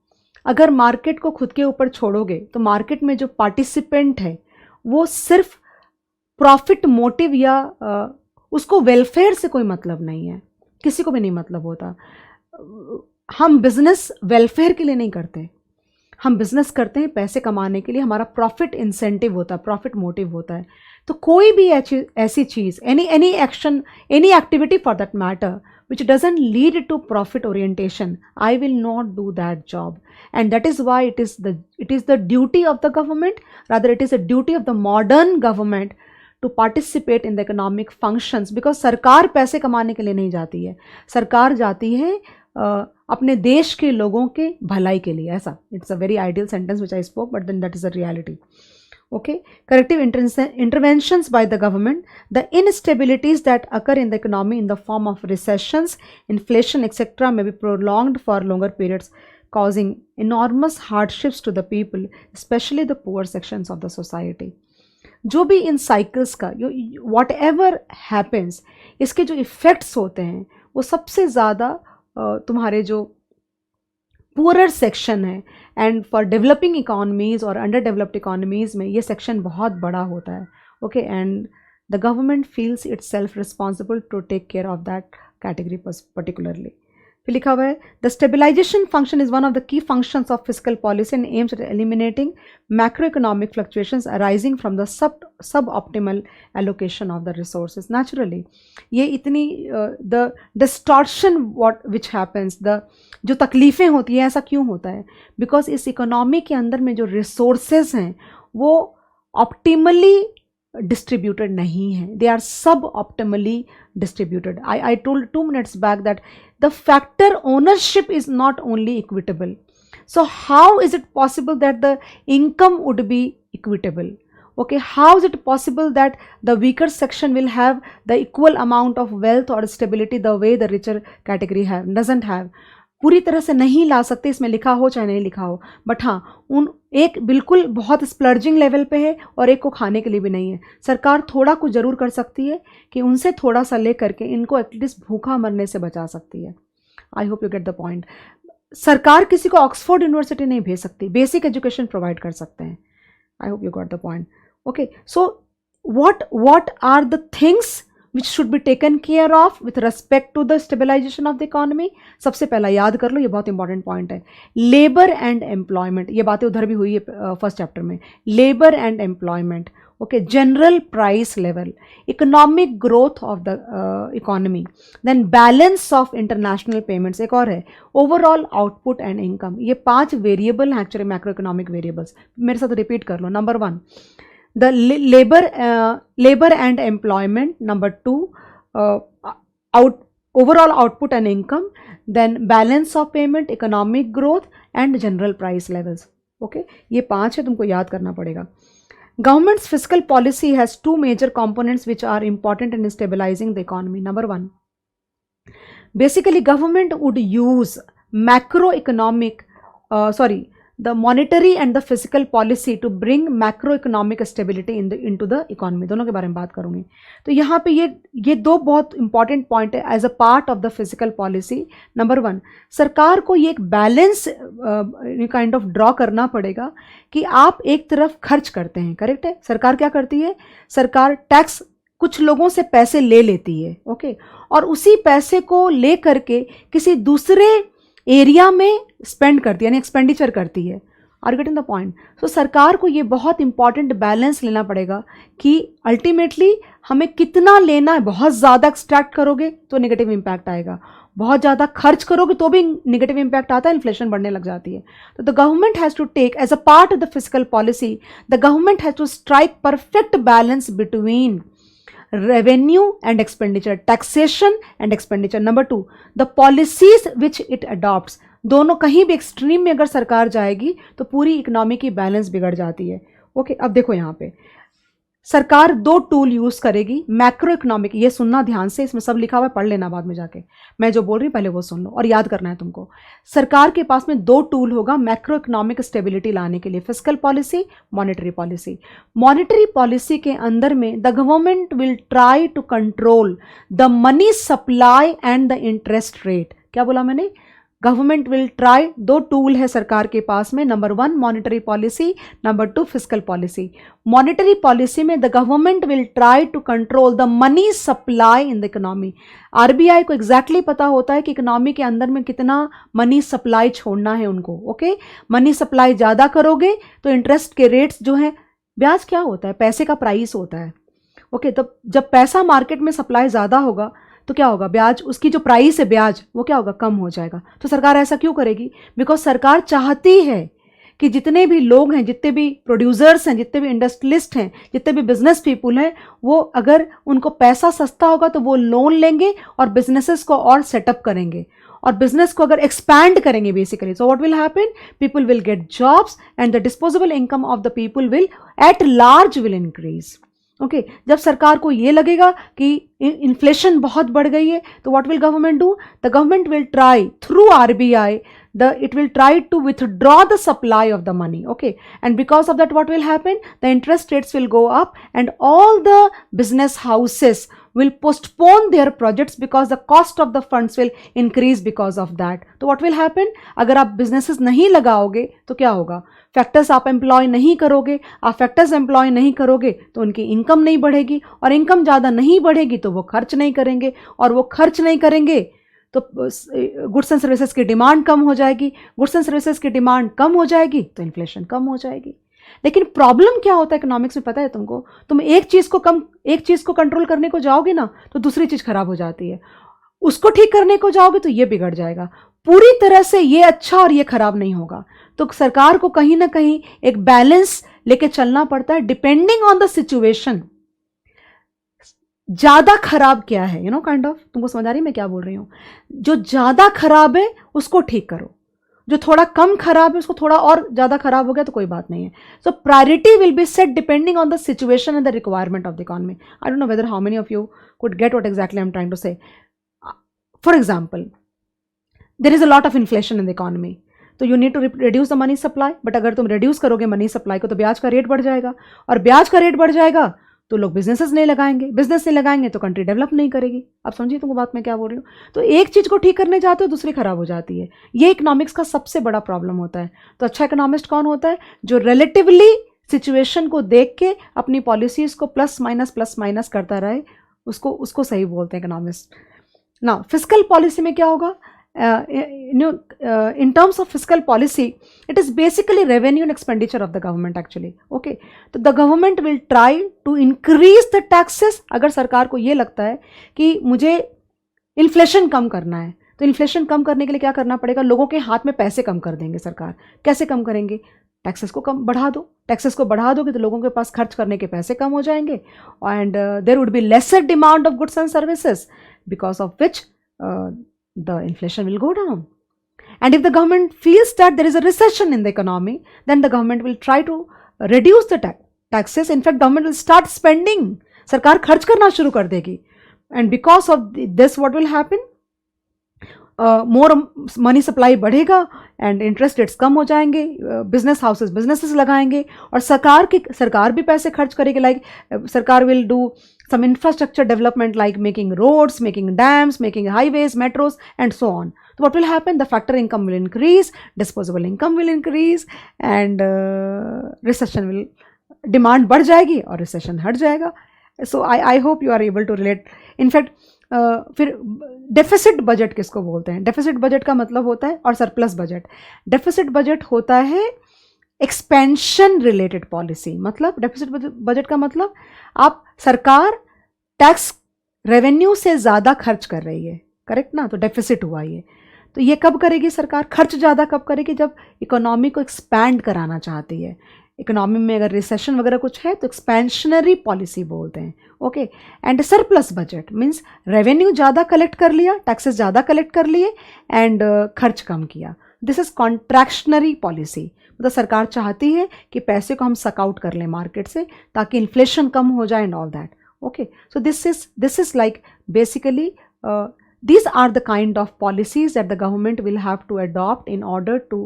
S1: अगर market को खुद के ऊपर छोड़ोगे तो मार्केट में जो पार्टिसिपेंट है वो सिर्फ प्रॉफिट मोटिव या उसको वेलफेयर से कोई मतलब नहीं है, किसी को भी नहीं मतलब होता. हम बिजनेस वेलफेयर के लिए नहीं करते, हम बिजनेस करते हैं पैसे कमाने के लिए. हमारा प्रॉफिट इंसेंटिव होता है, प्रॉफिट मोटिव होता है. तो कोई भी ऐसी चीज़, any action, any activity for that matter which doesn't lead to profit orientation, I will not do that job. And that is why it is the duty of the government, rather it is a duty of the modern government to participate in the economic functions. Because सरकार पैसे कमाने के लिए नहीं जाती है, सरकार जाती है अपने देश के लोगों के भलाई के लिए. ऐसा, it's a very ideal sentence which I spoke, but then that is the reality. Okay, corrective interventions by the government. The instabilities that occur in the economy in the form of recessions, inflation, etc. may be prolonged for longer periods, causing enormous hardships to the people, especially the poor sections of the society. जो भी इन cycles का what ever happens, इसके जो effects होते हैं वो सबसे ज़्यादा तुम्हारे जो पुअरर सेक्शन है, एंड फॉर डेवलपिंग इकोनॉमीज़ और अंडर डेवलप्ड इकोनॉमीज़ में ये सेक्शन बहुत बड़ा होता है. Okay, and the government feels itself responsible to take care of that category particularly. फिर लिखा हुआ है, the stabilisation function is one of the key functions of physical policy and aims at eliminating macroeconomic fluctuations arising from the suboptimal allocation of the resources. Naturally ये इतनी the distortion what which happens, the जो तकलीफ़ें होती हैं, ऐसा क्यों होता है? बिकॉज इस इकोनॉमी के अंदर में जो रिसोर्सेज हैं वो ऑप्टिमली distributed नहीं है, they are suboptimally distributed. I told 2 minutes back that the factor ownership is not only equitable. So how is it possible that the income would be equitable? Okay, how is it possible that the weaker section will have the equal amount of wealth or stability the way the richer category doesn't have? पूरी तरह से नहीं ला सकते, इसमें लिखा हो चाहे नहीं लिखा हो, बट हाँ उन एक बिल्कुल बहुत स्प्लर्जिंग लेवल पे है और एक को खाने के लिए भी नहीं है. सरकार थोड़ा कुछ ज़रूर कर सकती है कि उनसे थोड़ा सा ले करके इनको एटलीस्ट भूखा मरने से बचा सकती है. I hope you get the point. सरकार किसी को ऑक्सफोर्ड यूनिवर्सिटी नहीं भेज सकती, बेसिक एजुकेशन प्रोवाइड कर सकते हैं. आई hope you got the point. Okay, so what are the things which should be taken care of with respect to the stabilization of the economy? सबसे पहला याद कर लो, ये बहुत इंपॉर्टेंट पॉइंट है, लेबर एंड एम्प्लॉयमेंट. ये बातें उधर भी हुई है फर्स्ट चैप्टर में. Labour and employment, okay, general price level, economic growth of the economy, then balance of international payments, एक और है ओवरऑल आउटपुट एंड इनकम. ये 5 वेरिएबल हैं एक्चुअली, मैक्रो इकोनॉमिक वेरिएबल्स. मेरे साथ रिपीट कर लो. Number 1 the labor and employment. Number 2 overall output and income, then balance of payment, economic growth and general price levels. Okay, ये 5 है, तुमको याद करना पड़ेगा. Government's fiscal policy has 2 major components which are important in stabilizing the economy. Number 1, basically government would use the monetary and the fiscal policy to bring macroeconomic stability into the economy. दोनों के बारे में बात करूँगी. तो यहाँ पे ये 2 बहुत इंपॉर्टेंट पॉइंट है as a part of the physical policy. Number 1, सरकार को ये एक बैलेंस काइंड ऑफ ड्रॉ करना पड़ेगा कि आप एक तरफ खर्च करते हैं, करेक्ट है. सरकार क्या करती है, सरकार टैक्स कुछ लोगों से पैसे ले लेती है, ओके, और उसी पैसे को ले करके किसी दूसरे एरिया में स्पेंड करती है, यानी एक्सपेंडिचर करती है. Are getting the point. So सरकार को ये बहुत इंपॉर्टेंट बैलेंस लेना पड़ेगा कि अल्टीमेटली हमें कितना लेना है. बहुत ज़्यादा एक्सट्रैक्ट करोगे तो नेगेटिव इम्पैक्ट आएगा, बहुत ज़्यादा खर्च करोगे तो भी नेगेटिव इम्पैक्ट आता है, इन्फ्लेशन बढ़ने लग जाती है. तो the government has to take as a part of the physical policy, the government has to strike perfect balance between revenue and expenditure, taxation and expenditure. Number 2, the policies which it adopts. दोनों कहीं भी extreme में अगर सरकार जाएगी तो पूरी economy की बैलेंस बिगड़ जाती है. ओके, अब देखो यहाँ पे सरकार 2 टूल यूज करेगी मैक्रो इकोनॉमिक. ये सुनना ध्यान से, इसमें सब लिखा हुआ है, पढ़ लेना बाद में जाके. मैं जो बोल रही हूँ पहले वो सुन लो और याद करना है तुमको. सरकार के पास में 2 टूल होगा मैक्रो इकोनॉमिक स्टेबिलिटी लाने के लिए, fiscal policy, monetary policy. Monetary policy के अंदर में the government will try to control the money supply and the interest rate. क्या बोला मैंने, गवर्नमेंट विल ट्राई. 2 टूल है सरकार के पास में. Number 1 monetary policy, number 2 fiscal policy. Monetary policy में the government will try to control the money supply in the economy. RBI को एग्जैक्टली पता होता है कि इकोनॉमी के अंदर में कितना मनी सप्लाई छोड़ना है उनको. ओके, मनी सप्लाई ज़्यादा करोगे तो इंटरेस्ट के रेट्स जो हैं, ब्याज क्या होता है, पैसे का प्राइस होता है. ओके, तो जब पैसा मार्केट में सप्लाई ज़्यादा होगा तो क्या होगा, ब्याज, उसकी जो प्राइस है ब्याज, वो क्या होगा, कम हो जाएगा. तो सरकार ऐसा क्यों करेगी, बिकॉज सरकार चाहती है कि जितने भी लोग हैं, जितने भी प्रोड्यूसर्स हैं, जितने भी इंडस्ट्रियलिस्ट हैं, जितने भी बिजनेस पीपुल हैं, वो अगर उनको पैसा सस्ता होगा तो वो लोन लेंगे और बिजनेसेस को और सेटअप करेंगे और बिजनेस को अगर एक्सपैंड करेंगे basically. So what will happen, people will get jobs and the disposable income of the people will at large will increase. Okay, जब सरकार को ये लगेगा कि इन्फ्लेशन बहुत बढ़ गई है तो what will government do, the government will try through RBI, it will try to withdraw the supply of the money. Okay, and because of that what will happen, the interest rates will go up and all the business houses will postpone their projects because the cost of the funds will increase because of that. तो what will happen, अगर आप businesses नहीं लगाओगे तो क्या होगा, factors आप employ नहीं करोगे, आप फैक्टर्स एम्प्लॉय नहीं करोगे तो उनकी इनकम नहीं बढ़ेगी और इनकम ज़्यादा नहीं बढ़ेगी तो वो खर्च नहीं करेंगे और वो खर्च नहीं करेंगे तो गुड्स एंड सर्विसेज की डिमांड कम हो जाएगी, गुड्स एंड सर्विसेज की डिमांड कम हो जाएगी तो इन्फ्लेशन कम हो जाएगी. लेकिन प्रॉब्लम क्या होता है इकोनॉमिक्स में पता है तुमको, तुम एक चीज़ को कंट्रोल करने को जाओगे ना तो दूसरी चीज़ खराब हो जाती है, उसको ठीक करने को जाओगे तो ये बिगड़ जाएगा. पूरी तरह से ये अच्छा और ये खराब नहीं होगा. तो सरकार को कहीं ना कहीं एक बैलेंस लेके चलना पड़ता है डिपेंडिंग ऑन द सिचुएशन. ज़्यादा खराब क्या है, यू नो काइंड ऑफ, तुमको समझ आ रही मैं क्या बोल रही हूँ. जो ज़्यादा खराब है उसको ठीक करो, जो थोड़ा कम खराब है उसको थोड़ा और ज़्यादा खराब हो गया तो कोई बात नहीं है. So priority will be set depending on the situation and the requirement of the economy. I don't know whether how many of you could get what exactly I am trying to say. For example, there is a lot of inflation in the economy, तो you need to reduce the money supply. But अगर तुम reduce करोगे money supply को तो ब्याज का rate बढ़ जाएगा और ब्याज का रेट बढ़ जाएगा तो लोग बिजनेसेस नहीं लगाएंगे, बिजनेस नहीं लगाएंगे तो कंट्री डेवलप नहीं करेगी. अब समझिए तुमको बात मैं क्या बोल रही हूँ. तो एक चीज़ को ठीक करने जाते हो दूसरी खराब हो जाती है. ये इकोनॉमिक्स का सबसे बड़ा प्रॉब्लम होता है. तो अच्छा इकोनॉमिस्ट कौन होता है, जो रिलेटिवली सिचुएशन को देख के अपनी पॉलिसीज को प्लस माइनस करता रहे, उसको सही बोलते हैं इकोनॉमिस्ट. ना फिस्कल पॉलिसी में क्या होगा, in terms of fiscal policy, it is basically revenue and expenditure of the government actually. Okay, तो the government will try to increase the taxes. अगर सरकार को ये लगता है कि मुझे इन्फ्लेशन कम करना है तो इन्फ्लेशन कम करने के लिए क्या करना पड़ेगा, लोगों के हाथ में पैसे कम कर देंगे सरकार. कैसे कम करेंगे, टैक्सेस को कम बढ़ा दो. टैक्सेस को बढ़ा दोगे तो लोगों के पास खर्च करने के पैसे कम हो जाएंगे and there would be lesser demand of goods and services. because of which the inflation will go down. And if the government feels that there is a recession in the economy, then the government will try to reduce the taxes. In fact, government will start spending. सरकार खर्च करना शुरू कर देगी. And because of this, what will happen? More money supply बढ़ेगा and interest rates कम हो जाएंगे, business houses businesses लगाएंगे, और सरकार भी पैसे खर्च करेगी. लाइक सरकार will do some infrastructure development like making roads, making dams, making highways, metros, and so on. So what will happen? The factor income will increase, disposable income will increase, and recession will, demand बढ़ जाएगी और recession हट जाएगा. So I hope you are able to relate. In fact, फिर deficit budget किसको बोलते हैं? Deficit budget का मतलब होता है, और सरप्लस बजट. डेफिसिट बजट होता है एक्सपेंशन रिलेटेड पॉलिसी. मतलब डेफिसिट बजट का मतलब आप सरकार टैक्स रेवेन्यू से ज़्यादा खर्च कर रही है, करेक्ट ना? तो डेफिसिट हुआ ये. तो ये कब करेगी सरकार? खर्च ज़्यादा कब करेगी? जब इकोनॉमी को एक्सपैंड कराना चाहती है. इकोनॉमी में अगर रिसेशन वगैरह कुछ है तो एक्सपेंशनरी पॉलिसी बोलते हैं. Okay. And surplus budget means revenue ज़्यादा कलेक्ट कर लिया, टैक्सेस ज़्यादा कलेक्ट कर लिए, एंड खर्च कम किया. This is contractionary policy. मतलब सरकार चाहती है कि पैसे को हम सक आउट कर लें मार्केट से ताकि इन्फ्लेशन कम हो जाए and all that. Okay. So this is like basically these are the kind of policies that the government will have to adopt in order to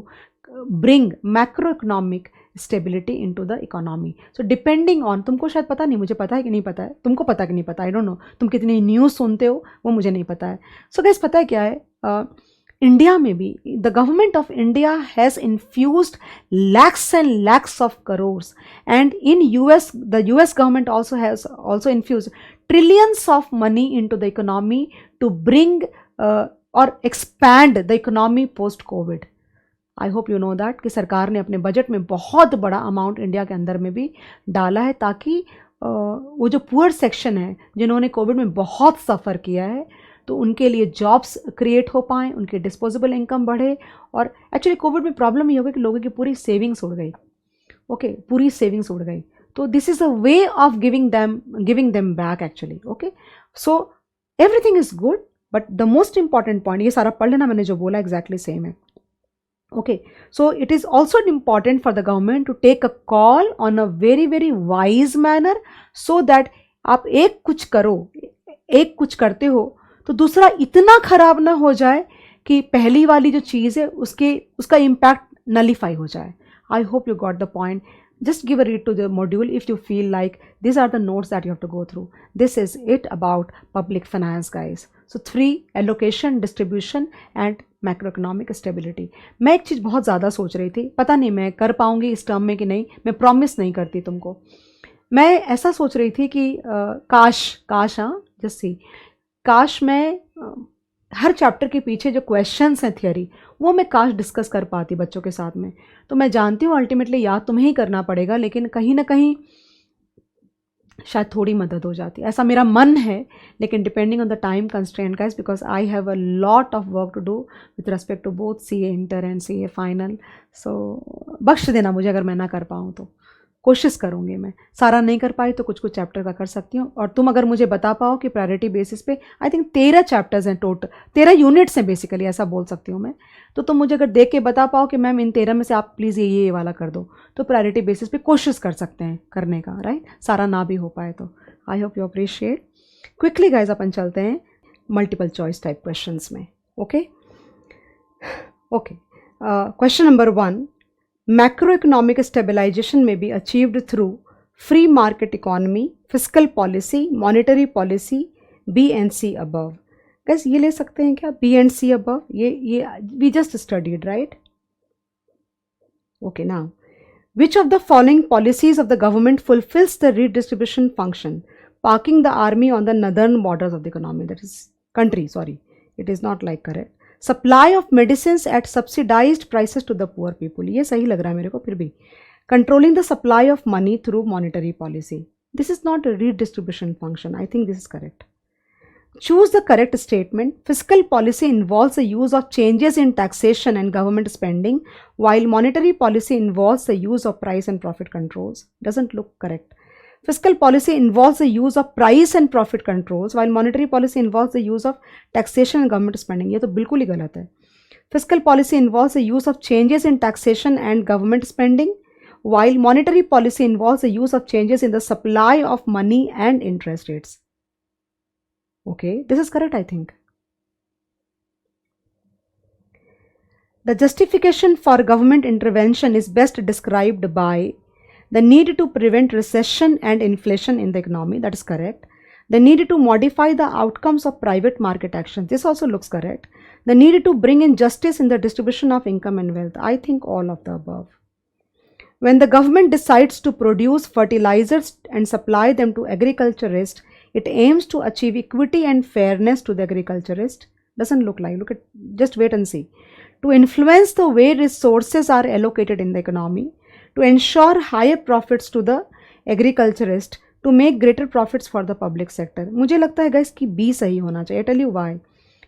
S1: bring macroeconomic stability into the economy. So depending on, तुमको शायद पता नहीं, मुझे पता है कि नहीं पता है, तुमको पता कि नहीं पता, I don't know, तुम कितनी न्यूज़ सुनते हो वो मुझे नहीं पता है. So guys, पता है क्या है, इंडिया में भी the government of India has infused lakhs and lakhs of crores, and in US the US government also has infused trillions of money into the economy to bring or expand the economy post COVID. I hope you know that कि सरकार ने अपने budget में बहुत बड़ा amount India के अंदर में भी डाला है ताकि वो जो पुअर सेक्शन है जिन्होंने कोविड में बहुत सफ़र किया है तो उनके लिए जॉब्स क्रिएट हो पाएँ, उनके डिस्पोजेबल इनकम बढ़े. और एक्चुअली कोविड में प्रॉब्लम ये हो गई कि लोगों की पूरी सेविंग्स उड़ गई. ओके, पूरी सेविंग्स उड़ गई. तो this is a way of giving them back actually. Okay, so everything is good, but the most important point, ये सारा पढ़ लेना, मैंने जो बोला एग्जैक्टली सेम है. Okay, so it is also important for the government to take a call on a very very wise manner so that आप एक कुछ करो, एक कुछ करते हो तो दूसरा इतना खराब ना हो जाए कि पहली वाली जो चीज़ है उसका इम्पैक्ट नलीफाई हो जाए. I hope you got the point. Just give a read to the module if you feel like these are the notes that you have to go through. This is it about public finance, guys. So 3, allocation, distribution and macroeconomic stability. मैं एक चीज़ बहुत ज़्यादा सोच रही थी, पता नहीं मैं कर पाऊँगी इस टर्म में कि नहीं, मैं प्रॉमिस नहीं करती तुमको. मैं ऐसा सोच रही थी कि काश मैं हर चैप्टर के पीछे जो क्वेश्चंस हैं थियरी वो मैं काश डिस्कस कर पाती बच्चों के साथ में. तो मैं जानती हूँ अल्टीमेटली याद तुम्हें ही करना पड़ेगा, लेकिन कहीं ना कहीं शायद थोड़ी मदद हो जाती, ऐसा मेरा मन है. लेकिन depending on the time constraint guys, because I have a lot of work to do with respect to both CA inter and CA final. So बख्श देना मुझे अगर मैं ना कर पाऊँ तो. कोशिश करूँगी मैं. सारा नहीं कर पाई तो कुछ चैप्टर का कर सकती हूँ. और तुम अगर मुझे बता पाओ कि प्रायोरिटी बेसिस पे आई थिंक 13 चैप्टर्स हैं टोटल, 13 यूनिट्स हैं बेसिकली, ऐसा बोल सकती हूँ मैं. तो तुम मुझे अगर देख के बता पाओ कि मैम इन 13 में से आप प्लीज़ ये वाला कर दो, तो प्रायोरिटी बेसिस पे कोशिश कर सकते हैं करने का, राइट. सारा ना भी हो पाए तो. I hope you appreciate. Quickly guys अपन चलते हैं मल्टीपल चॉइस टाइप क्वेश्चंस में. Okay. Question number 1, macroeconomic stabilization may be achieved through free market economy, fiscal policy, monetary policy, B and C above. guys ये ले सकते हैं क्या B and C above? ये we just studied, right? Okay, now which of the following policies of the government fulfills the redistribution function, parking the army on the northern borders of the economy, that is country, sorry, it is not like correct. Supply of medicines at subsidized prices to the poor people, ये सही लग रहा है मेरे को. फिर भी controlling the supply of money through monetary policy, this is not a redistribution function. I think this is correct. Choose the correct statement. Fiscal policy involves the use of changes in taxation and government spending, while monetary policy involves the use of price and profit controls. Doesn't look correct. Fiscal policy involves the use of price and profit controls, while monetary policy involves the use of taxation and government spending. ये तो बिल्कुल ही गलत है. Fiscal policy involves the use of changes in taxation and government spending, while monetary policy involves the use of changes in the supply of money and interest rates. Okay, this is correct, I think. The justification for government intervention is best described by the need to prevent recession and inflation in the economy. That is correct. The need to modify the outcomes of private market actions. This also looks correct. The need to bring in justice in the distribution of income and wealth. I think all of the above. When the government decides to produce fertilizers and supply them to agriculturists, it aims to achieve equity and fairness to the agriculturist. Doesn't look like. Look at, just wait and see. To influence the way resources are allocated in the economy, to ensure higher profits to the agriculturist, to make greater profits for the public sector. मुझे लगता है guys कि B सही होना चाहिए. Tell you why.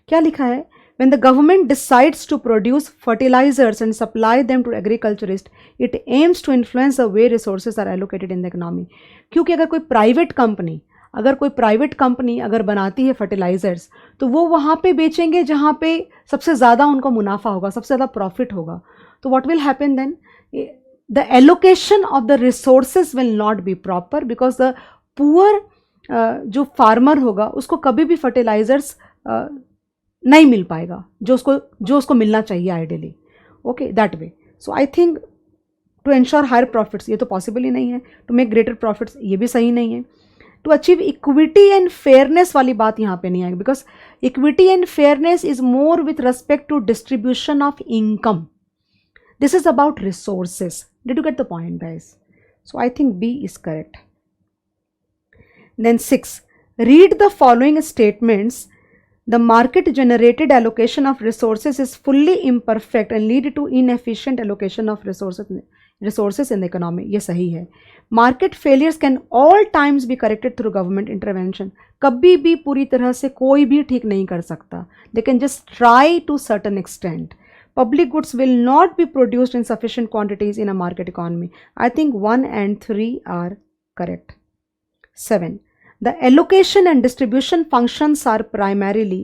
S1: क्या लिखा है? When the government decides to produce fertilizers and supply them to agriculturists, it aims to influence the way resources are allocated in the economy. क्योंकि अगर कोई प्राइवेट कंपनी अगर बनाती है फर्टिलाइजर्स, तो वो वहाँ पे बेचेंगे जहाँ पे सबसे ज़्यादा उनको मुनाफा होगा, सबसे ज़्यादा प्रॉफिट होगा. तो what will happen then? The allocation of the resources will not be proper because the poor जो फार्मर होगा उसको कभी भी फर्टिलाइजर्स नहीं मिल पाएगा जो उसको मिलना चाहिए ideally. Okay, that way. So I think to ensure higher profits, ये तो पॉसिबल ही नहीं है. टू मेक ग्रेटर प्रॉफिट्स, ये भी सही नहीं है. To achieve equity and fairness वाली बात यहाँ पे नहीं आएगी because equity and fairness is more with respect to distribution of income. This is about resources. Did you get the point, guys? So I think B is correct. Then 6. Read the following statements. The market generated allocation of resources is fully imperfect and lead to inefficient allocation of resources in the economy. ये सही है. Market failures can all times be corrected through government intervention. कभी भी पूरी तरह से कोई भी ठीक नहीं कर सकता. They can just try to certain extent. Public goods will not be produced in sufficient quantities in a market economy. I think 1 and 3 are correct. 7. The allocation and distribution functions are primarily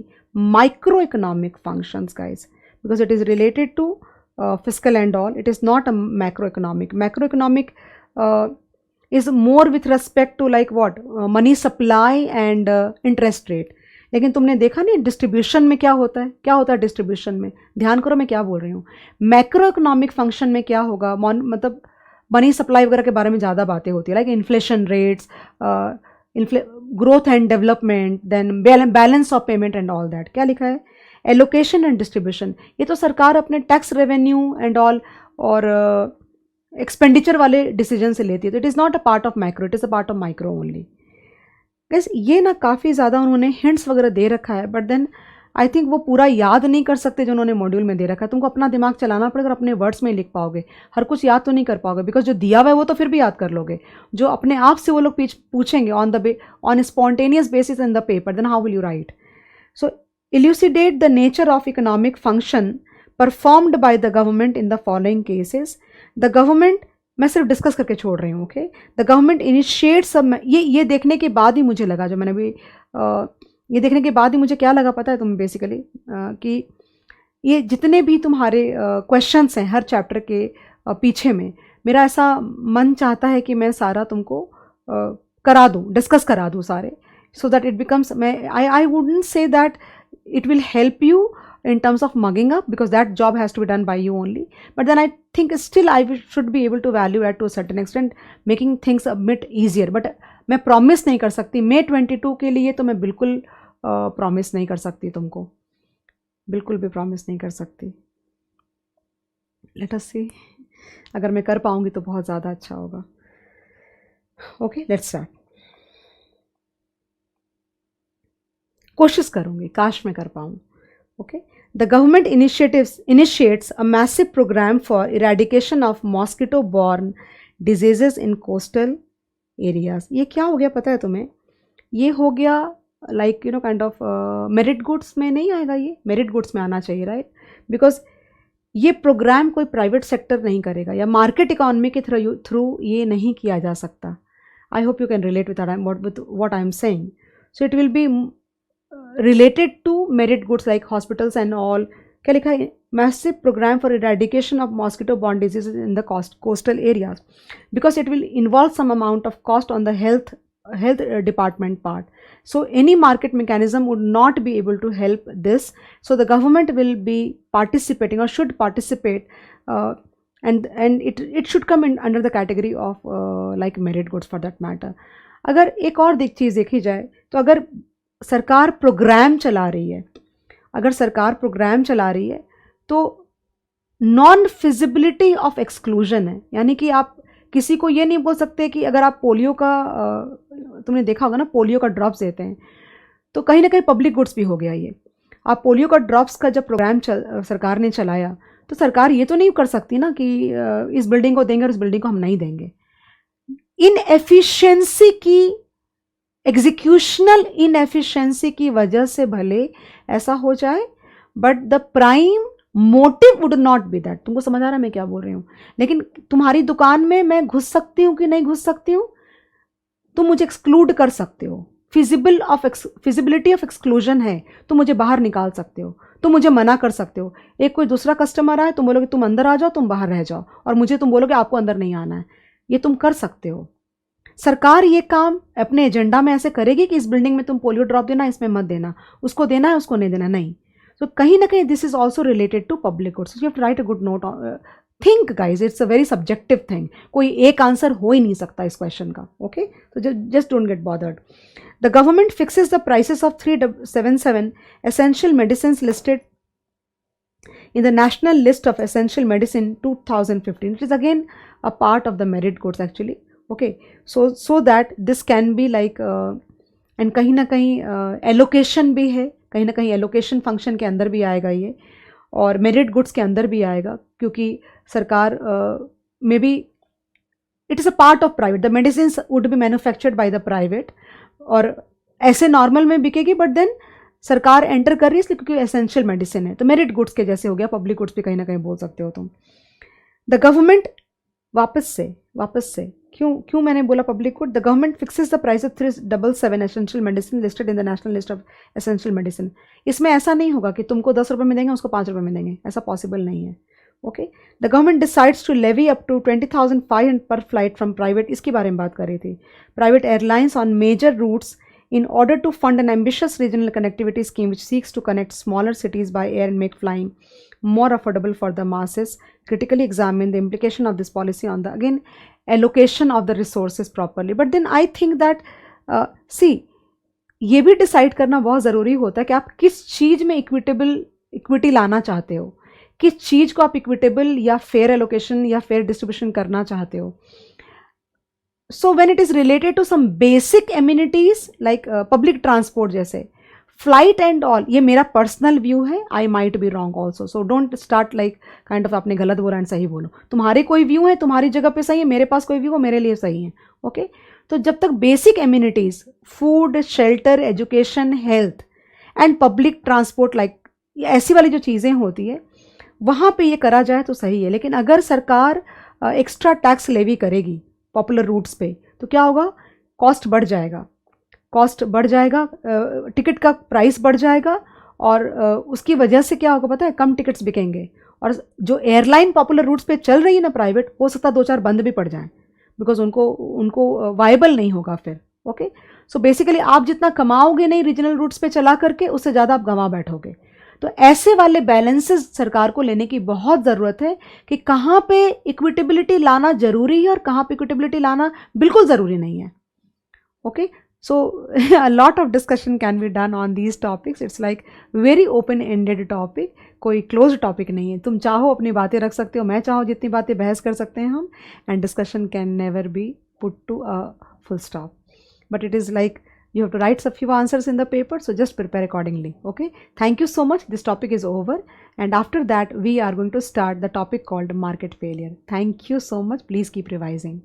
S1: microeconomic functions, guys, because it is related to fiscal and all. It is not a macroeconomic. Macroeconomic is more with respect to like what? Money supply and interest rate. लेकिन तुमने देखा नहीं distribution में क्या होता है distribution में. ध्यान करो मैं क्या बोल रही हूँ. मैक्रो इकोनॉमिक फंक्शन में क्या होगा, मतलब मनी सप्लाई वगैरह के बारे में ज़्यादा बातें होती है, like inflation rates, growth and development, then balance of payment and all that. क्या लिखा है? Allocation and distribution. ये तो सरकार अपने टैक्स रेवेन्यू एंड ऑल और एक्सपेंडिचर वाले डिसीजन से लेती है. तो it is not a part of micro, it is a part of micro only. Guess ये ना काफ़ी ज़्यादा उन्होंने हिंट्स वगैरह दे रखा है, बट देन आई थिंक वो पूरा याद नहीं कर सकते जो उन्होंने मॉड्यूल में दे रखा है. तुमको अपना दिमाग चलाना पड़ेगा और अपने वर्ड्स में लिख पाओगे. हर कुछ याद तो नहीं कर पाओगे बिकॉज जो दिया हुआ है वो तो फिर भी याद कर लोगे. जो अपने आप से वो लोग पूछेंगे on spontaneous basis in the paper, then how will you write. So elucidate the nature of economic function performed by the government in the following cases. The government, मैं सिर्फ डिस्कस करके छोड़ रही हूँ. ओके, द गवर्नमेंट इनिशिएट्स, ये देखने के बाद ही मुझे लगा, जो मैंने अभी ये देखने के बाद ही मुझे क्या लगा पता है तुम्हें बेसिकली, कि ये जितने भी तुम्हारे क्वेश्चंस हैं हर चैप्टर के पीछे में, मेरा ऐसा मन चाहता है कि मैं सारा तुमको करा दूँ, डिस्कस करा दूँ सारे, so that it becomes, I wouldn't say that it will help you in terms of mugging up because that job has to be done by you only, but then I think still I should be able to value add to a certain extent, making things a bit easier. but मैं promise नहीं कर सकती May 22 के लिए, तो मैं बिल्कुल promise नहीं कर सकती तुमको, बिल्कुल भी promise नहीं कर सकती. Let us see, अगर मैं कर पाऊँगी तो बहुत ज़्यादा अच्छा होगा. Okay, let's start. कोशिश करूँगी, काश मैं कर पाऊँ. Okay, the government initiates a massive program for eradication of mosquito-borne diseases in coastal areas. ये क्या हो गया पता है तुम्हें? ये हो गया like you know kind of merit goods में नहीं आएगा, ये merit goods में आना चाहिए, right? Because ये प्रोग्राम कोई प्राइवेट सेक्टर नहीं करेगा या मार्केट इकोनॉमी के थ्रू ये नहीं किया जा सकता. I hope you can relate with what I am saying. So it will be related to merit goods like hospitals and all. क्या लिखा है? Massive program for eradication of mosquito-borne diseases in the coastal areas, because it will involve some amount of cost on the health department part. So any market mechanism would not be able to help this. So the government will be participating or should participate, and it should come in under the category of like merit goods for that matter. अगर एक और चीज़ देखी जाए तो अगर सरकार programme चला रही है, तो नॉन फिजिबिलिटी ऑफ एक्सक्लूजन है, यानी कि आप किसी को ये नहीं बोल सकते कि अगर आप पोलियो का तुमने देखा होगा ना, पोलियो का ड्रॉप्स देते हैं, तो कहीं ना कहीं पब्लिक गुड्स भी हो गया ये। आप पोलियो का ड्रॉप्स का जब प्रोग्राम सरकार ने चलाया, तो सरकार ये तो नहीं कर सकती ना कि इस बिल्डिंग को देंगे और इस बिल्डिंग को हम नहीं देंगे। इनएफिशिएंसी की, एग्जीक्यूशनल इनएफिशिएंसी की वजह से भले ऐसा हो जाए, but the prime motive would not be that. तुमको समझ आ रहा है मैं क्या बोल रही हूँ? लेकिन तुम्हारी दुकान में मैं घुस सकती हूँ कि नहीं घुस सकती हूँ, तुम मुझे एक्सक्लूड कर सकते हो। फिजिबिलिटी ऑफ एक्सक्लूजन है, तुम मुझे बाहर निकाल सकते हो, तुम मुझे मना कर सकते हो। एक कोई दूसरा कस्टमर आए, तुम बोलोगे तुम अंदर आ जाओ, तुम बाहर रह जाओ, और मुझे तुम बोलोगे आपको अंदर नहीं आना है। ये तुम कर सकते हो। सरकार ये काम अपने एजेंडा में ऐसे करेगी कि इस बिल्डिंग में तुम पोलियो ड्रॉप देना, इसमें मत देना, उसको देना है, उसको नहीं देना, नहीं। तो कहीं ना कहीं this is also related to public goods. You have to write a good note. Think guys, it's a very subjective thing. कोई एक आंसर हो ही नहीं सकता इस क्वेश्चन का। ओके, तो just don't get bothered. The government fixes the prices of 377 essential medicines listed in the national list of essential medicine 2015. It is again a part of the merit goods actually. Okay, so that this can be like and कहीं ना कहीं allocation भी है, कहीं ना कहीं allocation function के अंदर भी आएगा ये, और मेरिट गुड्स के अंदर भी आएगा, क्योंकि सरकार may be it is a part of private. The medicine would be manufactured by the private, और ऐसे नॉर्मल में बिकेगी, बट देन सरकार एंटर कर रही है इसलिए क्योंकि एसेंशियल मेडिसिन है। तो मेरिट गुड्स के जैसे हो गया, पब्लिक गुड्स भी कहीं ना कहीं बोल सकते हो तुम। द गवर्नमेंट, वापस से क्यों मैंने बोला public good? The government fixes the price of 377 essential medicine listed in the national list of essential medicine. इसमें ऐसा नहीं होगा कि तुमको 10 रुपये में देंगे, उसको 5 रुपये में देंगे, ऐसा पॉसिबल नहीं है। Okay, the government decides to levy up to 20,500 पर फ्लाइट फ्रॉम प्राइवेट, इसके बारे में बात कर रही थी, private airlines on major routes in order to fund an ambitious regional connectivity scheme which seeks to connect smaller cities by air and make flying more affordable for the masses. Critically examine the implication of this policy on the, again, allocation of the resources properly. But then I think that see, ये भी decide करना बहुत ज़रूरी होता है कि आप किस चीज़ में इक्विटी लाना चाहते हो, किस चीज़ को आप इक्विटेबल या फेयर एलोकेशन या फेयर डिस्ट्रीब्यूशन करना चाहते हो। So when it is related to some basic amenities like public transport जैसे flight and all, ये मेरा personal view है, I might be wrong also, so don't start like kind of आपने गलत बोला एंड सही बोलो। तुम्हारे कोई व्यू है, तुम्हारी जगह पे सही है, मेरे पास कोई व्यू हो, मेरे लिए सही है। ओके, तो जब तक basic amenities, food, shelter, education, health and public transport, like ऐसी वाली जो चीज़ें होती है, वहाँ पे ये करा जाए तो सही है। लेकिन अगर सरकार एक्स्ट्रा टैक्स लेवी करेगी पॉपुलर रूट्स पे, तो क्या होगा? कॉस्ट बढ़ जाएगा, टिकट का प्राइस बढ़ जाएगा, और उसकी वजह से क्या होगा पता है? कम टिकट्स बिकेंगे, और जो एयरलाइन पॉपुलर रूट्स पे चल रही है ना प्राइवेट, हो सकता है 2-4 बंद भी पड़ जाएं, बिकॉज उनको वायबल नहीं होगा फिर। ओके, सो बेसिकली आप जितना कमाओगे नहीं रीजनल रूट्स पे चला करके, उससे ज़्यादा आप गंवा बैठोगे। तो ऐसे वाले बैलेंसेस सरकार को लेने की बहुत ज़रूरत है कि कहाँ पे इक्विटेबिलिटी लाना ज़रूरी है और कहाँ पे इक्विटेबिलिटी लाना बिल्कुल ज़रूरी नहीं है। Okay, so a lot of discussion can be done on these topics. It's like very open ended topic, कोई क्लोज टॉपिक नहीं है। तुम चाहो अपनी बातें रख सकते हो, मैं चाहो जितनी बातें बहस कर सकते हैं हम, and discussion can never be put to a full stop, but it is like you have to write a few answers in the paper, so just prepare accordingly. Okay, thank you so much. This topic is over, and after that we are going to start the topic called market failure. Thank you so much. Please keep revising.